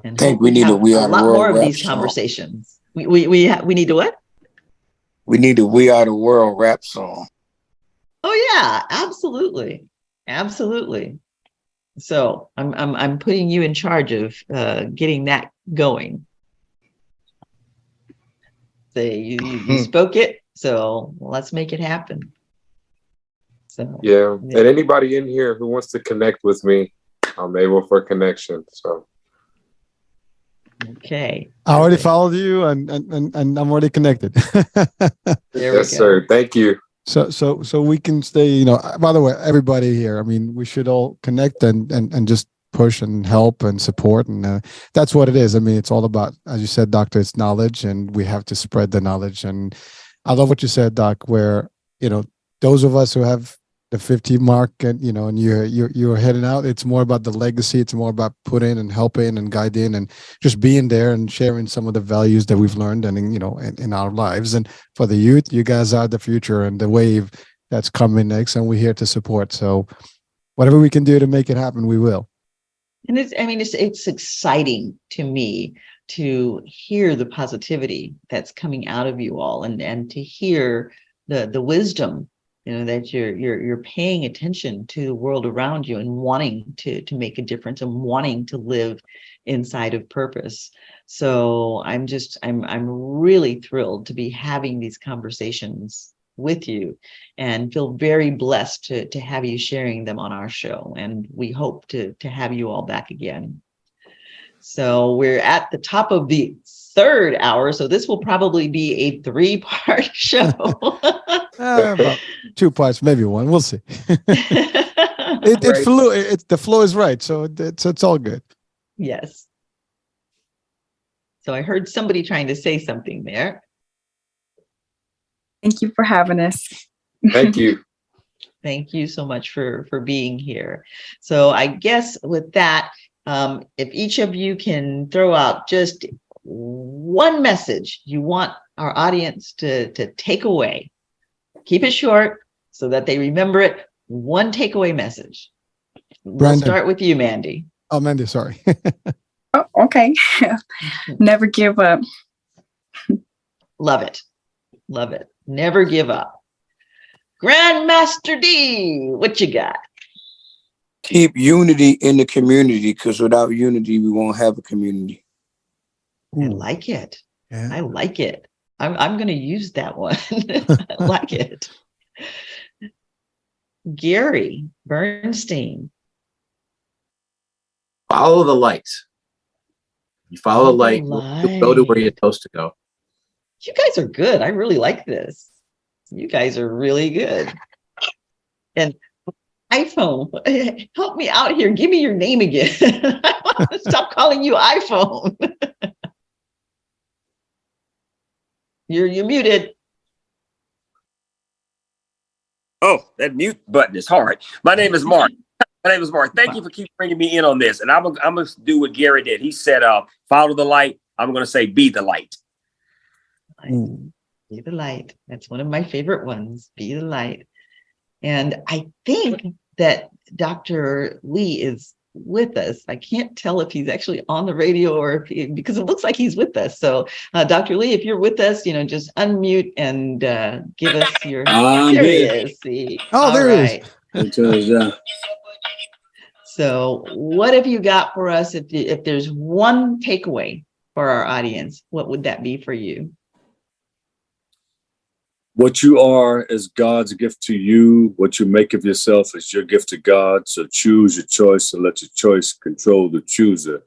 And I think we need a lot more of these conversations. We need to what? We need a We Are the World rap song. Oh yeah, absolutely. So I'm putting you in charge of getting that going. So you spoke it, so let's make it happen. So yeah, and anybody in here who wants to connect with me, I'm able for connection. So okay, I already followed you, and I'm already connected. Yes, sir. Thank you. So we can stay, by the way, everybody here, I mean, we should all connect and just push and help and support. And that's what it is. I mean, it's all about, as you said, Doctor, it's knowledge, and we have to spread the knowledge. And I love what you said, Doc, where, those of us who have the 50 mark and, and you're heading out, it's more about the legacy. It's more about putting and helping and guiding and just being there and sharing some of the values that we've learned and, in our lives. And for the youth, you guys are the future and the wave that's coming next, and we're here to support. So whatever we can do to make it happen, we will. And it's exciting to me to hear the positivity that's coming out of you all, and to hear the wisdom, that you're paying attention to the world around you and wanting to make a difference and wanting to live inside of purpose. So I'm really thrilled to be having these conversations with you, and feel very blessed to have you sharing them on our show. And we hope to have you all back again. So we're at the top of the third hour, so this will probably be a 3-part show. About 2 parts, maybe 1. We'll see. It flew. The flow is right, so it's all good. Yes. So I heard somebody trying to say something there. Thank you for having us. Thank you. Thank you so much for being here. So I guess with that, if each of you can throw out just one message you want our audience to take away, keep it short so that they remember it. One takeaway message. We'll Brandon. start with you, Mandy. Oh, Mandy, sorry. Oh, okay. Never give up. Love it. Love it. Never give up. Grandmaster D, what you got? Keep unity in the community, because without unity, we won't have a community. I like it. Yeah. I like it. I'm going to use that one. I like it. Gary Bernstein. Follow the light. You follow the light, you'll go to where you're supposed to go. You guys are good. I really like this. You guys are really good. And iPhone, help me out here. Give me your name again. I want to stop calling you iPhone. You're muted. Oh, that mute button is hard. My name is Mark. Thank you for keep bringing me in on this. And I'm going to do what Gary did. He said, follow the light. I'm going to say, be the light. Be the light. That's one of my favorite ones. Be the light. And I think that Dr. Lee is with us. I can't tell if he's actually on the radio or because it looks like he's with us. So Dr. Lee, if you're with us, just unmute and give us your, there he is. See? Oh, there he is. So what have you got for us? If there's one takeaway for our audience, what would that be for you? What you are is God's gift to you. What you make of yourself is your gift to God. So choose your choice and let your choice control the chooser.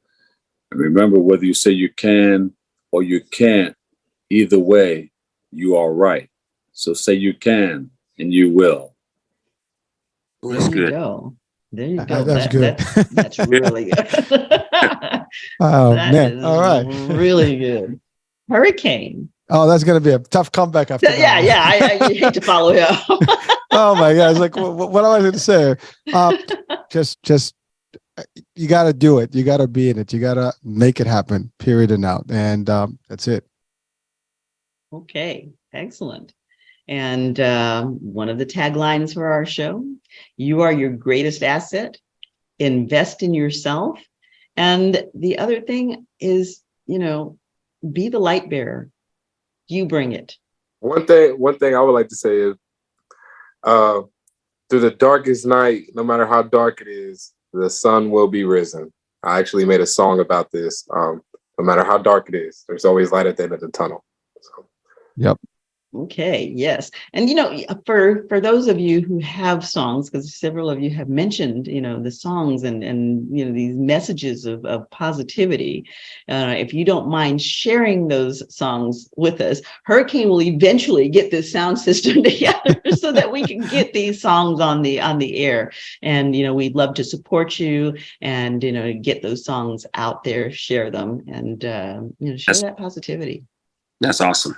And remember, whether you say you can or you can't, either way, you are right. So say you can and you will. That's good. There you go. That's good. That's really good. Oh, that man. is All right. Really good. Hurricane. Oh, that's going to be a tough comeback after that. Yeah. I hate to follow him. Oh my God. It's like, what am I going to say? Just, you got to do it. You got to be in it. You got to make it happen, period and out. And that's it. Okay. Excellent. And one of the taglines for our show, you are your greatest asset. Invest in yourself. And the other thing is, be the light bearer. You bring it. One thing I would like to say is, through the darkest night, no matter how dark it is, the sun will be risen. I actually made a song about this. No matter how dark it is, there's always light at the end of the tunnel. So. Yep. Okay, yes. And, for those of you who have songs, because several of you have mentioned, the songs and these messages of positivity, if you don't mind sharing those songs with us, Hurricane will eventually get this sound system together so that we can get these songs on the air. And, we'd love to support you and, get those songs out there, share them and, share that positivity. That's awesome.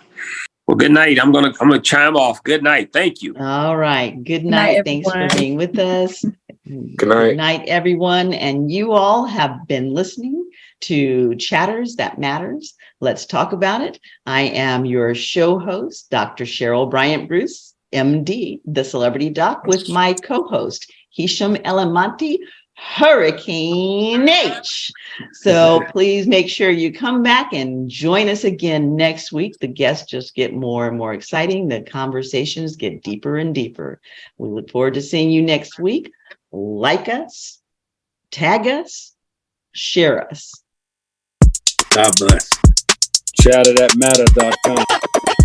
Well, good night. I'm gonna chime off. Good night. Thank you. All right. Good night. Thanks for being with us. Good night. Good night, everyone. And you all have been listening to Chatters That Matters. Let's talk about it. I am your show host, Dr. Cheryl Bryant Bruce, MD, the Celebrity Doc, with my co-host, Hisham Elamanti, Hurricane H. So please make sure you come back and join us again next week. The guests just get more and more exciting. The conversations get deeper and deeper. We look forward to seeing you next week. Like us, tag us, share us. God bless. Chatterthatmatter.com.